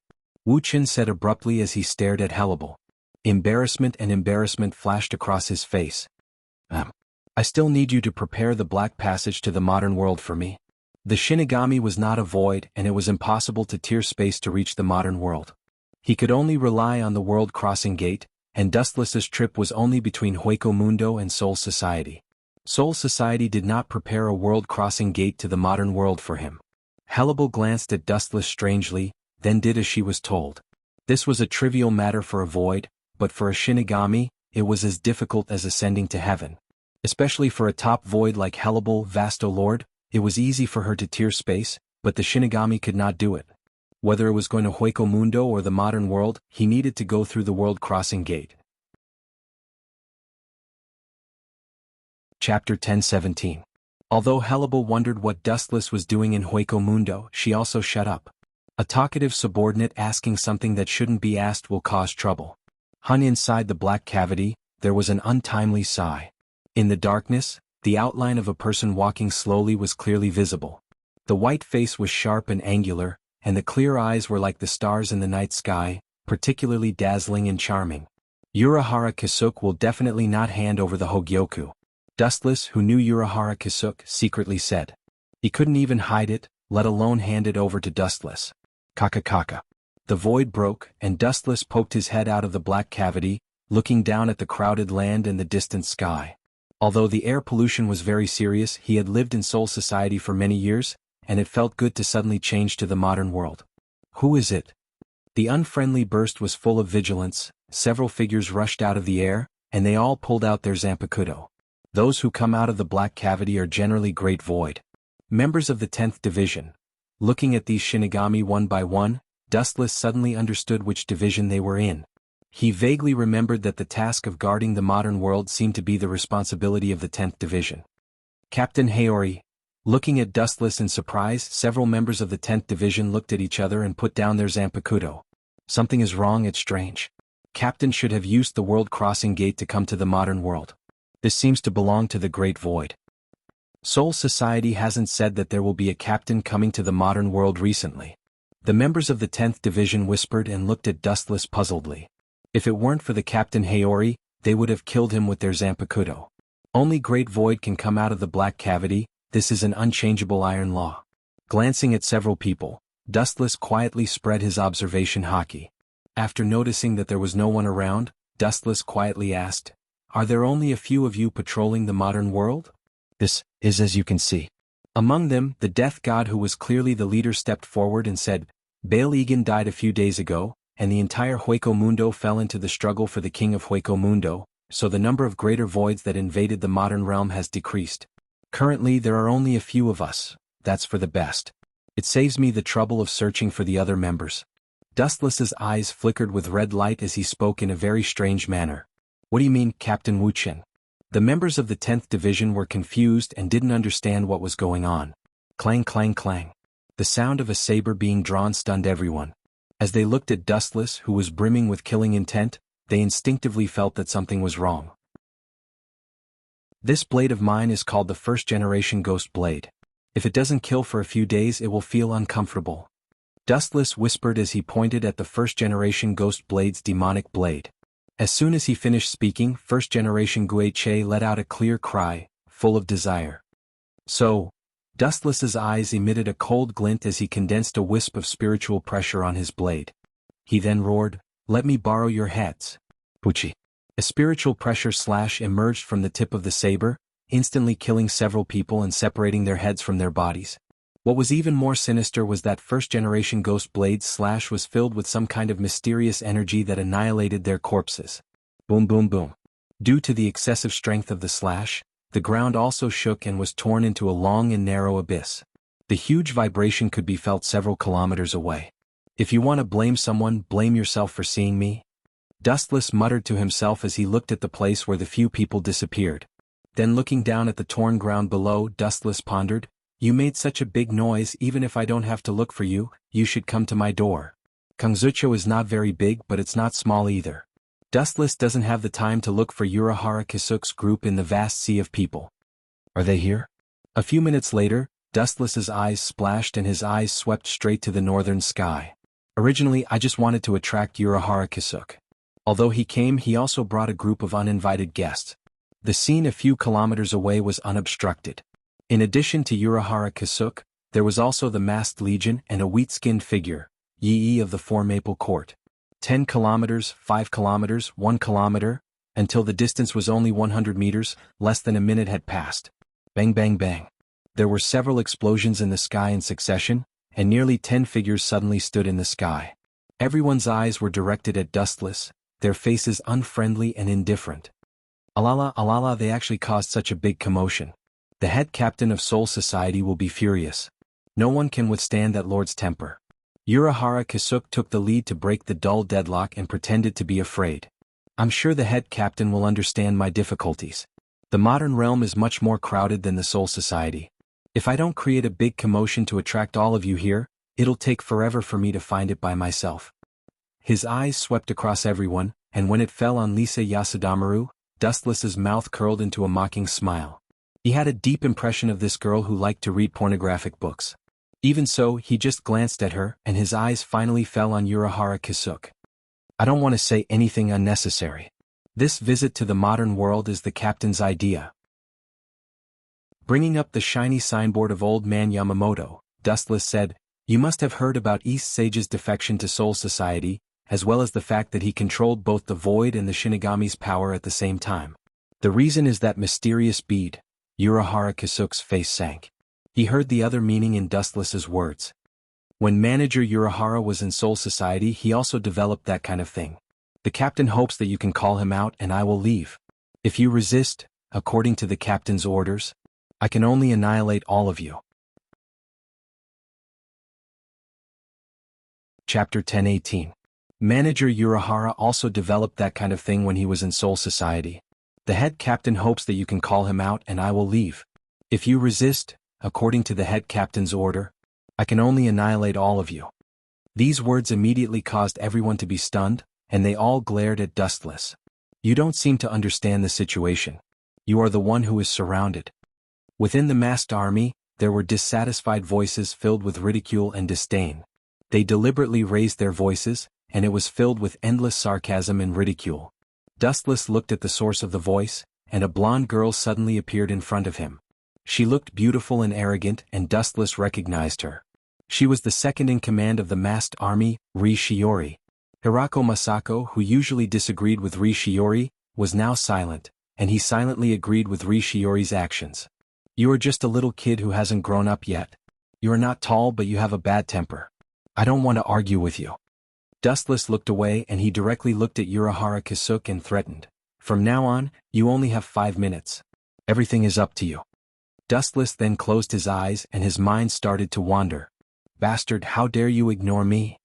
Wu Qin said abruptly as he stared at Hannibal. Embarrassment flashed across his face. I still need you to prepare the black passage to the modern world for me. The Shinigami was not a void and it was impossible to tear space to reach the modern world. He could only rely on the world crossing gate, and Dustless's trip was only between Hueco Mundo and Soul Society. Soul Society did not prepare a world crossing gate to the modern world for him. Hannibal glanced at Dustless strangely, then did as she was told. This was a trivial matter for a void, but for a Shinigami, it was as difficult as ascending to heaven. Especially for a top void like Hannibal, Vasto Lord, it was easy for her to tear space, but the Shinigami could not do it. Whether it was going to Hueco Mundo or the modern world, he needed to go through the world crossing gate. Chapter 10:17. Although Hannibal wondered what Dustless was doing in Hueco Mundo, she also shut up. A talkative subordinate asking something that shouldn't be asked will cause trouble. Inside the black cavity, there was an untimely sigh. In the darkness, the outline of a person walking slowly was clearly visible. The white face was sharp and angular, and the clear eyes were like the stars in the night sky, particularly dazzling and charming. Urahara Kisuke will definitely not hand over the Hogyoku. Dustless, who knew Urahara Kisuke, secretly said. He couldn't even hide it, let alone hand it over to Dustless. Kaka. The void broke, and Dustless poked his head out of the black cavity, looking down at the crowded land and the distant sky. Although the air pollution was very serious, he had lived in Soul Society for many years, and it felt good to suddenly change to the modern world. Who is it? The unfriendly burst was full of vigilance, several figures rushed out of the air, and they all pulled out their Zanpakuto. Those who come out of the black cavity are generally great void. Members of the 10th Division. Looking at these Shinigami one by one, Dustless suddenly understood which division they were in. He vaguely remembered that the task of guarding the modern world seemed to be the responsibility of the 10th Division. Captain Haori. Looking at Dustless in surprise, several members of the 10th Division looked at each other and put down their Zanpakuto. Something is wrong, it's strange. Captain should have used the world crossing gate to come to the modern world. This seems to belong to the Great Void. Soul Society hasn't said that there will be a captain coming to the modern world recently. The members of the 10th Division whispered and looked at Dustless puzzledly. If it weren't for the Captain Haori, they would have killed him with their Zanpakuto. Only Great Void can come out of the black cavity, this is an unchangeable iron law. Glancing at several people, Dustless quietly spread his observation haki. After noticing that there was no one around, Dustless quietly asked, "Are there only a few of you patrolling the modern world?" "This is as you can see." Among them, the death god who was clearly the leader stepped forward and said, "Bail Egan died a few days ago, and the entire Hueco Mundo fell into the struggle for the king of Hueco Mundo, so the number of greater voids that invaded the modern realm has decreased. Currently there are only a few of us, that's for the best. It saves me the trouble of searching for the other members." Dustless's eyes flickered with red light as he spoke in a very strange manner. "What do you mean, Captain Wuchen?" The members of the 10th Division were confused and didn't understand what was going on. Clang clang clang. The sound of a saber being drawn stunned everyone. As they looked at Dustless, who was brimming with killing intent, they instinctively felt that something was wrong. "This blade of mine is called the first-generation Ghost Blade. If it doesn't kill for a few days it will feel uncomfortable." Dustless whispered as he pointed at the first-generation Ghost Blade's demonic blade. As soon as he finished speaking, first-generation Guiche let out a clear cry, full of desire. "So..." Dustless's eyes emitted a cold glint as he condensed a wisp of spiritual pressure on his blade. He then roared, "Let me borrow your heads." Puchi. A spiritual pressure slash emerged from the tip of the saber, instantly killing several people and separating their heads from their bodies. What was even more sinister was that first-generation Ghost Blade's slash was filled with some kind of mysterious energy that annihilated their corpses. Boom boom boom. Due to the excessive strength of the slash, the ground also shook and was torn into a long and narrow abyss. The huge vibration could be felt several kilometers away. "If you want to blame someone, blame yourself for seeing me," Dustless muttered to himself as he looked at the place where the few people disappeared. Then looking down at the torn ground below, Dustless pondered, "You made such a big noise, even if I don't have to look for you, you should come to my door. Kangzucho is not very big but it's not small either." Dustless doesn't have the time to look for Urahara Kisuk's group in the vast sea of people. "Are they here?" A few minutes later, Dustless's eyes splashed and his eyes swept straight to the northern sky. "Originally I just wanted to attract Urahara Kisuk. Although he came, he also brought a group of uninvited guests. The scene a few kilometers away was unobstructed. In addition to Urahara Kisuk, there was also the masked legion and a wheat-skinned figure, Yi of the Four Maple Court. 10 kilometers, 5 kilometers, 1 kilometer, until the distance was only 100 meters, less than a minute had passed. Bang bang bang. There were several explosions in the sky in succession, and nearly 10 figures suddenly stood in the sky. Everyone's eyes were directed at Dustless, their faces unfriendly and indifferent. Alala alala, they actually caused such a big commotion. The head captain of Soul Society will be furious. No one can withstand that lord's temper. Urahara Kisuk took the lead to break the dull deadlock and pretended to be afraid. "I'm sure the head captain will understand my difficulties. The modern realm is much more crowded than the Soul Society. If I don't create a big commotion to attract all of you here, it'll take forever for me to find it by myself." His eyes swept across everyone, and when it fell on Lisa Yasudamaru, Dustless's mouth curled into a mocking smile. He had a deep impression of this girl who liked to read pornographic books. Even so, he just glanced at her, and his eyes finally fell on Urahara Kisuk. "I don't want to say anything unnecessary. This visit to the modern world is the captain's idea." Bringing up the shiny signboard of Old Man Yamamoto, Dustless said, "You must have heard about East Sage's defection to Soul Society, as well as the fact that he controlled both the Void and the Shinigami's power at the same time. The reason is that mysterious bead." Urahara Kisuk's face sank. He heard the other meaning in Dustless's words. When manager Urahara was in Soul Society, he also developed that kind of thing. "The captain hopes that you can call him out and I will leave. If you resist, according to the captain's orders, I can only annihilate all of you." Chapter 10:18. Manager Urahara also developed that kind of thing when he was in Soul Society. "The head captain hopes that you can call him out and I will leave. If you resist, according to the head captain's order, I can only annihilate all of you." These words immediately caused everyone to be stunned, and they all glared at Dustless. "You don't seem to understand the situation. You are the one who is surrounded." Within the masked army, there were dissatisfied voices filled with ridicule and disdain. They deliberately raised their voices, and it was filled with endless sarcasm and ridicule. Dustless looked at the source of the voice, and a blonde girl suddenly appeared in front of him. She looked beautiful and arrogant, and Dustless recognized her. She was the second in command of the masked army, Ri Shiori. Hirako Masako, who usually disagreed with Ri Shiori, was now silent, and he silently agreed with Ri Shiori's actions. You are just a little kid who hasn't grown up yet. You are not tall, but you have a bad temper. I don't want to argue with you. Dustless looked away, and he directly looked at Urahara Kisuke and threatened. From now on, you only have 5 minutes. Everything is up to you. Dustless then closed his eyes and his mind started to wander. Bastard, how dare you ignore me?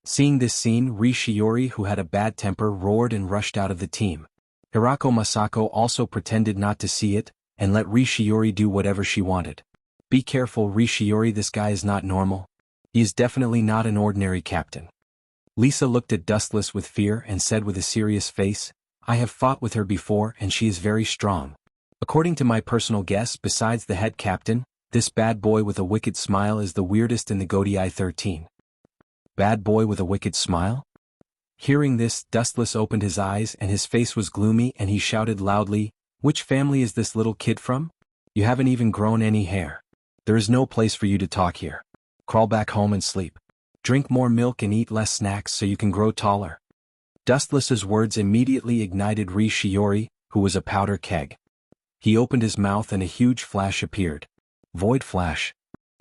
Seeing this scene, Ri Shiori, who had a bad temper, roared and rushed out of the team. Hirako Masako also pretended not to see it, and let Ri Shiori do whatever she wanted. Be careful, Ri Shiori, this guy is not normal. He is definitely not an ordinary captain. Lisa looked at Dustless with fear and said with a serious face, I have fought with her before and she is very strong. According to my personal guess, besides the head captain, this bad boy with a wicked smile is the weirdest in the Godii 13. Bad boy with a wicked smile? Hearing this, Dustless opened his eyes and his face was gloomy and he shouted loudly, Which family is this little kid from? You haven't even grown any hair. There is no place for you to talk here. Crawl back home and sleep. Drink more milk and eat less snacks so you can grow taller. Dustless's words immediately ignited Ri Shiori, who was a powder keg. He opened his mouth and a huge flash appeared. Void flash.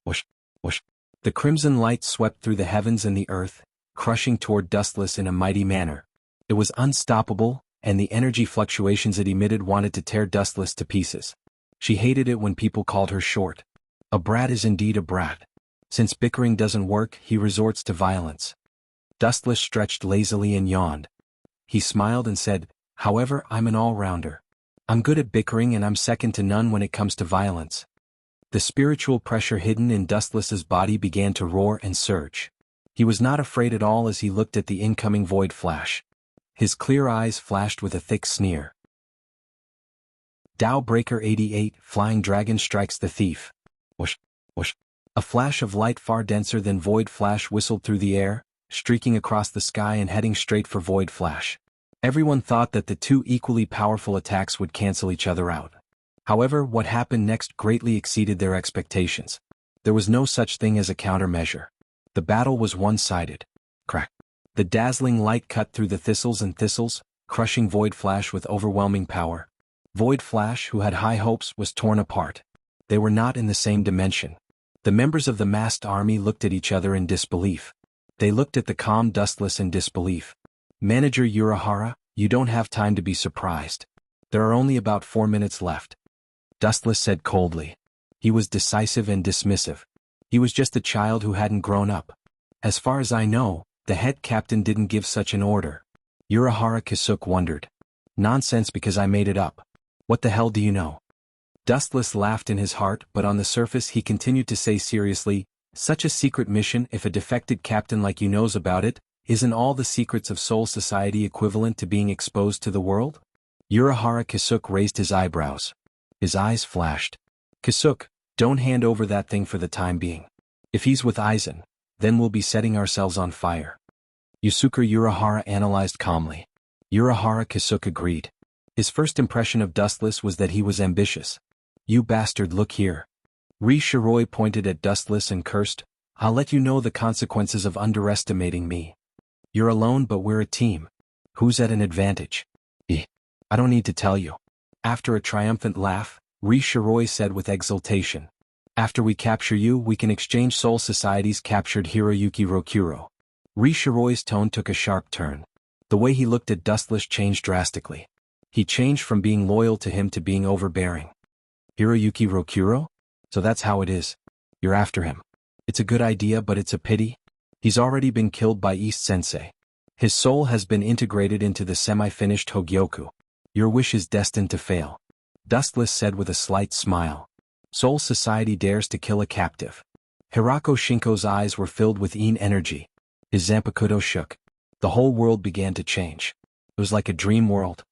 Whoosh, whoosh. The crimson light swept through the heavens and the earth, crushing toward Dustless in a mighty manner. It was unstoppable, and the energy fluctuations it emitted wanted to tear Dustless to pieces. She hated it when people called her short. A brat is indeed a brat. Since bickering doesn't work, he resorts to violence. Dustless stretched lazily and yawned. He smiled and said, However, I'm an all-rounder. I'm good at bickering and I'm second to none when it comes to violence. The spiritual pressure hidden in Dustless's body began to roar and surge. He was not afraid at all as he looked at the incoming void flash. His clear eyes flashed with a thick sneer. Tao Breaker 88, Flying Dragon strikes the thief. Whoosh, whoosh. A flash of light far denser than Void Flash whistled through the air, streaking across the sky and heading straight for Void Flash. Everyone thought that the two equally powerful attacks would cancel each other out. However, what happened next greatly exceeded their expectations. There was no such thing as a countermeasure. The battle was one-sided. Crack. The dazzling light cut through the thistles and thistles, crushing Void Flash with overwhelming power. Void Flash, who had high hopes, was torn apart. They were not in the same dimension. The members of the masked army looked at each other in disbelief. They looked at the calm Dustless in disbelief. Manager Urahara, you don't have time to be surprised. There are only about 4 minutes left. Dustless said coldly. He was decisive and dismissive. He was just a child who hadn't grown up. As far as I know, the head captain didn't give such an order. Urahara Kisuke wondered. Nonsense, because I made it up. What the hell do you know? Dustless laughed in his heart, but on the surface he continued to say seriously, Such a secret mission, if a defected captain like you knows about it, isn't all the secrets of Soul Society equivalent to being exposed to the world? Urahara Kisuke raised his eyebrows. His eyes flashed. Kisuke, don't hand over that thing for the time being. If he's with Aizen, then we'll be setting ourselves on fire. Yusuke Urahara analyzed calmly. Urahara Kisuke agreed. His first impression of Dustless was that he was ambitious. You bastard, look here. Ri Shiori pointed at Dustless and cursed, I'll let you know the consequences of underestimating me. You're alone, but we're a team. Who's at an advantage? I don't need to tell you. After a triumphant laugh, Ri Shiori said with exultation. After we capture you, we can exchange Soul Society's captured Hiroyuki Rokuro. Ri Shiroi's tone took a sharp turn. The way he looked at Dustless changed drastically. He changed from being loyal to him to being overbearing. Hiroyuki Rokuro? So that's how it is. You're after him. It's a good idea, but it's a pity. He's already been killed by East Sensei. His soul has been integrated into the semi-finished Hogyoku. Your wish is destined to fail. Dustless said with a slight smile. Soul Society dares to kill a captive. Hirako Shinko's eyes were filled with energy. His Zanpakuto shook. The whole world began to change. It was like a dream world.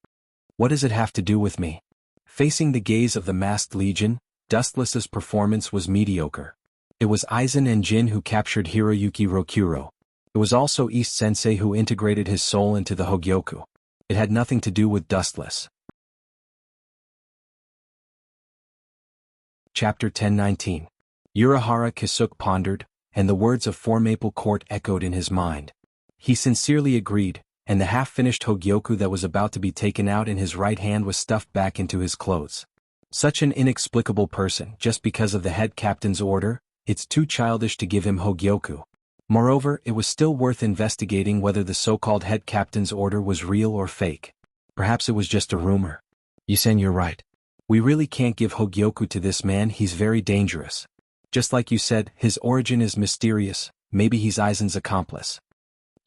What does it have to do with me? Facing the gaze of the masked legion, Dustless's performance was mediocre. It was Aizen and Jin who captured Hiroyuki Rokuro. It was also East Sensei who integrated his soul into the Hogyoku. It had nothing to do with Dustless. Chapter 1019. Urahara Kisuke pondered, and the words of Four Maple Court echoed in his mind. He sincerely agreed, and the half-finished Hogyoku that was about to be taken out in his right hand was stuffed back into his clothes. Such an inexplicable person, just because of the head captain's order, it's too childish to give him Hogyoku. Moreover, it was still worth investigating whether the so-called head captain's order was real or fake. Perhaps it was just a rumor. Yusen, you're right. We really can't give Hogyoku to this man, he's very dangerous. Just like you said, his origin is mysterious, maybe he's Aizen's accomplice.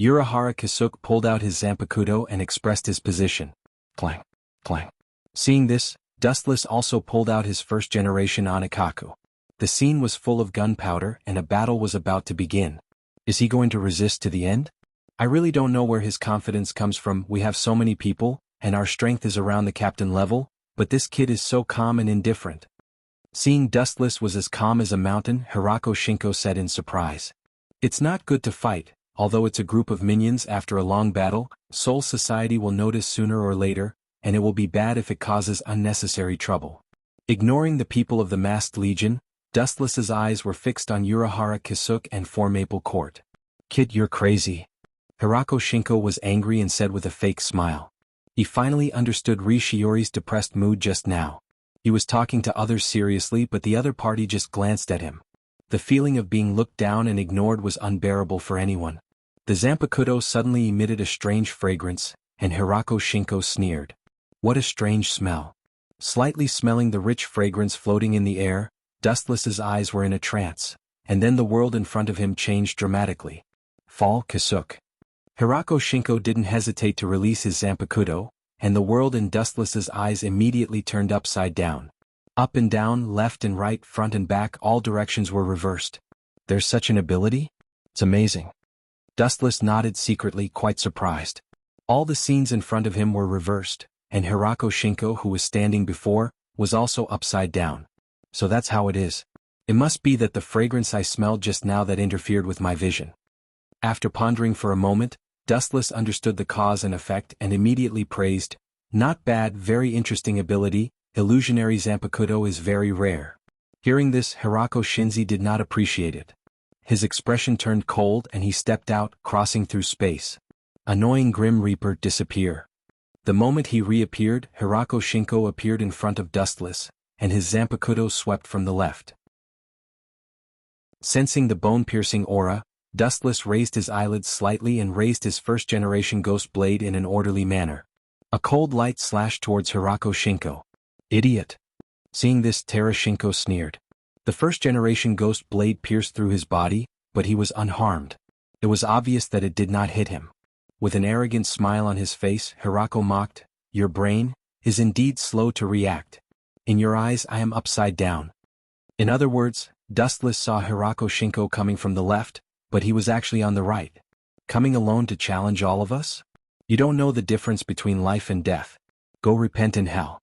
Urahara Kisuke pulled out his Zanpakuto and expressed his position. Clang, clang. Seeing this, Dustless also pulled out his first-generation Anikaku. The scene was full of gunpowder and a battle was about to begin. Is he going to resist to the end? I really don't know where his confidence comes from. We have so many people, and our strength is around the captain level, but this kid is so calm and indifferent. Seeing Dustless was as calm as a mountain, Hirako Shinko said in surprise. It's not good to fight, although it's a group of minions after a long battle, Soul Society will notice sooner or later, and it will be bad if it causes unnecessary trouble. Ignoring the people of the Masked Legion, Dustless's eyes were fixed on Urahara Kisuke and Four Maple Court. Kid, you're crazy. Hirako Shinko was angry and said with a fake smile. He finally understood Rishiori's depressed mood just now. He was talking to others seriously, but the other party just glanced at him. The feeling of being looked down and ignored was unbearable for anyone. The Zanpakuto suddenly emitted a strange fragrance, and Hirako Shinko sneered. What a strange smell. Slightly smelling the rich fragrance floating in the air, Dustless's eyes were in a trance, and then the world in front of him changed dramatically. Fall Kisuke. Hirako Shinko didn't hesitate to release his Zanpakuto, and the world in Dustless's eyes immediately turned upside down. Up and down, left and right, front and back, all directions were reversed. There's such an ability? It's amazing. Dustless nodded secretly, quite surprised. All the scenes in front of him were reversed, and Hirako Shinko, who was standing before, was also upside down. So that's how it is. It must be that the fragrance I smelled just now that interfered with my vision. After pondering for a moment, Dustless understood the cause and effect and immediately praised, not bad, very interesting ability, illusionary Zanpakuto is very rare. Hearing this, Hirako Shinzi did not appreciate it. His expression turned cold and he stepped out, crossing through space. Annoying Grim Reaper, disappear. The moment he reappeared, Hirako Shinko appeared in front of Dustless, and his Zanpakuto swept from the left. Sensing the bone-piercing aura, Dustless raised his eyelids slightly and raised his first-generation ghost blade in an orderly manner. A cold light slashed towards Hirako Shinko. Idiot. Seeing this, Tara Shinko sneered. The first-generation ghost blade pierced through his body, but he was unharmed. It was obvious that it did not hit him. With an arrogant smile on his face, Hirako mocked, your brain is indeed slow to react. In your eyes I am upside down. In other words, Dustless saw Hirako Shinko coming from the left, but he was actually on the right. Coming alone to challenge all of us? You don't know the difference between life and death. Go repent in hell.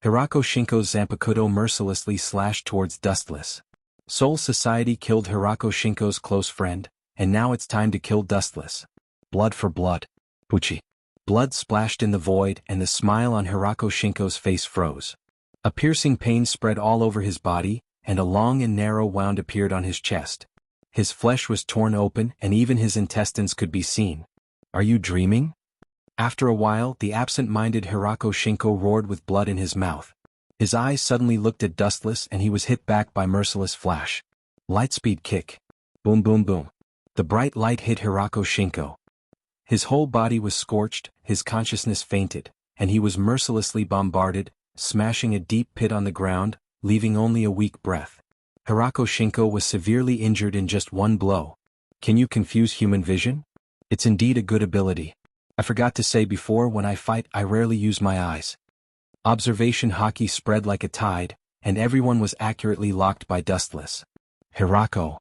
Hirako Shinko's Zanpakuto mercilessly slashed towards Dustless. Soul Society killed Hirako Shinko's close friend, and now it's time to kill Dustless. Blood for blood. Puchi. Blood splashed in the void and the smile on Hirako Shinko's face froze. A piercing pain spread all over his body, and a long and narrow wound appeared on his chest. His flesh was torn open and even his intestines could be seen. Are you dreaming? After a while, the absent-minded Hirako Shinko roared with blood in his mouth. His eyes suddenly looked at Dustless and he was hit back by merciless flash. Lightspeed kick. Boom boom boom. The bright light hit Hirako Shinko. His whole body was scorched, his consciousness fainted, and he was mercilessly bombarded, smashing a deep pit on the ground, leaving only a weak breath. Hirako Shinko was severely injured in just one blow. Can you confuse human vision? It's indeed a good ability. I forgot to say before, when I fight I rarely use my eyes. Observation hockey spread like a tide, and everyone was accurately locked by Dustless. Hirako.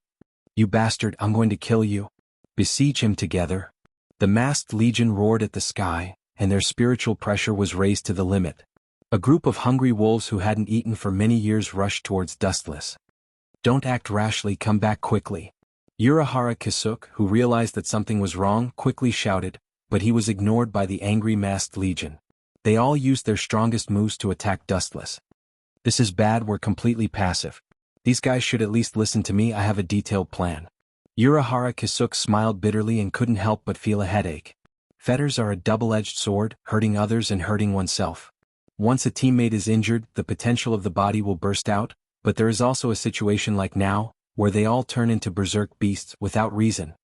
You bastard, I'm going to kill you. Besiege him together. The Masked Legion roared at the sky, and their spiritual pressure was raised to the limit. A group of hungry wolves who hadn't eaten for many years rushed towards Dustless. Don't act rashly, come back quickly. Urahara Kisuk, who realized that something was wrong, quickly shouted, but he was ignored by the angry masked legion. They all used their strongest moves to attack Dustless. This is bad, we're completely passive. These guys should at least listen to me, I have a detailed plan. Urahara Kisuk smiled bitterly and couldn't help but feel a headache. Fetters are a double-edged sword, hurting others and hurting oneself. Once a teammate is injured, the potential of the body will burst out, but there is also a situation like now, where they all turn into berserk beasts without reason.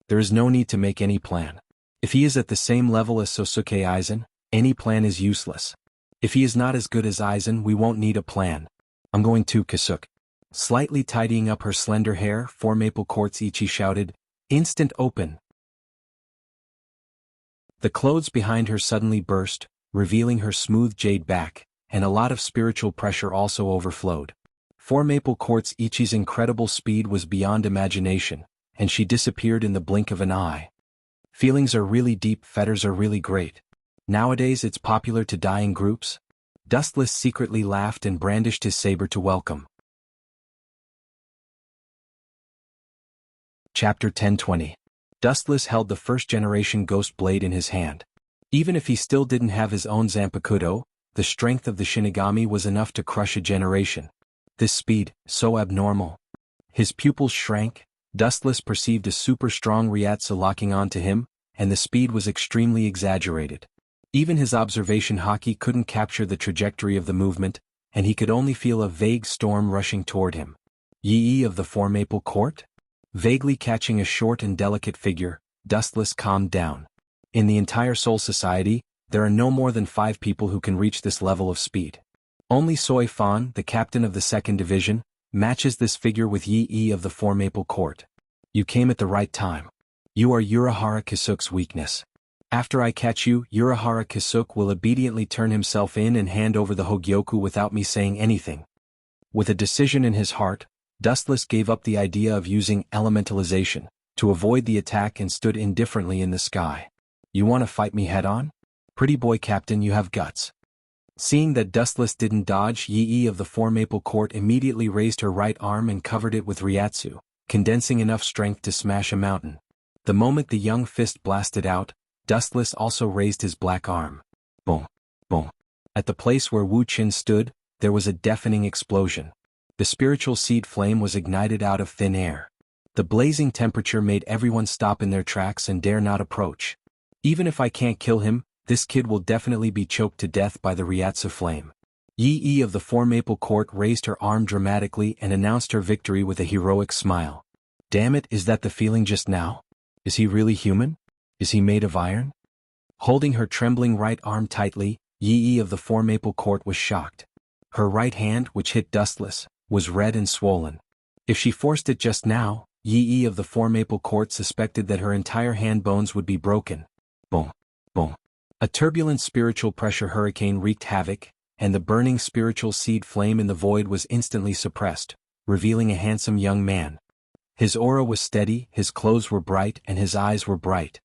There is no need to make any plan. If he is at the same level as Sosuke Aizen, any plan is useless. If he is not as good as Aizen, we won't need a plan. I'm going to Kisuk. Slightly tidying up her slender hair, 4 maple quartz Ichi shouted, "Instant open!" The clothes behind her suddenly burst, revealing her smooth jade back, and a lot of spiritual pressure also overflowed. 4 maple quartz Ichi's incredible speed was beyond imagination, and she disappeared in the blink of an eye. Feelings are really deep, fetters are really great. Nowadays it's popular to die in groups. Dustless secretly laughed and brandished his saber to welcome. Chapter 1020. Dustless held the first-generation ghost blade in his hand. Even if he still didn't have his own Zanpakuto, the strength of the Shinigami was enough to crush a generation. This speed, so abnormal. His pupils shrank. Dustless perceived a super-strong Ryatsu locking onto him, and the speed was extremely exaggerated. Even his observation haki couldn't capture the trajectory of the movement, and he could only feel a vague storm rushing toward him. Yi of the 4 maple court? Vaguely catching a short and delicate figure, Dustless calmed down. In the entire Soul Society, there are no more than 5 people who can reach this level of speed. Only Soi Fan, the captain of the 2nd Division, matches this figure with Yi of the 4 maple court. You came at the right time. You are Urahara Kisuk's weakness. After I catch you, Urahara Kisuk will obediently turn himself in and hand over the Hogyoku without me saying anything. With a decision in his heart, Dustless gave up the idea of using elementalization to avoid the attack and stood indifferently in the sky. You want to fight me head-on? Pretty boy captain, you have guts. Seeing that Dustless didn't dodge, Yi of the 4 maple court immediately raised her right arm and covered it with Ryatsu, condensing enough strength to smash a mountain. The moment the young fist blasted out, Dustless also raised his black arm. Boom, boom. At the place where Wu Qin stood, there was a deafening explosion. The spiritual seed flame was ignited out of thin air. The blazing temperature made everyone stop in their tracks and dare not approach. Even if I can't kill him, this kid will definitely be choked to death by the Ryatsu flame. Yi of the 4 maple court raised her arm dramatically and announced her victory with a heroic smile. Damn it, is that the feeling just now? Is he really human? Is he made of iron? Holding her trembling right arm tightly, Yi of the 4 maple court was shocked. Her right hand, which hit Dustless, was red and swollen. If she forced it just now, Yi of the 4 maple court suspected that her entire hand bones would be broken. Boom, boom. A turbulent spiritual pressure hurricane wreaked havoc, and the burning spiritual seed flame in the void was instantly suppressed, revealing a handsome young man. His aura was steady, his clothes were bright, and his eyes were bright.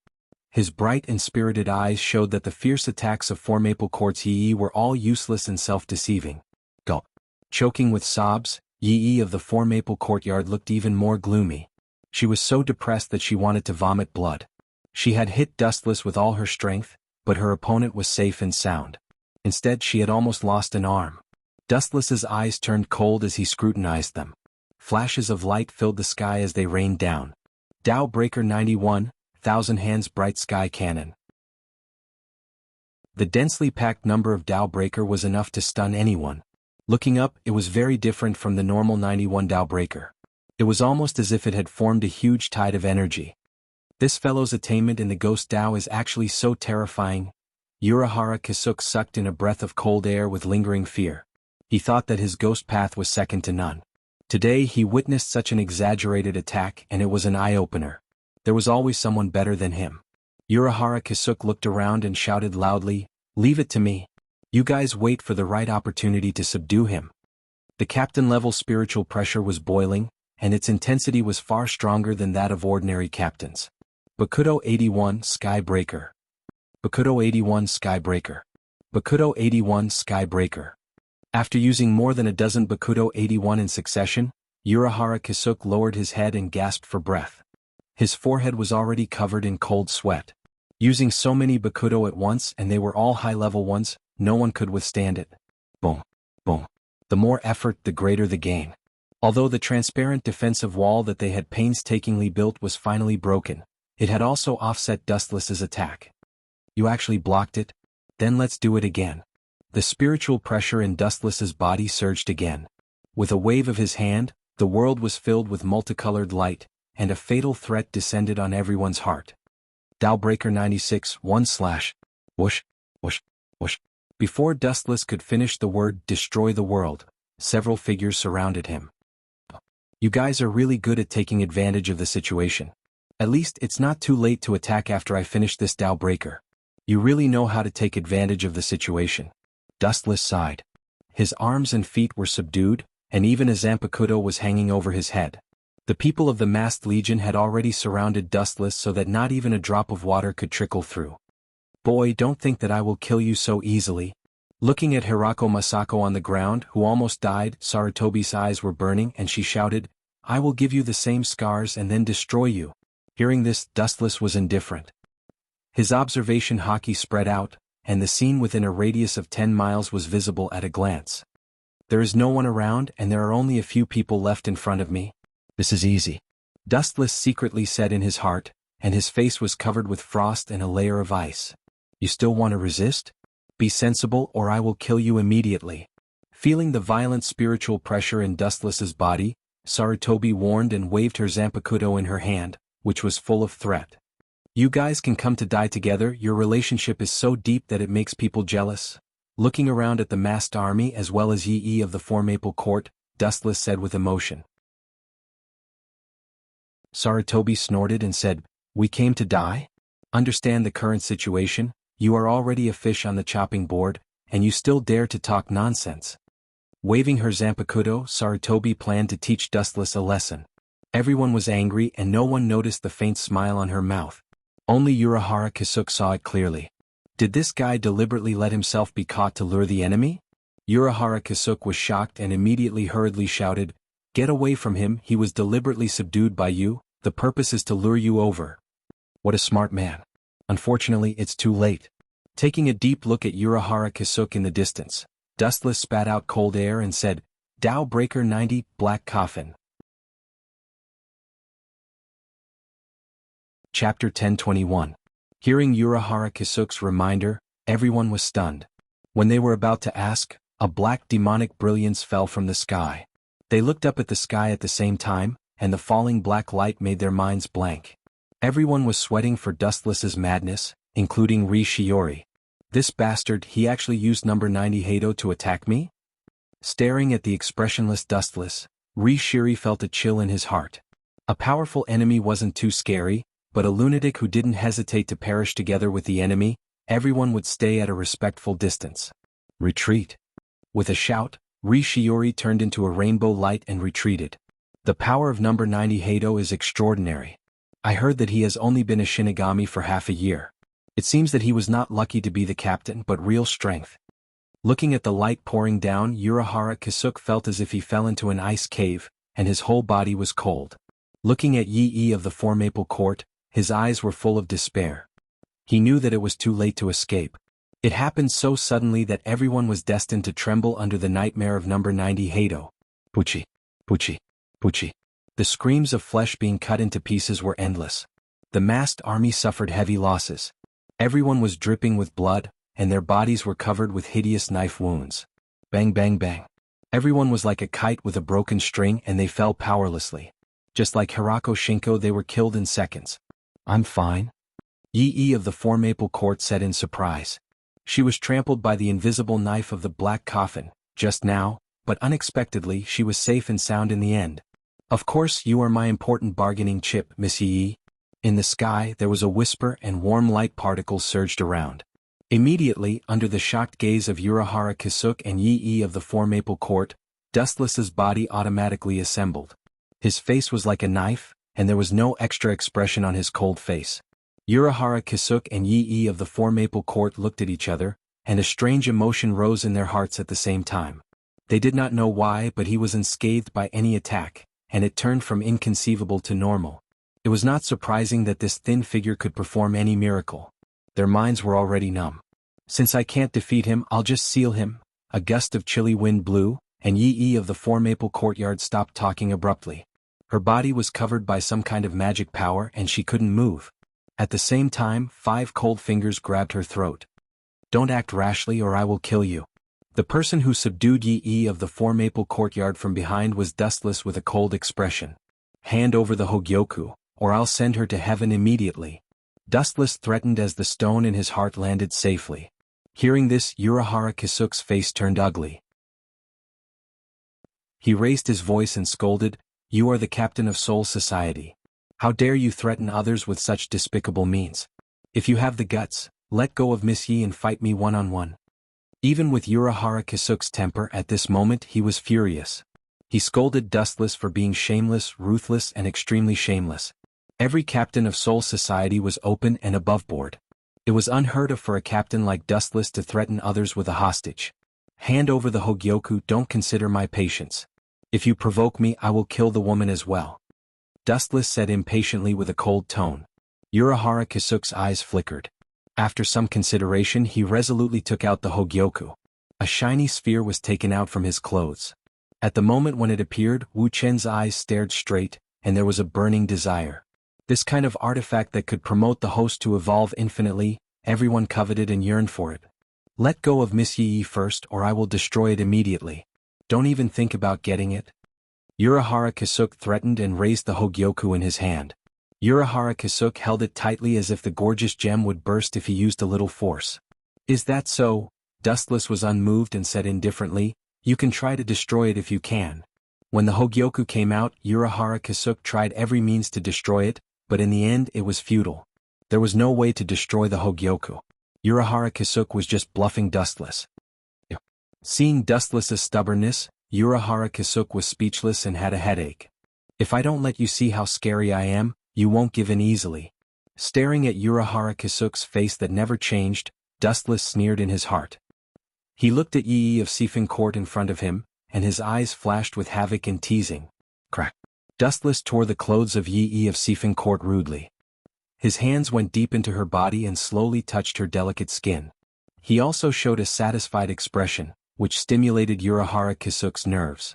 His bright and spirited eyes showed that the fierce attacks of 4 maple court's Yi were all useless and self-deceiving. Gulp. Choking with sobs, Yi of the 4 maple courtyard looked even more gloomy. She was so depressed that she wanted to vomit blood. She had hit Dustless with all her strength, but her opponent was safe and sound. Instead, she had almost lost an arm. Dustless's eyes turned cold as he scrutinized them. Flashes of light filled the sky as they rained down. Tao Breaker 91, 1,000 Hands Bright Sky Cannon. The densely packed number of Tao Breaker was enough to stun anyone. Looking up, it was very different from the normal 91 Tao Breaker. It was almost as if it had formed a huge tide of energy. This fellow's attainment in the Ghost Tao is actually so terrifying. Urahara Kisuk sucked in a breath of cold air with lingering fear. He thought that his ghost path was second to none. Today he witnessed such an exaggerated attack and it was an eye-opener. There was always someone better than him. Urahara Kisuk looked around and shouted loudly, "Leave it to me. You guys wait for the right opportunity to subdue him." The captain-level spiritual pressure was boiling, and its intensity was far stronger than that of ordinary captains. Bakudo 81 Skybreaker. Bakudo 81 Skybreaker. Bakudo 81 Skybreaker. After using more than a dozen Bakudo 81 in succession, Urahara Kisuk lowered his head and gasped for breath. His forehead was already covered in cold sweat. Using so many Bakudo at once, and they were all high-level ones, no one could withstand it. Boom. Boom. The more effort, the greater the gain. Although the transparent defensive wall that they had painstakingly built was finally broken, it had also offset Dustless's attack. You actually blocked it? Then let's do it again. The spiritual pressure in Dustless's body surged again. With a wave of his hand, the world was filled with multicolored light, and a fatal threat descended on everyone's heart. Dowbreaker 96 1/ whoosh, whoosh, whoosh. Before Dustless could finish the word destroy the world, several figures surrounded him. You guys are really good at taking advantage of the situation. At least it's not too late to attack after I finish this Dowbreaker. You really know how to take advantage of the situation. Dustless sighed. His arms and feet were subdued, and even a Zanpakuto was hanging over his head. The people of the masked legion had already surrounded Dustless so that not even a drop of water could trickle through. Boy, don't think that I will kill you so easily. Looking at Hirako Masako on the ground, who almost died, Sarutobi's eyes were burning and she shouted, I will give you the same scars and then destroy you. Hearing this, Dustless was indifferent. His observation haki spread out, and the scene within a radius of 10 miles was visible at a glance. There is no one around and there are only a few people left in front of me. This is easy. Dustless secretly said in his heart, and his face was covered with frost and a layer of ice. You still want to resist? Be sensible or I will kill you immediately. Feeling the violent spiritual pressure in Dustless's body, Sarutobi warned and waved her Zanpakuto in her hand, which was full of threat. You guys can come to die together, your relationship is so deep that it makes people jealous. Looking around at the masked army as well as Yi of the Four Maple Court, Dustless said with emotion. Sarutobi snorted and said, We came to die? Understand the current situation, you are already a fish on the chopping board, and you still dare to talk nonsense. Waving her Zanpakuto, Sarutobi planned to teach Dustless a lesson. Everyone was angry and no one noticed the faint smile on her mouth. Only Urahara Kisuk saw it clearly. Did this guy deliberately let himself be caught to lure the enemy? Urahara Kisuk was shocked and immediately hurriedly shouted, Get away from him, he was deliberately subdued by you, the purpose is to lure you over. What a smart man. Unfortunately, it's too late. Taking a deep look at Urahara Kisuk in the distance, Dustless spat out cold air and said, Dowbreaker 90, Black Coffin. Chapter 1021. Hearing Urahara Kisuk's reminder, everyone was stunned. When they were about to ask, a black demonic brilliance fell from the sky. They looked up at the sky at the same time, and the falling black light made their minds blank. Everyone was sweating for Dustless's madness, including Ri Shiori. This bastard, he actually used number 90 Hado to attack me? Staring at the expressionless Dustless, Ri Shiori felt a chill in his heart. A powerful enemy wasn't too scary, but a lunatic who didn't hesitate to perish together with the enemy, everyone would stay at a respectful distance. Retreat. With a shout, Ri Shiori turned into a rainbow light and retreated. The power of number 90 Hado is extraordinary. I heard that he has only been a Shinigami for half a year. It seems that he was not lucky to be the captain but real strength. Looking at the light pouring down, Urahara Kisuk felt as if he fell into an ice cave, and his whole body was cold. Looking at Yi of the Four Maple Court, his eyes were full of despair. He knew that it was too late to escape. It happened so suddenly that everyone was destined to tremble under the nightmare of number 90 Hado. Puchi, Puchi, Puchi. The screams of flesh being cut into pieces were endless. The masked army suffered heavy losses. Everyone was dripping with blood, and their bodies were covered with hideous knife wounds. Bang bang bang. Everyone was like a kite with a broken string and they fell powerlessly. Just like Hirako Shinko, they were killed in seconds. I'm fine. Yi of the Four Maple Court said in surprise. She was trampled by the invisible knife of the Black Coffin, just now, but unexpectedly she was safe and sound in the end. Of course you are my important bargaining chip, Miss Yi. In the sky there was a whisper and warm light particles surged around. Immediately, under the shocked gaze of Urahara Kisuk and Yi of the Four Maple Court, Dustless's body automatically assembled. His face was like a knife, and there was no extra expression on his cold face. Urahara Kisuk and Yi of the Four Maple Court looked at each other, and a strange emotion rose in their hearts at the same time. They did not know why, but he was unscathed by any attack, and it turned from inconceivable to normal. It was not surprising that this thin figure could perform any miracle. Their minds were already numb. Since I can't defeat him, I'll just seal him. A gust of chilly wind blew, and Yi of the Four Maple Courtyard stopped talking abruptly. Her body was covered by some kind of magic power and she couldn't move. At the same time, 5 cold fingers grabbed her throat. Don't act rashly or I will kill you. The person who subdued Yi of the Four Maple Courtyard from behind was dustless with a cold expression. Hand over the Hogyoku, or I'll send her to heaven immediately. Dustless threatened as the stone in his heart landed safely. Hearing this, Urahara Kisuke's face turned ugly. He raised his voice and scolded, "You are the captain of Soul Society. How dare you threaten others with such despicable means? If you have the guts, let go of Miss Yi and fight me one-on-one." Even with Urahara Kisuke's temper at this moment, he was furious. He scolded Dustless for being shameless, ruthless, and extremely shameless. Every captain of Soul Society was open and aboveboard. It was unheard of for a captain like Dustless to threaten others with a hostage. Hand over the Hogyoku, don't consider my patience. If you provoke me, I will kill the woman as well. Dustless said impatiently with a cold tone. Urahara Kisuke's eyes flickered. After some consideration, he resolutely took out the Hogyoku. A shiny sphere was taken out from his clothes. At the moment when it appeared, Wu Chen's eyes stared straight, and there was a burning desire. This kind of artifact that could promote the host to evolve infinitely, everyone coveted and yearned for it. Let go of Miss Yi first or I will destroy it immediately. Don't even think about getting it. Urahara Kisuke threatened and raised the Hogyoku in his hand. Urahara Kisuke held it tightly as if the gorgeous gem would burst if he used a little force. Is that so? Dustless was unmoved and said indifferently, you can try to destroy it if you can. When the Hogyoku came out, Urahara Kisuke tried every means to destroy it, but in the end it was futile. There was no way to destroy the Hogyoku. Urahara Kisuke was just bluffing Dustless. Seeing Dustless's stubbornness, Urahara Kisuke was speechless and had a headache. If I don't let you see how scary I am, you won't give in easily. Staring at Urahara Kisuke's face that never changed, Dustless sneered in his heart. He looked at Yi of Sifin Court in front of him, and his eyes flashed with havoc and teasing. Crack. Dustless tore the clothes of Yi of Sifin Court rudely. His hands went deep into her body and slowly touched her delicate skin. He also showed a satisfied expression, which stimulated Urahara Kisuke's nerves.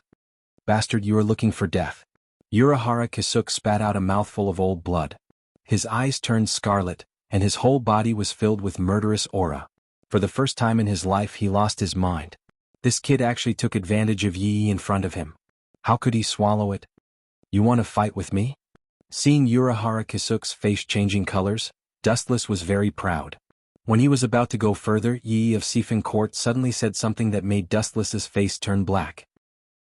Bastard, you are looking for death. Urahara Kisuke spat out a mouthful of old blood. His eyes turned scarlet, and his whole body was filled with murderous aura. For the first time in his life he lost his mind. This kid actually took advantage of Yi in front of him. How could he swallow it? You want to fight with me? Seeing Urahara Kisuke's face changing colors, Dustless was very proud. When he was about to go further, Yi of Sifin Court suddenly said something that made Dustless's face turn black.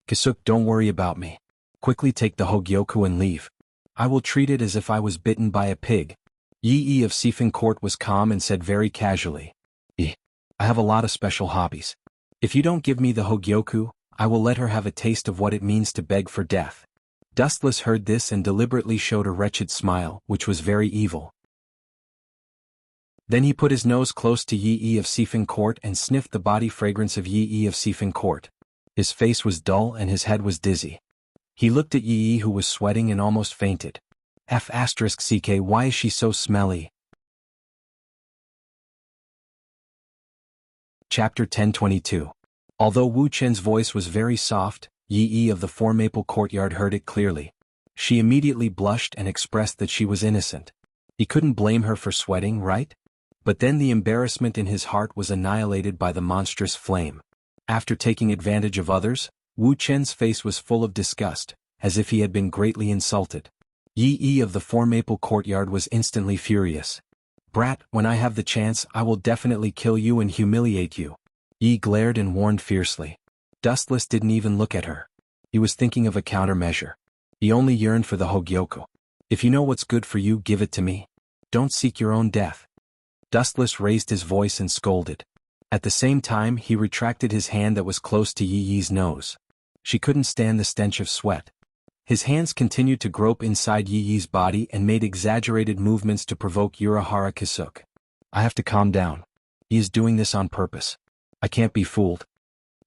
Kisuke, don't worry about me. Quickly take the Hogyoku and leave. I will treat it as if I was bitten by a pig. Yi of Sifin Court was calm and said very casually. I have a lot of special hobbies. If you don't give me the Hogyoku, I will let her have a taste of what it means to beg for death. Dustless heard this and deliberately showed a wretched smile, which was very evil. Then he put his nose close to Yi of Sifin Court and sniffed the body fragrance of Yi of Sifin Court. His face was dull and his head was dizzy. He looked at Yi who was sweating and almost fainted. F***ck, why is she so smelly? Chapter 1022. Although Wu Chen's voice was very soft, Yi of the Four Maple Courtyard heard it clearly. She immediately blushed and expressed that she was innocent. He couldn't blame her for sweating, right? But then the embarrassment in his heart was annihilated by the monstrous flame. After taking advantage of others, Wu Chen's face was full of disgust, as if he had been greatly insulted. Yi of the Four Maple Courtyard was instantly furious. Brat, when I have the chance, I will definitely kill you and humiliate you. Yi glared and warned fiercely. Dustless didn't even look at her. He was thinking of a countermeasure. He only yearned for the Hogyoku. If you know what's good for you, give it to me. Don't seek your own death. Dustless raised his voice and scolded. At the same time, he retracted his hand that was close to Yi's nose. She couldn't stand the stench of sweat. His hands continued to grope inside Yi's body and made exaggerated movements to provoke Urahara Kisuke. I have to calm down. He is doing this on purpose. I can't be fooled.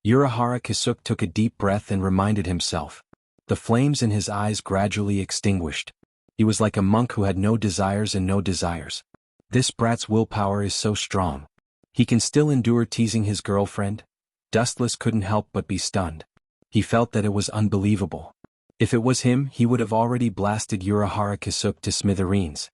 Urahara Kisuke took a deep breath and reminded himself. The flames in his eyes gradually extinguished. He was like a monk who had no desires and no desires. This brat's willpower is so strong. He can still endure teasing his girlfriend? Dustless couldn't help but be stunned. He felt that it was unbelievable. If it was him, he would have already blasted Urahara Kisuke to smithereens.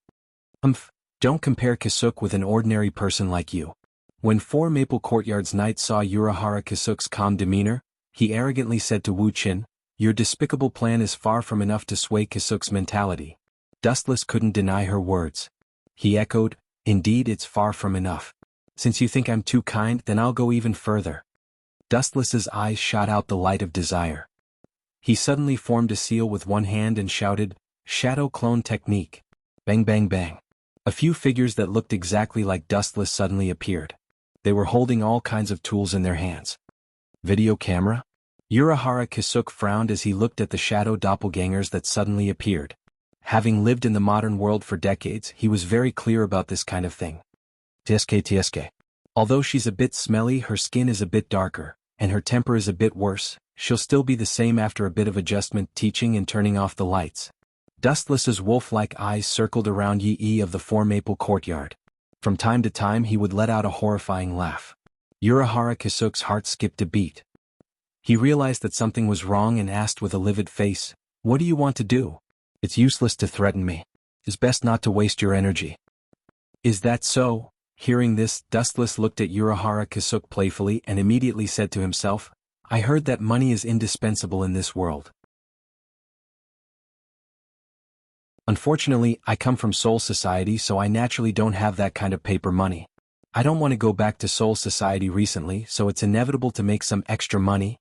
Don't compare Kisuke with an ordinary person like you. When Four Maple Courtyard's knight saw Urahara Kisuke's calm demeanor, he arrogantly said to Wu Qin, "Your despicable plan is far from enough to sway Kisuke's mentality." Dustless couldn't deny her words. He echoed, "Indeed, it's far from enough. Since you think I'm too kind, then I'll go even further." Dustless's eyes shot out the light of desire. He suddenly formed a seal with one hand and shouted, "Shadow clone technique." Bang bang bang. A few figures that looked exactly like Dustless suddenly appeared. They were holding all kinds of tools in their hands. Video camera? Urahara Kisuke frowned as he looked at the shadow doppelgangers that suddenly appeared. Having lived in the modern world for decades, he was very clear about this kind of thing. TSK. Although she's a bit smelly, her skin is a bit darker, and her temper is a bit worse, she'll still be the same after a bit of adjustment, teaching and turning off the lights. Dustless's wolf-like eyes circled around Yi of the Four Maple Courtyard. From time to time he would let out a horrifying laugh. Urahara Kisuke's heart skipped a beat. He realized that something was wrong and asked with a livid face, "What do you want to do?" "It's useless to threaten me. It's best not to waste your energy." "Is that so?" Hearing this, Dustless looked at Urahara Kisuke playfully and immediately said to himself, "I heard that money is indispensable in this world. Unfortunately, I come from Soul Society, so I naturally don't have that kind of paper money. I don't want to go back to Soul Society recently, so it's inevitable to make some extra money."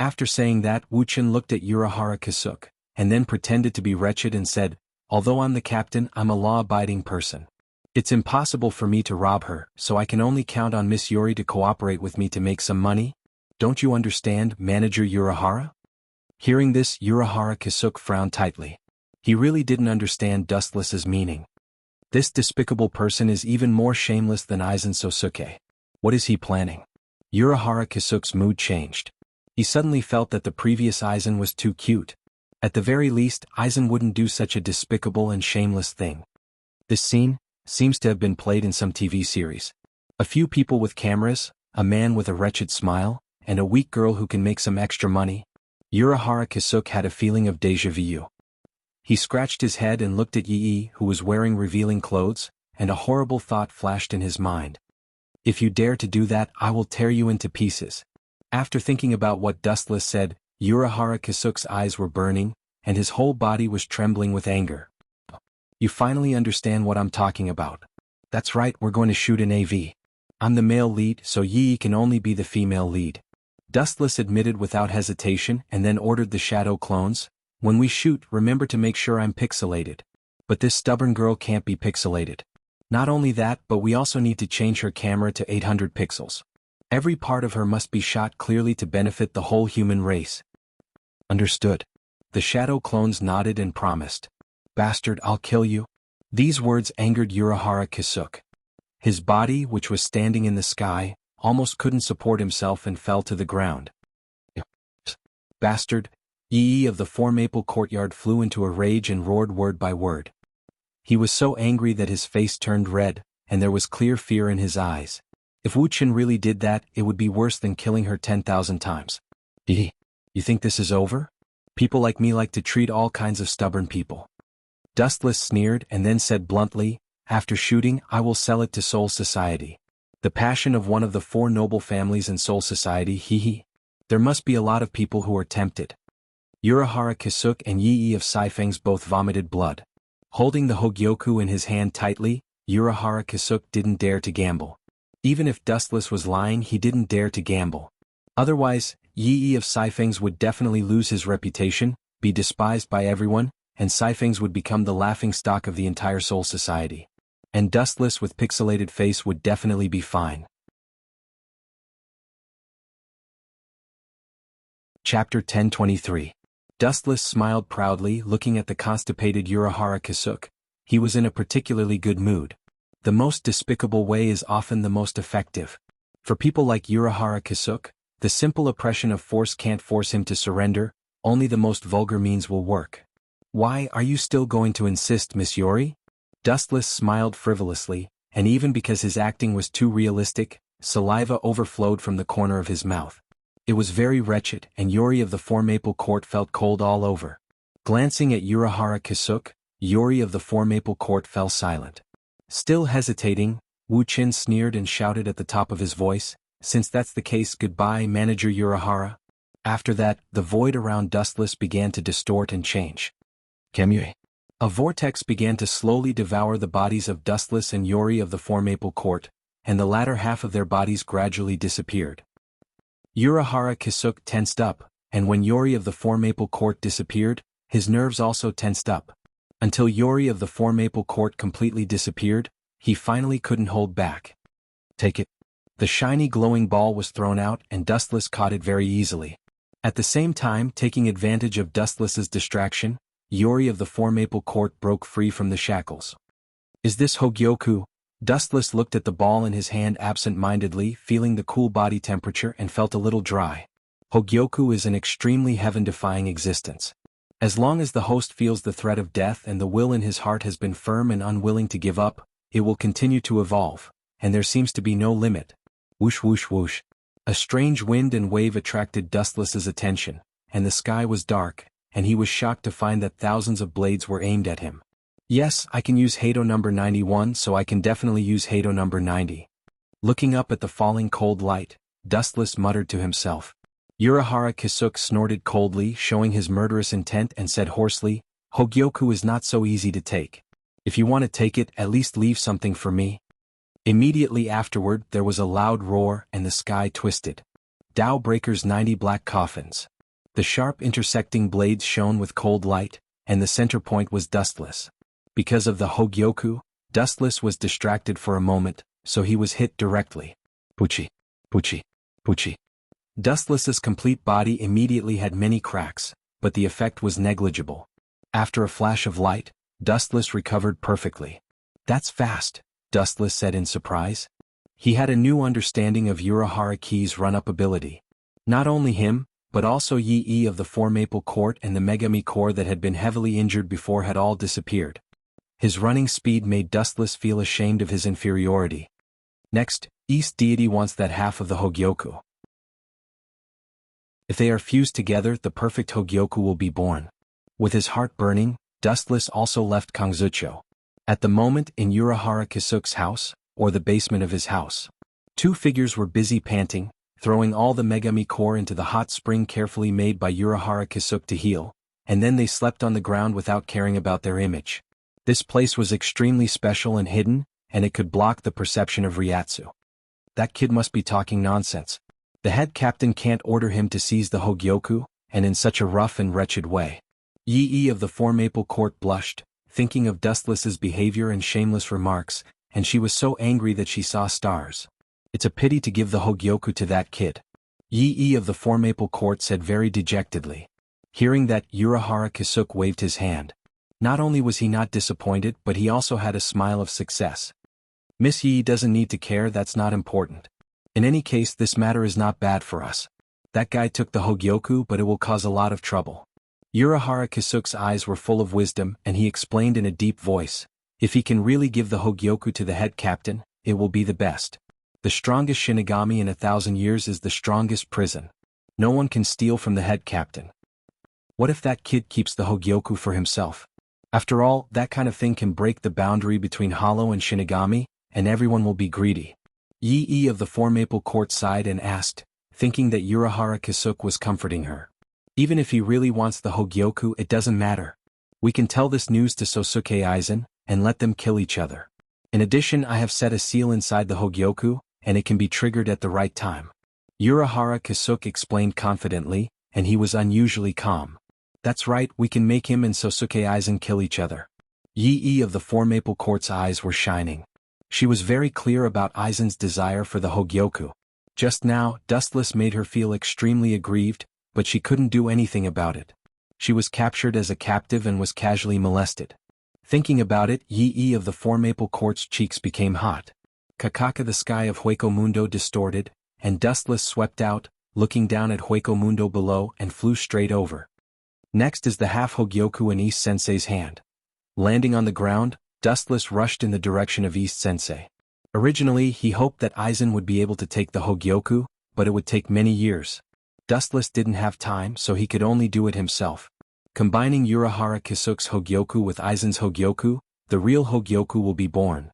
After saying that, Wu Qin looked at Urahara Kisuke, and then pretended to be wretched and said, "Although I'm the captain, I'm a law-abiding person. It's impossible for me to rob her, so I can only count on Miss Yuri to cooperate with me to make some money. Don't you understand, Manager Urahara?" Hearing this, Urahara Kisuke frowned tightly. He really didn't understand Dustless's meaning. This despicable person is even more shameless than Aizen Sosuke. What is he planning? Urahara Kisuke's mood changed. He suddenly felt that the previous Aizen was too cute. At the very least, Aizen wouldn't do such a despicable and shameless thing. This scene seems to have been played in some TV series. A few people with cameras, a man with a wretched smile, and a weak girl who can make some extra money. Urahara Kisuke had a feeling of déjà vu. He scratched his head and looked at Yi, who was wearing revealing clothes, and a horrible thought flashed in his mind. "If you dare to do that, I will tear you into pieces." After thinking about what Dustless said, Urahara Kisuke's eyes were burning, and his whole body was trembling with anger. "You finally understand what I'm talking about. That's right, we're going to shoot an AV. I'm the male lead, so Yi can only be the female lead." Dustless admitted without hesitation and then ordered the shadow clones, "When we shoot, remember to make sure I'm pixelated. But this stubborn girl can't be pixelated. Not only that, but we also need to change her camera to 800 pixels. Every part of her must be shot clearly to benefit the whole human race." "Understood." The shadow clones nodded and promised. "Bastard, I'll kill you." These words angered Urahara Kisuke. His body, which was standing in the sky, almost couldn't support himself and fell to the ground. "Bastard." Yi of the Four Maple Courtyard flew into a rage and roared word by word. He was so angry that his face turned red, and there was clear fear in his eyes. If Wu Qin really did that, it would be worse than killing her 10,000 times. "You think this is over? People like me like to treat all kinds of stubborn people." Dustless sneered and then said bluntly, "After shooting, I will sell it to Soul Society. The passion of one of the four noble families in Soul Society, hee. There must be a lot of people who are tempted." Urahara Kisuke and Yi of Saifeng's both vomited blood. Holding the Hogyoku in his hand tightly, Urahara Kisuke didn't dare to gamble. Even if Dustless was lying, he didn't dare to gamble. Otherwise, Yi of Saifeng's would definitely lose his reputation, be despised by everyone, and Saifeng's would become the laughingstock of the entire Soul Society. And Dustless with pixelated face would definitely be fine. Chapter 1023. Dustless smiled proudly, looking at the constipated Urahara Kisuke. He was in a particularly good mood. The most despicable way is often the most effective. For people like Urahara Kisuke, the simple oppression of force can't force him to surrender, only the most vulgar means will work. Why are you still going to insist, Miss Yori? Dustless smiled frivolously, and even because his acting was too realistic, saliva overflowed from the corner of his mouth. It was very wretched, and Yori of the Four Maple Court felt cold all over. Glancing at Urahara Kisuke, Yori of the Four Maple Court fell silent. Still hesitating, Wu Qin sneered and shouted at the top of his voice, "Since that's the case, goodbye, Manager Urahara." After that, the void around Dustless began to distort and change. Kemue. A vortex began to slowly devour the bodies of Dustless and Yori of the Four Maple Court, and the latter half of their bodies gradually disappeared. Urahara Kisuke tensed up, and when Yori of the Four Maple Court disappeared, his nerves also tensed up. Until Yori of the Four Maple Court completely disappeared, he finally couldn't hold back. Take it. The shiny glowing ball was thrown out and Dustless caught it very easily. At the same time, taking advantage of Dustless's distraction, Yori of the Four Maple Court broke free from the shackles. Is this Hogyoku? Dustless looked at the ball in his hand absent-mindedly, feeling the cool body temperature and felt a little dry. Hogyoku is an extremely heaven-defying existence. As long as the host feels the threat of death and the will in his heart has been firm and unwilling to give up, it will continue to evolve, and there seems to be no limit. Whoosh whoosh whoosh. A strange wind and wave attracted Dustless's attention, and the sky was dark, and he was shocked to find that thousands of blades were aimed at him. Yes, I can use Hado number 91, so I can definitely use Hado number 90. Looking up at the falling cold light, Dustless muttered to himself. Urahara Kisuke snorted coldly, showing his murderous intent, and said hoarsely, Hogyoku is not so easy to take. If you want to take it, at least leave something for me. Immediately afterward, there was a loud roar and the sky twisted. Tao Breaker's 90 black coffins. The sharp intersecting blades shone with cold light, and the center point was Dustless. Because of the Hogyoku, Dustless was distracted for a moment, so he was hit directly. Puchi, puchi, puchi. Dustless's complete body immediately had many cracks, but the effect was negligible. After a flash of light, Dustless recovered perfectly. That's fast, Dustless said in surprise. He had a new understanding of Urahara Ki's run-up ability. Not only him, but also Yi of the Four Maple Court and the Megami Corps that had been heavily injured before had all disappeared. His running speed made Dustless feel ashamed of his inferiority. Next, East Deity wants that half of the Hogyoku. If they are fused together, the perfect Hogyoku will be born. With his heart burning, Dustless also left Kangzucho. At the moment, in Urahara Kisuke's house, or the basement of his house, two figures were busy panting, throwing all the Megami Core into the hot spring carefully made by Urahara Kisuke to heal, and then they slept on the ground without caring about their image. This place was extremely special and hidden, and it could block the perception of Ryatsu. That kid must be talking nonsense. The head captain can't order him to seize the Hogyoku, and in such a rough and wretched way. Yi of the Four Maple Court blushed, thinking of Dustless's behavior and shameless remarks, and she was so angry that she saw stars. It's a pity to give the Hogyoku to that kid. Yi of the Four Maple Court said very dejectedly. Hearing that, Urahara Kisuke waved his hand. Not only was he not disappointed, but he also had a smile of success. Miss Yi doesn't need to care, that's not important. In any case, this matter is not bad for us. That guy took the Hogyoku, but it will cause a lot of trouble. Urahara Kisuke's eyes were full of wisdom, and he explained in a deep voice, if he can really give the Hogyoku to the head captain, it will be the best. The strongest Shinigami in 1,000 years is the strongest prison. No one can steal from the head captain. What if that kid keeps the Hogyoku for himself? After all, that kind of thing can break the boundary between Hollow and Shinigami, and everyone will be greedy. Yi of the Four Maple Court sighed and asked, thinking that Urahara Kisuke was comforting her. Even if he really wants the Hogyoku, it doesn't matter. We can tell this news to Sosuke Aizen, and let them kill each other. In addition, I have set a seal inside the Hogyoku, and it can be triggered at the right time. Urahara Kisuke explained confidently, and he was unusually calm. That's right, we can make him and Sosuke Aizen kill each other. Yi of the Four Maple Court's eyes were shining. She was very clear about Aizen's desire for the Hogyoku. Just now, Dustless made her feel extremely aggrieved, but she couldn't do anything about it. She was captured as a captive and was casually molested. Thinking about it, Yi of the Four Maple Court's cheeks became hot. Kakaka, the sky of Hueco Mundo distorted, and Dustless swept out, looking down at Hueco Mundo below and flew straight over. Next is the half Hogyoku in East Sensei's hand. Landing on the ground, Dustless rushed in the direction of East Sensei. Originally, he hoped that Aizen would be able to take the Hogyoku, but it would take many years. Dustless didn't have time, so he could only do it himself. Combining Urahara Kisuke's Hogyoku with Aizen's Hogyoku, the real Hogyoku will be born.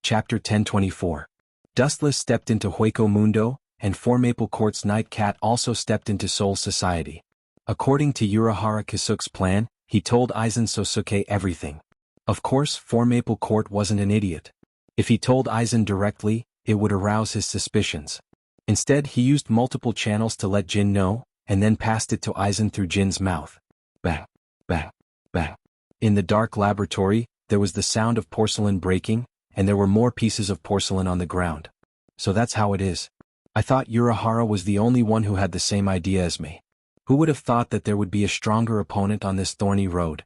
Chapter 1024. Dustless stepped into Hueco Mundo, and Four Maple Court's Night Cat also stepped into Soul Society. According to Urahara Kisuke's plan, he told Aizen Sosuke everything. Of course, Four Maple Court wasn't an idiot. If he told Aizen directly, it would arouse his suspicions. Instead, he used multiple channels to let Jin know, and then passed it to Aizen through Jin's mouth. Bang, bang, bang. In the dark laboratory, there was the sound of porcelain breaking, and there were more pieces of porcelain on the ground. So that's how it is. I thought Urahara was the only one who had the same idea as me. Who would have thought that there would be a stronger opponent on this thorny road?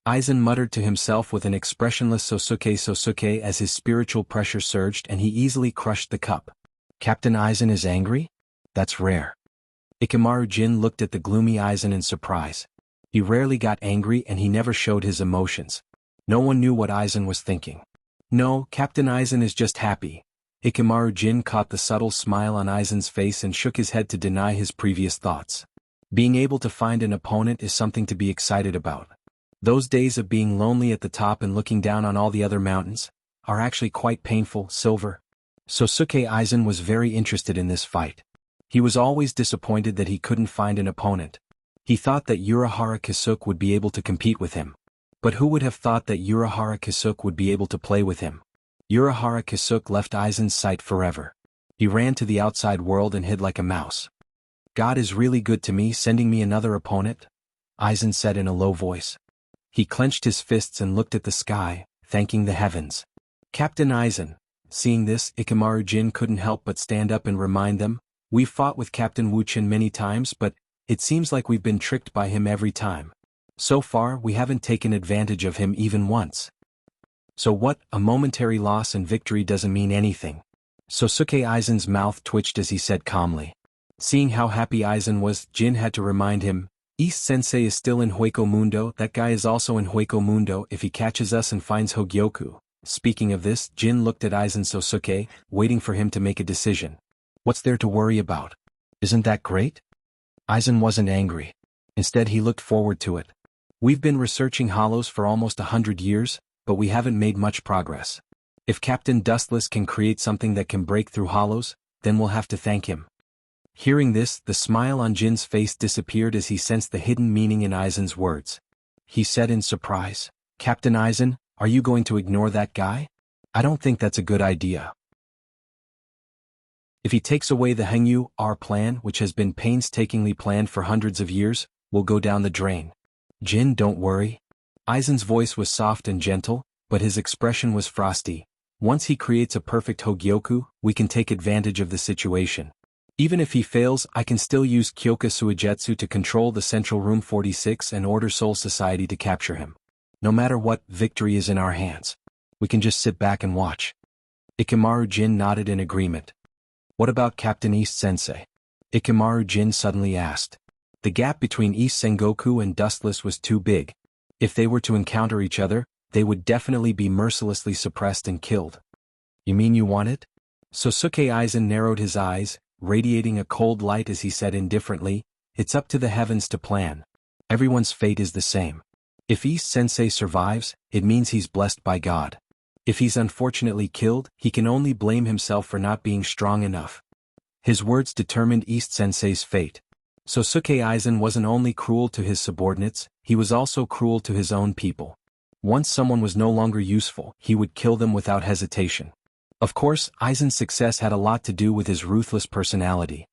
Aizen muttered to himself with an expressionless Sosuke as his spiritual pressure surged and he easily crushed the cup. Captain Aizen is angry? That's rare. Ikamaru Jin looked at the gloomy Aizen in surprise. He rarely got angry and he never showed his emotions. No one knew what Aizen was thinking. No, Captain Aizen is just happy. Ikamaru Jin caught the subtle smile on Aizen's face and shook his head to deny his previous thoughts. Being able to find an opponent is something to be excited about. Those days of being lonely at the top and looking down on all the other mountains are actually quite painful. Silver. Sosuke Aizen was very interested in this fight. He was always disappointed that he couldn't find an opponent. He thought that Urahara Kisuke would be able to compete with him. But who would have thought that Urahara Kisuke would be able to play with him? Urahara Kisuke left Aizen's sight forever. He ran to the outside world and hid like a mouse. God is really good to me, sending me another opponent, Aizen said in a low voice. He clenched his fists and looked at the sky, thanking the heavens. Captain Aizen. Seeing this, Ikamaru Jin couldn't help but stand up and remind them, we've fought with Captain Wuxia many times, but it seems like we've been tricked by him every time. So far, we haven't taken advantage of him even once. So what, a momentary loss and victory doesn't mean anything. Sosuke Aizen's mouth twitched as he said calmly. Seeing how happy Aizen was, Jin had to remind him, East Sensei is still in Hueco Mundo, that guy is also in Hueco Mundo if he catches us and finds Hogyoku. Speaking of this, Jin looked at Aizen Sosuke, waiting for him to make a decision. What's there to worry about? Isn't that great? Aizen wasn't angry. Instead he looked forward to it. We've been researching hollows for almost 100 years, but we haven't made much progress. If Captain Dustless can create something that can break through hollows, then we'll have to thank him. Hearing this, the smile on Jin's face disappeared as he sensed the hidden meaning in Aizen's words. He said in surprise, Captain Aizen, are you going to ignore that guy? I don't think that's a good idea. If he takes away the Hengyu, our plan, which has been painstakingly planned for hundreds of years, will go down the drain. Jin, don't worry. Aizen's voice was soft and gentle, but his expression was frosty. Once he creates a perfect Hogyoku, we can take advantage of the situation. Even if he fails, I can still use Kyoka Suigetsu to control the Central Room 46 and order Soul Society to capture him. No matter what, victory is in our hands. We can just sit back and watch. Ikamaru Jin nodded in agreement. What about Captain East Sensei? Ikamaru Jin suddenly asked. The gap between East Sengoku and Dustless was too big. If they were to encounter each other, they would definitely be mercilessly suppressed and killed. You mean you want it? Sosuke Aizen narrowed his eyes, radiating a cold light as he said indifferently, it's up to the heavens to plan. Everyone's fate is the same. If East Sensei survives, it means he's blessed by God. If he's unfortunately killed, he can only blame himself for not being strong enough. His words determined East Sensei's fate. Sosuke Aizen wasn't only cruel to his subordinates, he was also cruel to his own people. Once someone was no longer useful, he would kill them without hesitation. Of course, Aizen's success had a lot to do with his ruthless personality.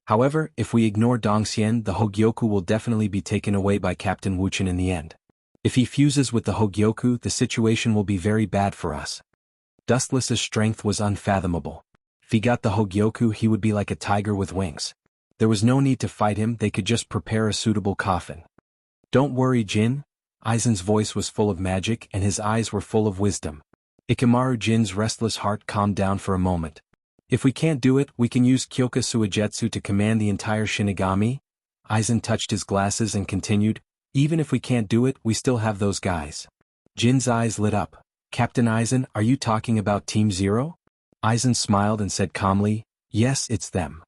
However, if we ignore Dongxian, the Hogyoku will definitely be taken away by Captain Wuxia in the end. If he fuses with the Hogyoku, the situation will be very bad for us. Dustless's strength was unfathomable. If he got the Hogyoku, he would be like a tiger with wings. There was no need to fight him, they could just prepare a suitable coffin. Don't worry, Jin. Aizen's voice was full of magic and his eyes were full of wisdom. Ikamaru Jin's restless heart calmed down for a moment. If we can't do it, we can use Kyoka Suigetsu to command the entire Shinigami. Aizen touched his glasses and continued, even if we can't do it, we still have those guys. Jin's eyes lit up. Captain Aizen, are you talking about Team Zero? Aizen smiled and said calmly, yes, it's them.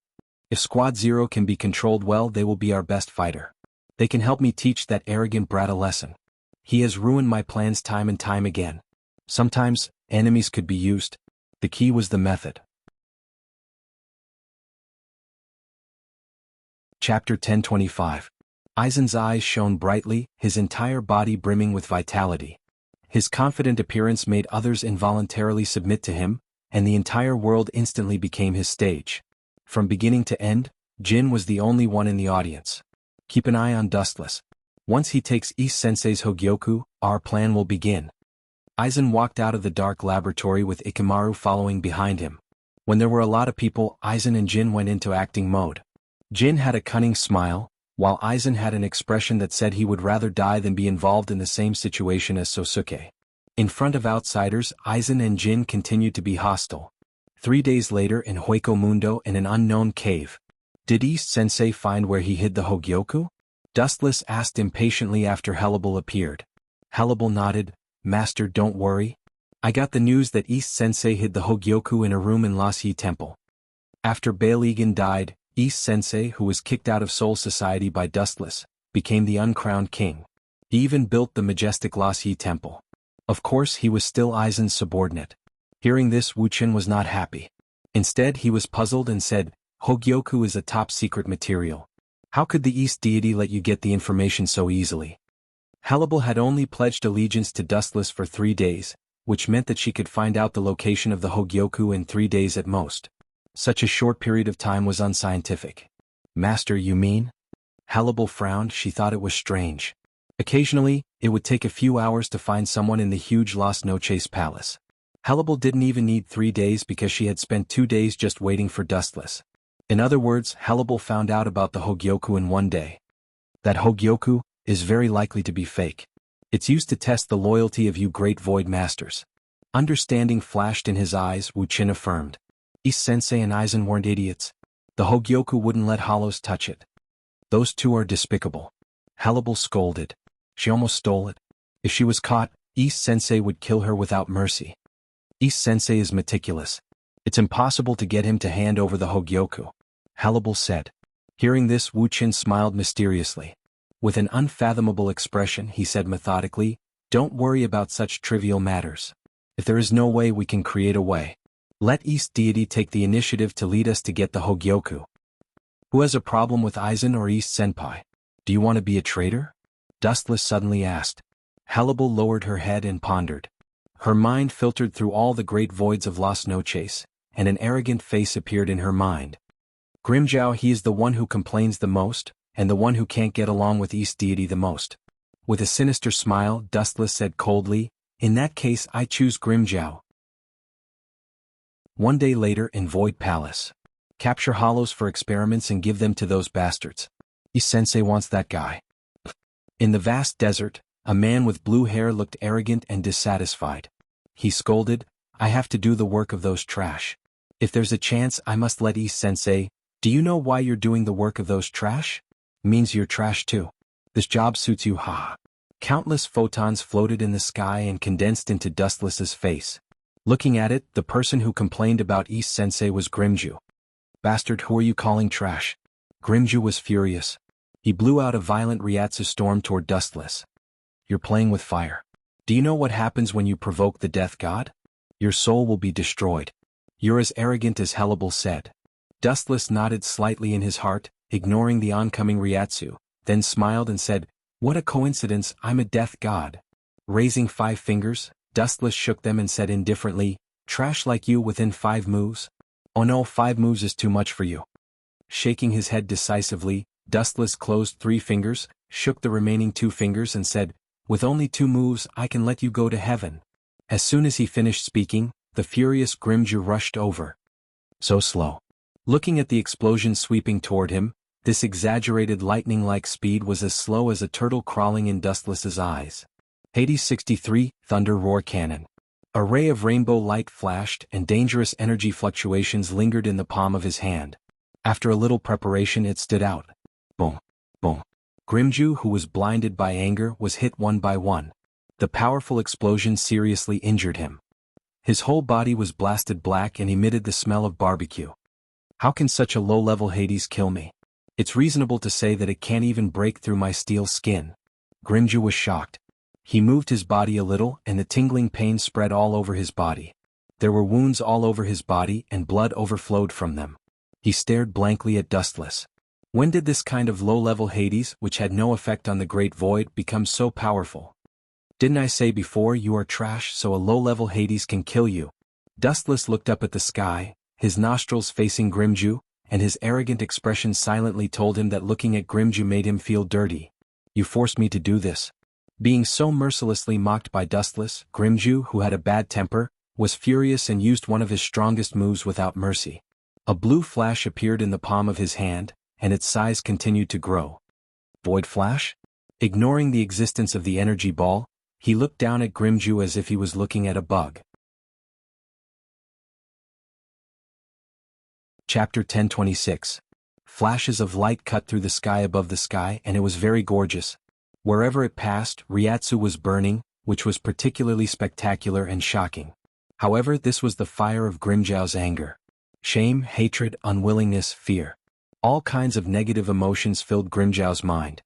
If Squad Zero can be controlled well, they will be our best fighter. They can help me teach that arrogant brat a lesson. He has ruined my plans time and time again. Sometimes, enemies could be used. The key was the method. Chapter 1025. Aizen's eyes shone brightly, his entire body brimming with vitality. His confident appearance made others involuntarily submit to him, and the entire world instantly became his stage. From beginning to end, Jin was the only one in the audience. Keep an eye on Dustless. Once he takes East Sensei's Hogyoku, our plan will begin. Aizen walked out of the dark laboratory with Ikamaru following behind him. When there were a lot of people, Aizen and Jin went into acting mode. Jin had a cunning smile, while Aizen had an expression that said he would rather die than be involved in the same situation as Sosuke. In front of outsiders, Aizen and Jin continued to be hostile. 3 days later in Hueco Mundo in an unknown cave. Did East Sensei find where he hid the Hogyoku? Dustless asked impatiently after Hellable appeared. Hellable nodded, Master, don't worry. I got the news that East Sensei hid the Hogyoku in a room in Lost Yi Temple. After Bailigan died, East Sensei, who was kicked out of Soul Society by Dustless, became the uncrowned king. He even built the majestic Lost Yi Temple. Of course he was still Aizen's subordinate. Hearing this, Wu Qin was not happy. Instead he was puzzled and said, Hogyoku is a top-secret material. How could the East deity let you get the information so easily? Hellable had only pledged allegiance to Dustless for 3 days, which meant that she could find out the location of the Hogyoku in 3 days at most. Such a short period of time was unscientific. Master, you mean? Hellable frowned, she thought it was strange. Occasionally, it would take a few hours to find someone in the huge Las Noches palace. Hellable didn't even need 3 days because she had spent 2 days just waiting for Dustless. In other words, Hellable found out about the Hogyoku in 1 day. That Hogyoku is very likely to be fake. It's used to test the loyalty of you great Void Masters. Understanding flashed in his eyes, Wu Qin affirmed. East Sensei and Aizen weren't idiots. The Hogyoku wouldn't let Hollows touch it. Those two are despicable. Hellable scolded. She almost stole it. If she was caught, East Sensei would kill her without mercy. East Sensei is meticulous. It's impossible to get him to hand over the Hogyoku. Hellable said. Hearing this, Wu Qin smiled mysteriously. With an unfathomable expression, he said methodically, don't worry about such trivial matters. If there is no way, we can create a way. Let East Deity take the initiative to lead us to get the Hogyoku. Who has a problem with Aizen or East Senpai? Do you want to be a traitor? Dustless suddenly asked. Hellable lowered her head and pondered. Her mind filtered through all the great voids of Las Noches, and an arrogant face appeared in her mind. Grimjow, he is the one who complains the most, and the one who can't get along with East Deity the most. With a sinister smile, Dustless said coldly, in that case I choose Grimjow. 1 day later in Void Palace. Capture Hollows for experiments and give them to those bastards. East Sensei wants that guy. In the vast desert, a man with blue hair looked arrogant and dissatisfied. He scolded, I have to do the work of those trash. If there's a chance, I must let East Sensei. Do you know why you're doing the work of those trash? Means you're trash too. This job suits you, ha. Countless photons floated in the sky and condensed into Dustless's face. Looking at it, the person who complained about East Sensei was Grimju. Bastard, who are you calling trash? Grimju was furious. He blew out a violent Ryatsu storm toward Dustless. You're playing with fire. Do you know what happens when you provoke the death god? Your soul will be destroyed. You're as arrogant as Hellable said. Dustless nodded slightly in his heart, ignoring the oncoming Ryatsu, then smiled and said, what a coincidence, I'm a death god. Raising 5 fingers, Dustless shook them and said indifferently, trash like you within 5 moves? Oh no, 5 moves is too much for you. Shaking his head decisively, Dustless closed 3 fingers, shook the remaining 2 fingers and said, with only 2 moves I can let you go to heaven. As soon as he finished speaking, the furious Grimju rushed over. So slow. Looking at the explosion sweeping toward him, this exaggerated lightning-like speed was as slow as a turtle crawling in Dustless's eyes. Hades 63, Thunder Roar Cannon. A ray of rainbow light flashed and dangerous energy fluctuations lingered in the palm of his hand. After a little preparation it stood out. Boom, boom. Grimju, who was blinded by anger, was hit one by one. The powerful explosion seriously injured him. His whole body was blasted black and emitted the smell of barbecue. How can such a low-level Hades kill me? It's reasonable to say that it can't even break through my steel skin. Grimju was shocked. He moved his body a little and the tingling pain spread all over his body. There were wounds all over his body and blood overflowed from them. He stared blankly at Dustless. When did this kind of low-level Hades, which had no effect on the Great Void, become so powerful? Didn't I say before you are trash so a low-level Hades can kill you? Dustless looked up at the sky, his nostrils facing Grimju, and his arrogant expression silently told him that looking at Grimju made him feel dirty. You forced me to do this. Being so mercilessly mocked by Dustless, Grimju, who had a bad temper, was furious and used one of his strongest moves without mercy. A blue flash appeared in the palm of his hand, and its size continued to grow. Void flash? Ignoring the existence of the energy ball, he looked down at Grimju as if he was looking at a bug. Chapter 1026. Flashes of light cut through the sky above the sky and it was very gorgeous. Wherever it passed, Ryatsu was burning, which was particularly spectacular and shocking. However, this was the fire of Grimjow's anger. Shame, hatred, unwillingness, fear. All kinds of negative emotions filled Grimjow's mind.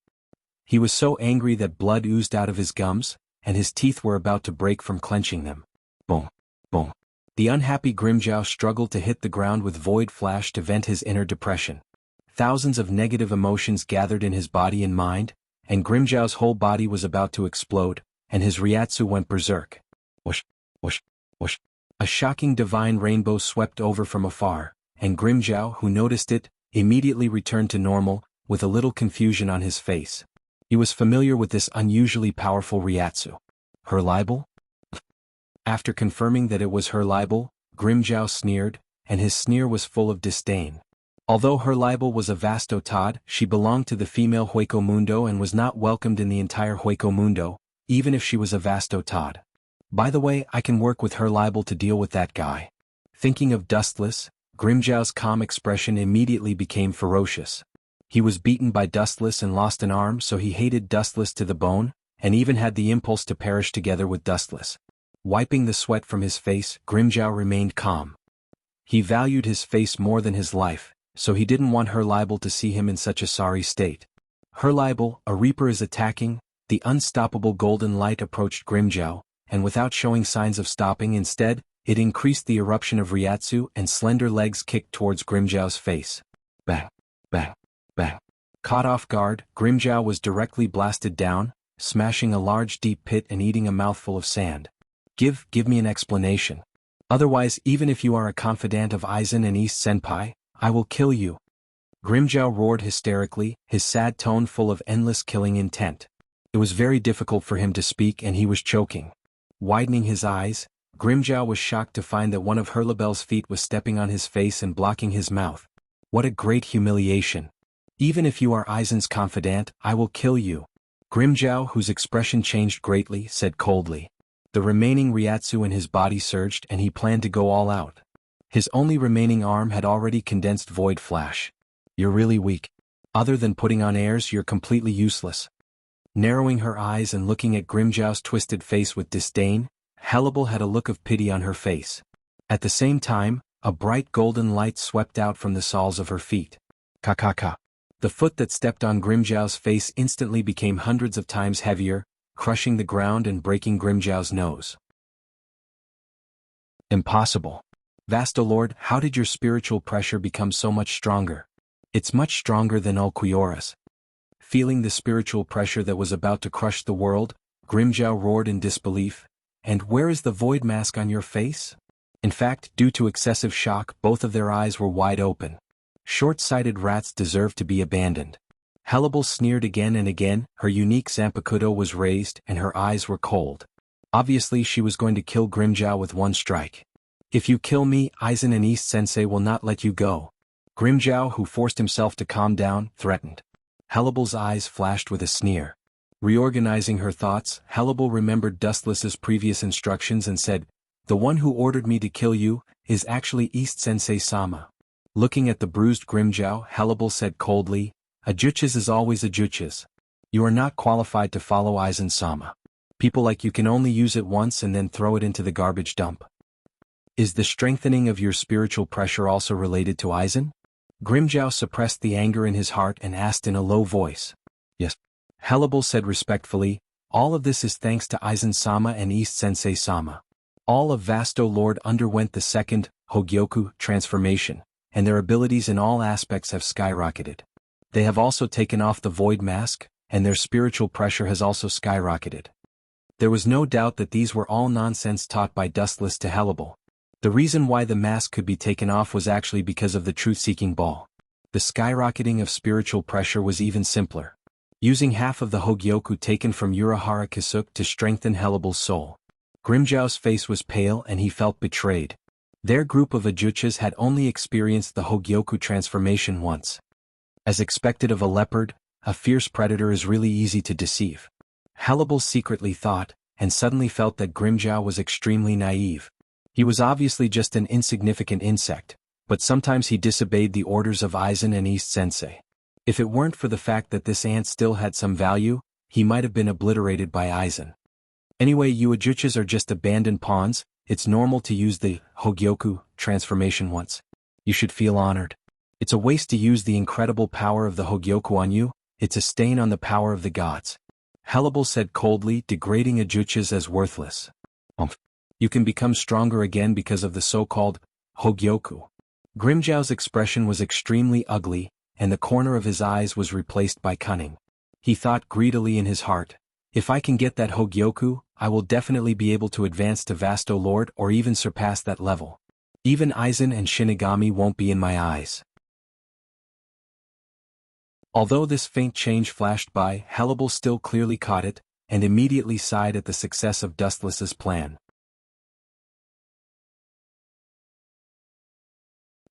He was so angry that blood oozed out of his gums, and his teeth were about to break from clenching them. Boom, boom. The unhappy Grimjow struggled to hit the ground with Void Flash to vent his inner depression. Thousands of negative emotions gathered in his body and mind, and Grimjow's whole body was about to explode, and his Ryatsu went berserk. Whoosh, whoosh, whoosh. A shocking divine rainbow swept over from afar, and Grimjow, who noticed it, immediately returned to normal, with a little confusion on his face. He was familiar with this unusually powerful Ryatsu. Her libel? After confirming that it was her libel, Grimjow sneered, and his sneer was full of disdain. Although her libel was a Vastotad, she belonged to the female Hueco Mundo and was not welcomed in the entire Hueco Mundo, even if she was a Vastotad. By the way, I can work with her libel to deal with that guy. Thinking of Dustless, Grimjow's calm expression immediately became ferocious. He was beaten by Dustless and lost an arm, so he hated Dustless to the bone, and even had the impulse to perish together with Dustless. Wiping the sweat from his face, Grimjow remained calm. He valued his face more than his life, so he didn't want her libel to see him in such a sorry state. Her libel, a reaper is attacking, the unstoppable golden light approached Grimjow, and without showing signs of stopping instead, it increased the eruption of Ryatsu and slender legs kicked towards Grimjow's face. Bang, bang, bang. Caught off guard, Grimjow was directly blasted down, smashing a large deep pit and eating a mouthful of sand. Give me an explanation. Otherwise, even if you are a confidant of Aizen and East Senpai, I will kill you. Grimjow roared hysterically, his sad tone full of endless killing intent. It was very difficult for him to speak and he was choking. Widening his eyes, Grimjow was shocked to find that one of Hurlabel's feet was stepping on his face and blocking his mouth. What a great humiliation. Even if you are Aizen's confidant, I will kill you. Grimjow, whose expression changed greatly, said coldly. The remaining Ryatsu in his body surged and he planned to go all out. His only remaining arm had already condensed Void Flash. You're really weak. Other than putting on airs, you're completely useless. Narrowing her eyes and looking at Grimjow's twisted face with disdain, Hellable had a look of pity on her face. At the same time, a bright golden light swept out from the soles of her feet. Ka. The foot that stepped on Grimjow's face instantly became hundreds of times heavier, crushing the ground and breaking Grimjow's nose. Impossible. Vastolord, how did your spiritual pressure become so much stronger? It's much stronger than Ulquiora's. Feeling the spiritual pressure that was about to crush the world, Grimjow roared in disbelief. And where is the void mask on your face? In fact, due to excessive shock, both of their eyes were wide open. Short-sighted rats deserve to be abandoned. Hellable sneered again and again, her unique Zanpakuto was raised and her eyes were cold. Obviously she was going to kill Grimjow with one strike. If you kill me, Aizen and East Sensei will not let you go. Grimjow, who forced himself to calm down, threatened. Hellable's eyes flashed with a sneer. Reorganizing her thoughts, Hellable remembered Dustless's previous instructions and said, The one who ordered me to kill you is actually East Sensei-sama. Looking at the bruised Grimjow, Hannibal said coldly, "A Juches is always a Juches. You are not qualified to follow Aizen-sama. People like you can only use it once and then throw it into the garbage dump." "Is the strengthening of your spiritual pressure also related to Aizen?" Grimjow suppressed the anger in his heart and asked in a low voice. "Yes." Hannibal said respectfully, "All of this is thanks to Aizen-sama and East Sensei-sama. All of Vasto Lord underwent the second Hogyoku transformation, and their abilities in all aspects have skyrocketed. They have also taken off the void mask, and their spiritual pressure has also skyrocketed." There was no doubt that these were all nonsense taught by Dustless to Hannibal. The reason why the mask could be taken off was actually because of the truth-seeking ball. The skyrocketing of spiritual pressure was even simpler. Using half of the Hogyoku taken from Urahara Kisuke to strengthen Hannibal's soul. Grimjow's face was pale and he felt betrayed. Their group of Ajuchas had only experienced the Hogyoku transformation once. As expected of a leopard, a fierce predator is really easy to deceive. Hannibal secretly thought, and suddenly felt that Grimjow was extremely naive. He was obviously just an insignificant insect, but sometimes he disobeyed the orders of Aizen and East Sensei. If it weren't for the fact that this ant still had some value, he might have been obliterated by Aizen. Anyway, you Ajuchas are just abandoned pawns. It's normal to use the Hogyoku transformation once. You should feel honored. It's a waste to use the incredible power of the Hogyoku on you. It's a stain on the power of the gods. Hannibal said coldly, degrading Ajuchas as worthless. You can become stronger again because of the so-called Hogyoku. Grimjow's expression was extremely ugly, and the corner of his eyes was replaced by cunning. He thought greedily in his heart, if I can get that Hogyoku, I will definitely be able to advance to Vasto Lord or even surpass that level. Even Aizen and Shinigami won't be in my eyes. Although this faint change flashed by, Hannibal still clearly caught it, and immediately sighed at the success of Dustless's plan.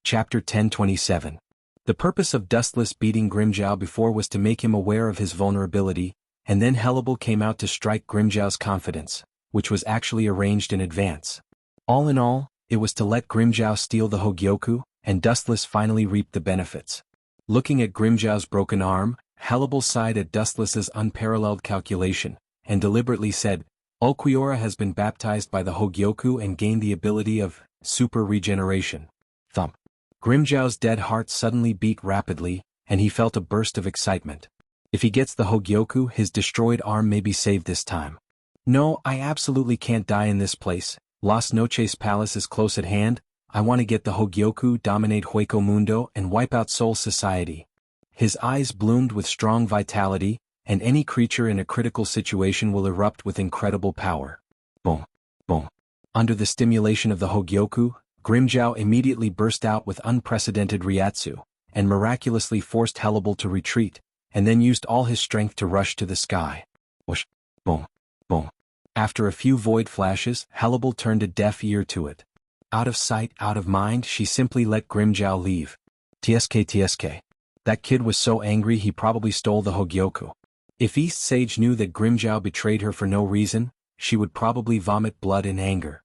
Chapter 1027. The purpose of Dustless beating Grimjow before was to make him aware of his vulnerability, and then Hannibal came out to strike Grimjow's confidence, which was actually arranged in advance. All in all, it was to let Grimjow steal the Hogyoku, and Dustless finally reaped the benefits. Looking at Grimjow's broken arm, Hannibal sighed at Dustless's unparalleled calculation, and deliberately said, Ulquiorra has been baptized by the Hogyoku and gained the ability of super regeneration. Thump. Grimjow's dead heart suddenly beat rapidly, and he felt a burst of excitement. If he gets the Hogyoku, his destroyed arm may be saved this time. No, I absolutely can't die in this place. Las Noches Palace is close at hand. I want to get the Hogyoku, dominate Hueco Mundo, and wipe out Soul Society. His eyes bloomed with strong vitality, and any creature in a critical situation will erupt with incredible power. Boom. Boom. Under the stimulation of the Hogyoku, Grimjow immediately burst out with unprecedented Ryatsu, and miraculously forced Hannibal to retreat, and then used all his strength to rush to the sky. Whoosh. Boom. Boom. After a few void flashes, Hannibal turned a deaf ear to it. Out of sight, out of mind, she simply let Grimjow leave. TSK. That kid was so angry he probably stole the Hogyoku. If East Sage knew that Grimjow betrayed her for no reason, she would probably vomit blood in anger.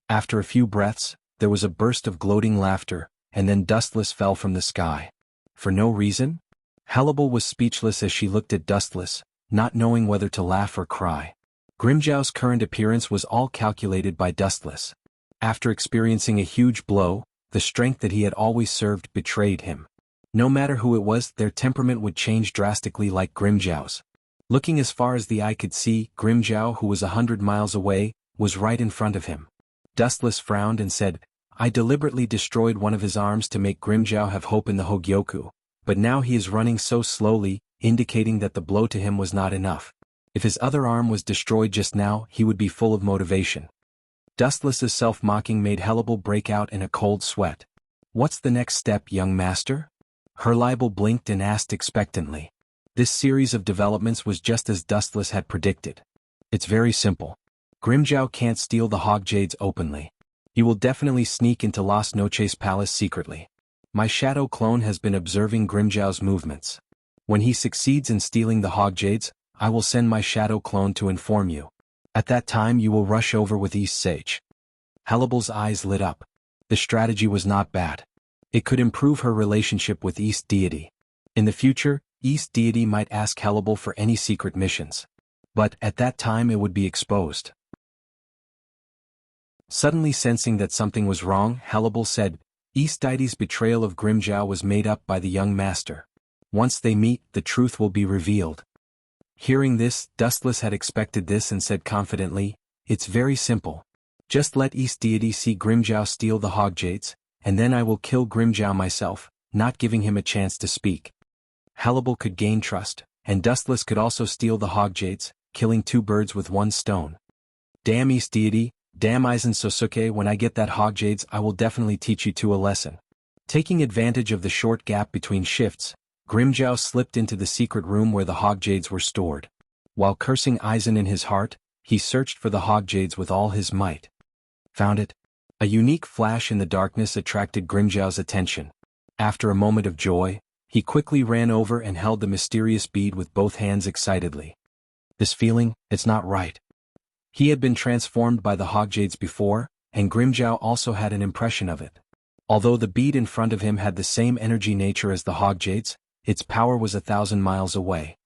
After a few breaths, there was a burst of gloating laughter, and then Dustless fell from the sky. For no reason? Hannibal was speechless as she looked at Dustless, not knowing whether to laugh or cry. Grimjow's current appearance was all calculated by Dustless. After experiencing a huge blow, the strength that he had always served betrayed him. No matter who it was, their temperament would change drastically like Grimjow's. Looking as far as the eye could see, Grimjow, who was 100 miles away, was right in front of him. Dustless frowned and said, I deliberately destroyed one of his arms to make Grimjow have hope in the Hogyoku, but now he is running so slowly, indicating that the blow to him was not enough. If his other arm was destroyed just now, he would be full of motivation. Dustless's self-mocking made Hannibal break out in a cold sweat. What's the next step, young master? Herlibel blinked and asked expectantly. This series of developments was just as Dustless had predicted. It's very simple. Grimjow can't steal the Hogjades openly. He will definitely sneak into Las Noches Palace secretly. My shadow clone has been observing Grimjow's movements. When he succeeds in stealing the Hogjades, I will send my shadow clone to inform you. At that time you will rush over with East Sage. Halibal's eyes lit up. The strategy was not bad. It could improve her relationship with East Deity. In the future, East Deity might ask Halibal for any secret missions. But at that time it would be exposed. Suddenly sensing that something was wrong, Halibal said, East Deity's betrayal of Grimjow was made up by the young master. Once they meet, the truth will be revealed. Hearing this, Dustless had expected this and said confidently, It's very simple. Just let East Deity see Grimjow steal the Hogjades, and then I will kill Grimjow myself, not giving him a chance to speak. Halibal could gain trust, and Dustless could also steal the Hogjades, killing two birds with one stone. Damn East Deity, damn Aizen Sosuke, when I get that Hogjades I will definitely teach you two a lesson. Taking advantage of the short gap between shifts, Grimjow slipped into the secret room where the Hogjades were stored. While cursing Aizen in his heart, he searched for the Hogjades with all his might. Found it. A unique flash in the darkness attracted Grimjow's attention. After a moment of joy, he quickly ran over and held the mysterious bead with both hands excitedly. This feeling, it's not right. He had been transformed by the Hogjades before, and Grimjow also had an impression of it. Although the bead in front of him had the same energy nature as the Hogjades, its power was 1,000 miles away.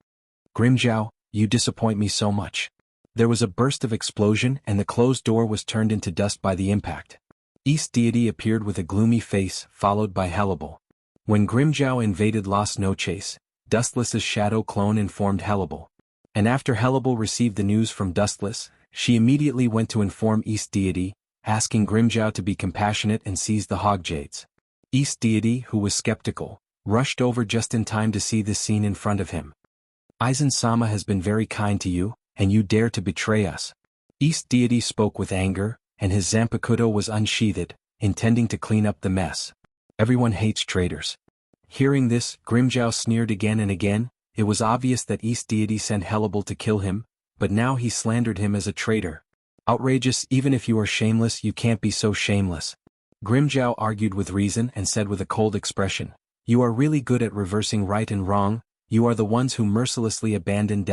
Grimjow, you disappoint me so much. There was a burst of explosion and the closed door was turned into dust by the impact. East Deity appeared with a gloomy face, followed by Halibal. When Grimjow invaded Las Noches, Dustless's shadow clone informed Halibal. And after Halibal received the news from Dustless, she immediately went to inform East Deity, asking Grimjow to be compassionate and seize the Hogjades. East Deity, who was skeptical, rushed over just in time to see this scene in front of him. Aizen-sama has been very kind to you, and you dare to betray us. East Deity spoke with anger, and his Zanpakuto was unsheathed, intending to clean up the mess. Everyone hates traitors. Hearing this, Grimjow sneered again and again. It was obvious that East Deity sent Halibal to kill him, but now he slandered him as a traitor. Outrageous, even if you are shameless, you can't be so shameless. Grimjow argued with reason and said with a cold expression, You are really good at reversing right and wrong, you are the ones who mercilessly abandoned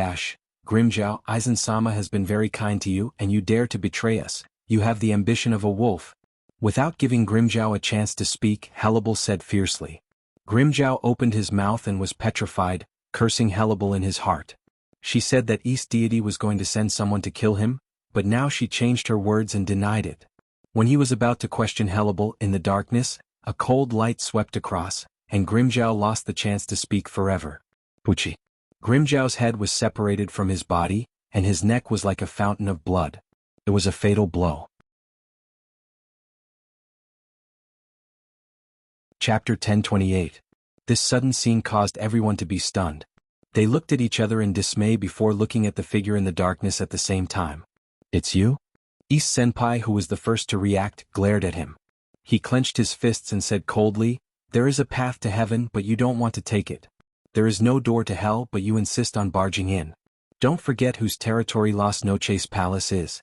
Grimjow, Aizen-sama has been very kind to you and you dare to betray us, you have the ambition of a wolf. Without giving Grimjow a chance to speak, Halibal said fiercely. Grimjow opened his mouth and was petrified, cursing Halibal in his heart. She said that East Deity was going to send someone to kill him, but now she changed her words and denied it. When he was about to question Halibal in the darkness, a cold light swept across, and Grimjow lost the chance to speak forever. Pucci. Grimjow's head was separated from his body, and his neck was like a fountain of blood. It was a fatal blow. Chapter 1028. This sudden scene caused everyone to be stunned. They looked at each other in dismay before looking at the figure in the darkness at the same time. It's you? East Senpai, who was the first to react, glared at him. He clenched his fists and said coldly, There is a path to heaven but you don't want to take it. There is no door to hell but you insist on barging in. Don't forget whose territory Las Noches Palace is.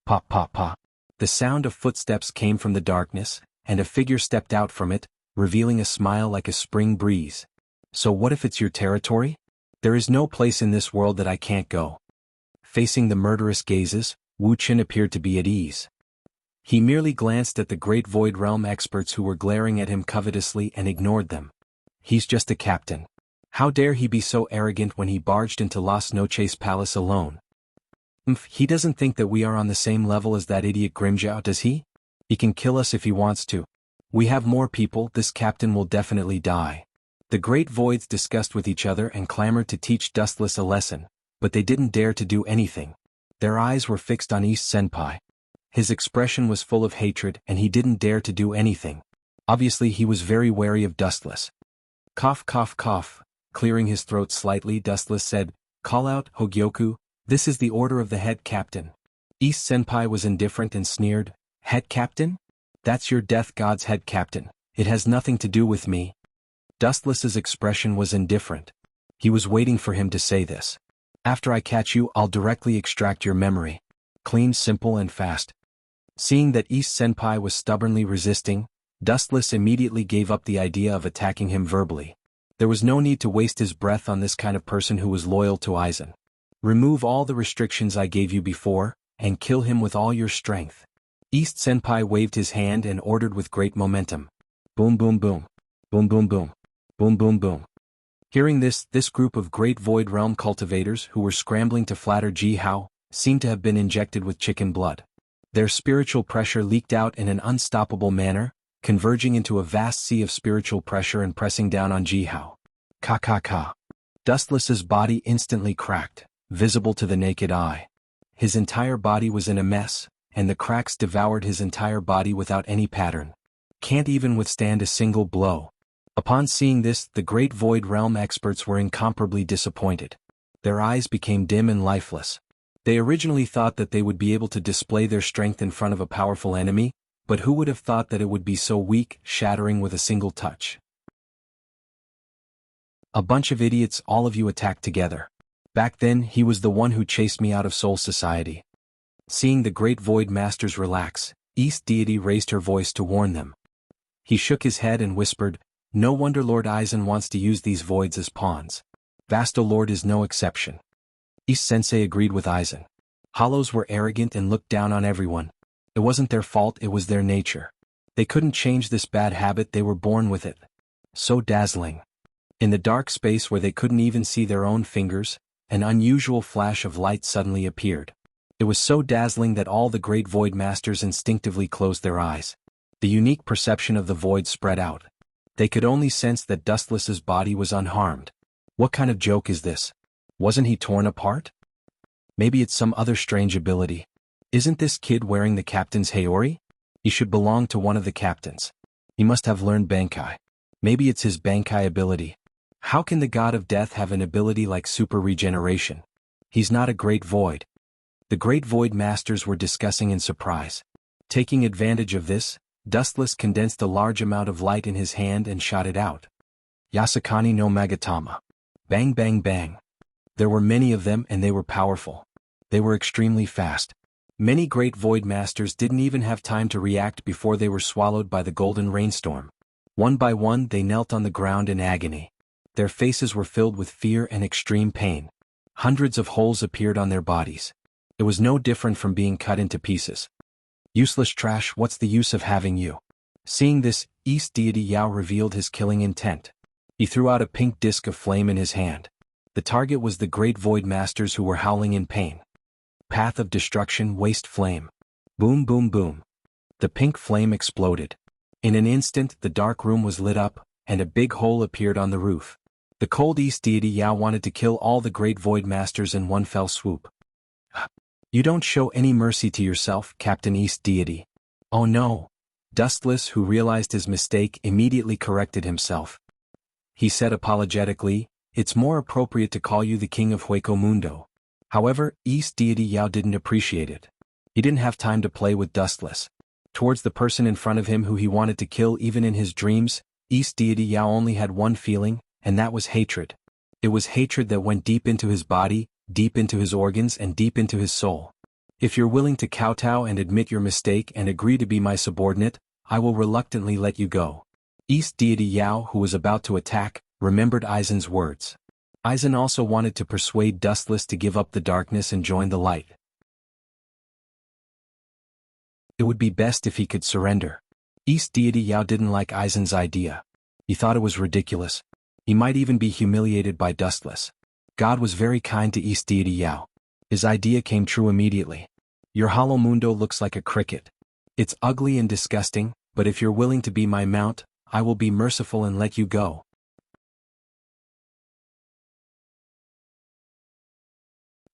Pop pop pop. The sound of footsteps came from the darkness, and a figure stepped out from it, revealing a smile like a spring breeze. So what if it's your territory? There is no place in this world that I can't go. Facing the murderous gazes, Wu Qin appeared to be at ease. He merely glanced at the great Void Realm experts who were glaring at him covetously and ignored them. He's just a captain. How dare he be so arrogant when he barged into Las Noches Palace alone? He doesn't think that we are on the same level as that idiot Grimjow, does he? He can kill us if he wants to. We have more people, this captain will definitely die. The great voids discussed with each other and clamored to teach Dustless a lesson, but they didn't dare to do anything. Their eyes were fixed on East Senpai. His expression was full of hatred and he didn't dare to do anything. Obviously he was very wary of Dustless. Cough cough cough. Clearing his throat slightly, Dustless said, Call out, Hogyoku, this is the order of the head captain. East Senpai was indifferent and sneered, Head captain? That's your death god's head captain, it has nothing to do with me. Dustless's expression was indifferent. He was waiting for him to say this. After I catch you, I'll directly extract your memory. Clean, simple and fast. Seeing that East Senpai was stubbornly resisting, Dustless immediately gave up the idea of attacking him verbally. There was no need to waste his breath on this kind of person who was loyal to Aizen. Remove all the restrictions I gave you before, and kill him with all your strength. East Senpai waved his hand and ordered with great momentum. Boom boom boom. Boom boom boom. Boom boom boom. Hearing this group of great Void Realm cultivators who were scrambling to flatter Ji Hao, seemed to have been injected with chicken blood. Their spiritual pressure leaked out in an unstoppable manner, converging into a vast sea of spiritual pressure and pressing down on Ji Hao. Ka ka ka. Dustless's body instantly cracked, visible to the naked eye. His entire body was in a mess, and the cracks devoured his entire body without any pattern. Can't even withstand a single blow. Upon seeing this, the great Void Realm experts were incomparably disappointed. Their eyes became dim and lifeless. They originally thought that they would be able to display their strength in front of a powerful enemy, but who would have thought that it would be so weak, shattering with a single touch? A bunch of idiots, all of you attacked together. Back then, he was the one who chased me out of Soul Society. Seeing the great Void Masters relax, East Deity raised her voice to warn them. He shook his head and whispered, "No wonder Lord Aizen wants to use these voids as pawns. Vasto Lord is no exception." East Sensei agreed with Aizen. Hollows were arrogant and looked down on everyone. It wasn't their fault, it was their nature. They couldn't change this bad habit, they were born with it. So dazzling. In the dark space where they couldn't even see their own fingers, an unusual flash of light suddenly appeared. It was so dazzling that all the great Void Masters instinctively closed their eyes. The unique perception of the void spread out. They could only sense that Dustless's body was unharmed. What kind of joke is this? Wasn't he torn apart? Maybe it's some other strange ability. Isn't this kid wearing the captain's Haori? He should belong to one of the captains. He must have learned Bankai. Maybe it's his Bankai ability. How can the god of death have an ability like super regeneration? He's not a great void. The great Void Masters were discussing in surprise. Taking advantage of this, Dustless condensed a large amount of light in his hand and shot it out. Yasakani no Magatama. Bang bang bang. There were many of them and they were powerful. They were extremely fast. Many great Void Masters didn't even have time to react before they were swallowed by the golden rainstorm. One by one they knelt on the ground in agony. Their faces were filled with fear and extreme pain. Hundreds of holes appeared on their bodies. It was no different from being cut into pieces. Useless trash, what's the use of having you? Seeing this, East Deity Yao revealed his killing intent. He threw out a pink disc of flame in his hand. The target was the great Void Masters who were howling in pain. Path of destruction, waste flame. Boom boom boom. The pink flame exploded. In an instant the dark room was lit up, and a big hole appeared on the roof. The cold East Deity Yao wanted to kill all the great Void Masters in one fell swoop. You don't show any mercy to yourself, Captain East Deity. Oh no. Dustless, who realized his mistake, immediately corrected himself. He said apologetically, "It's more appropriate to call you the King of Hueco Mundo." However, East Deity Yao didn't appreciate it. He didn't have time to play with Dustless. Towards the person in front of him who he wanted to kill even in his dreams, East Deity Yao only had one feeling, and that was hatred. It was hatred that went deep into his body, deep into his organs and deep into his soul. If you're willing to kowtow and admit your mistake and agree to be my subordinate, I will reluctantly let you go. East Deity Yao, who was about to attack, remembered Aizen's words. Aizen also wanted to persuade Dustless to give up the darkness and join the light. It would be best if he could surrender. East Deity Yao didn't like Aizen's idea. He thought it was ridiculous. He might even be humiliated by Dustless. God was very kind to East Deity Yao. His idea came true immediately. Your hollow mundo looks like a cricket. It's ugly and disgusting, but if you're willing to be my mount, I will be merciful and let you go.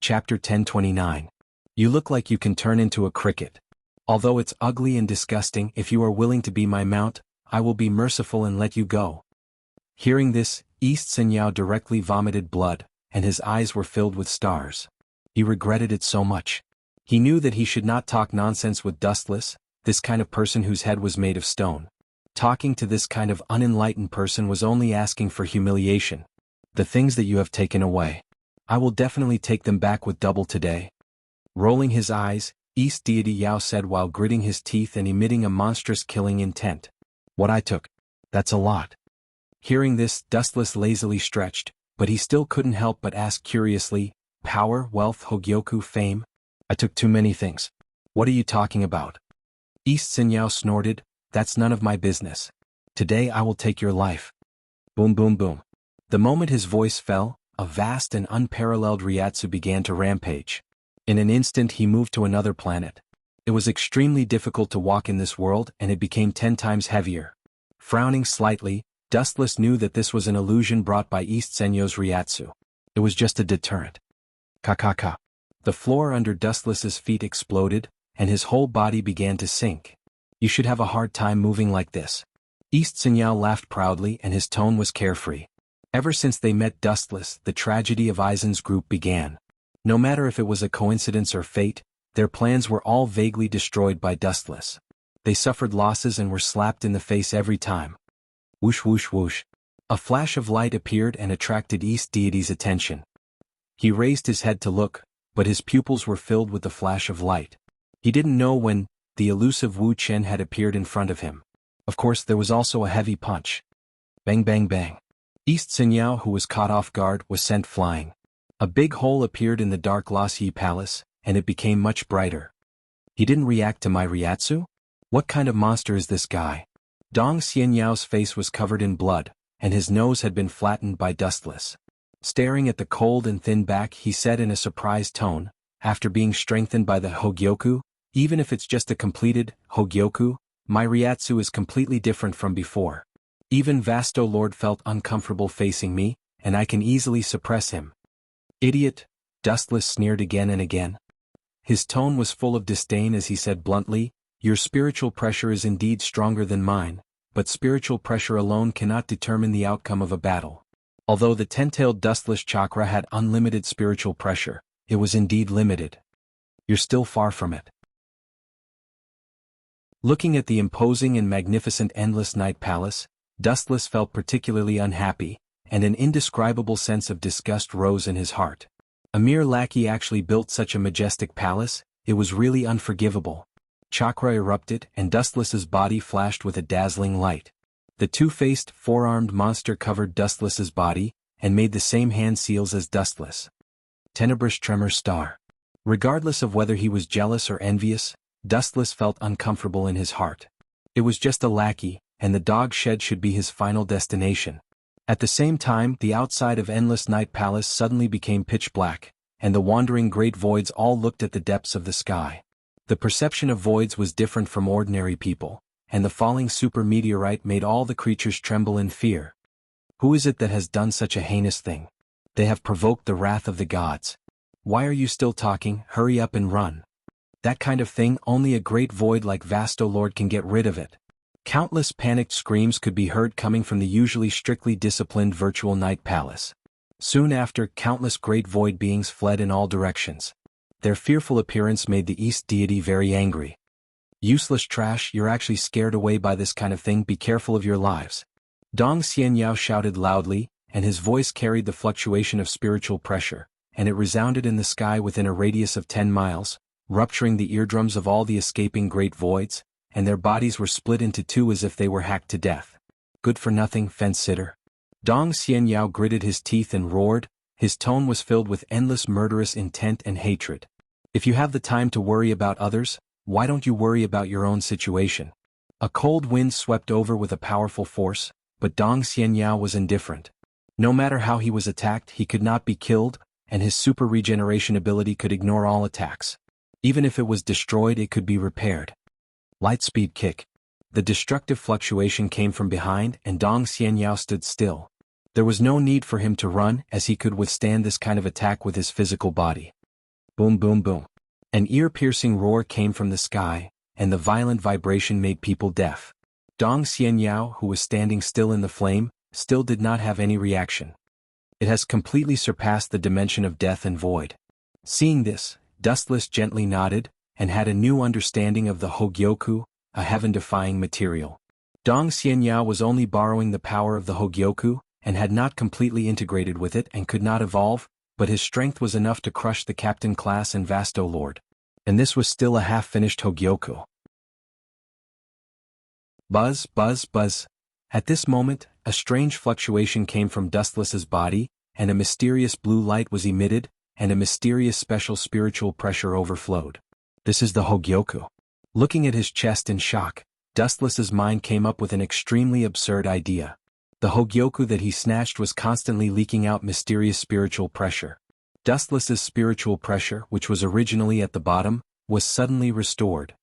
Chapter 1029. You look like you can turn into a cricket. Although it's ugly and disgusting, if you are willing to be my mount, I will be merciful and let you go. Hearing this, East Sen Yao directly vomited blood, and his eyes were filled with stars. He regretted it so much. He knew that he should not talk nonsense with Dustless, this kind of person whose head was made of stone. Talking to this kind of unenlightened person was only asking for humiliation. The things that you have taken away, I will definitely take them back with double today. Rolling his eyes, East Deity Yao said while gritting his teeth and emitting a monstrous killing intent. What I took? That's a lot. Hearing this, Dustless lazily stretched, but he still couldn't help but ask curiously, power, wealth, Hogyoku, fame? I took too many things. What are you talking about? East Sinyao snorted, "That's none of my business. Today I will take your life." Boom boom boom. The moment his voice fell, a vast and unparalleled Ryatsu began to rampage. In an instant he moved to another planet. It was extremely difficult to walk in this world, and it became 10 times heavier. Frowning slightly, Dustless knew that this was an illusion brought by East Senyo's Ryatsu. It was just a deterrent. Ka. The floor under Dustless's feet exploded, and his whole body began to sink. "You should have a hard time moving like this." East Sinyao laughed proudly, and his tone was carefree. Ever since they met Dustless, the tragedy of Aizen's group began. No matter if it was a coincidence or fate, their plans were all vaguely destroyed by Dustless. They suffered losses and were slapped in the face every time. Whoosh whoosh whoosh. A flash of light appeared and attracted East Deity's attention. He raised his head to look, but his pupils were filled with the flash of light. He didn't know when the elusive Wu Chen had appeared in front of him. Of course, there was also a heavy punch. Bang bang bang. East Sinyao, who was caught off guard, was sent flying. A big hole appeared in the dark Lossyi Palace, and it became much brighter. He didn't react to my Ryatsu? What kind of monster is this guy? Dong Xianyao's face was covered in blood, and his nose had been flattened by Dustless. Staring at the cold and thin back, he said in a surprised tone, "After being strengthened by the Hogyoku, even if it's just a completed Hogyoku, my Ryatsu is completely different from before. Even Vasto Lord felt uncomfortable facing me, and I can easily suppress him." "Idiot," Dustless sneered again and again. His tone was full of disdain as he said bluntly, "Your spiritual pressure is indeed stronger than mine, but spiritual pressure alone cannot determine the outcome of a battle." Although the 10-tailed Dustless chakra had unlimited spiritual pressure, it was indeed limited. "You're still far from it." Looking at the imposing and magnificent Endless Night Palace, Dustless felt particularly unhappy, and an indescribable sense of disgust rose in his heart. A mere lackey actually built such a majestic palace. It was really unforgivable. Chakra erupted, and Dustless's body flashed with a dazzling light. The two-faced, four-armed monster covered Dustless's body, and made the same hand seals as Dustless. Tenebrous Tremor Star. Regardless of whether he was jealous or envious, Dustless felt uncomfortable in his heart. It was just a lackey, and the dog shed should be his final destination. At the same time, the outside of Endless Night Palace suddenly became pitch black, and the wandering great voids all looked at the depths of the sky. The perception of voids was different from ordinary people, and the falling super meteorite made all the creatures tremble in fear. Who is it that has done such a heinous thing? They have provoked the wrath of the gods. Why are you still talking? Hurry up and run. That kind of thing, only a great void like Vasto Lord can get rid of it. Countless panicked screams could be heard coming from the usually strictly disciplined virtual night palace. Soon after, countless great void beings fled in all directions. Their fearful appearance made the East Deity very angry. "Useless trash, you're actually scared away by this kind of thing, be careful of your lives." Dong Xianyao shouted loudly, and his voice carried the fluctuation of spiritual pressure, and it resounded in the sky within a radius of 10 miles, rupturing the eardrums of all the escaping great voids, and their bodies were split into two as if they were hacked to death. "Good for nothing, fence-sitter." Dong Xianyao gritted his teeth and roared. His tone was filled with endless murderous intent and hatred. "If you have the time to worry about others, why don't you worry about your own situation?" A cold wind swept over with a powerful force, but Dong Xianyao was indifferent. No matter how he was attacked, he could not be killed, and his super regeneration ability could ignore all attacks. Even if it was destroyed, it could be repaired. Lightspeed kick. The destructive fluctuation came from behind, and Dong Xianyao stood still. There was no need for him to run, as he could withstand this kind of attack with his physical body. Boom boom boom. An ear-piercing roar came from the sky, and the violent vibration made people deaf. Dong Xianyao, who was standing still in the flame, still did not have any reaction. It has completely surpassed the dimension of death and void. Seeing this, Dustless gently nodded, and had a new understanding of the Hogyoku, a heaven-defying material. Dong Xianyao was only borrowing the power of the Hogyoku, and had not completely integrated with it and could not evolve, but his strength was enough to crush the Captain class and Vasto Lord. And this was still a half-finished Hogyoku. Buzz, buzz, buzz. At this moment, a strange fluctuation came from Dustless's body, and a mysterious blue light was emitted, and a mysterious special spiritual pressure overflowed. "This is the Hogyoku." Looking at his chest in shock, Dustless's mind came up with an extremely absurd idea. The Hogyoku that he snatched was constantly leaking out mysterious spiritual pressure. Dustless's spiritual pressure, which was originally at the bottom, was suddenly restored.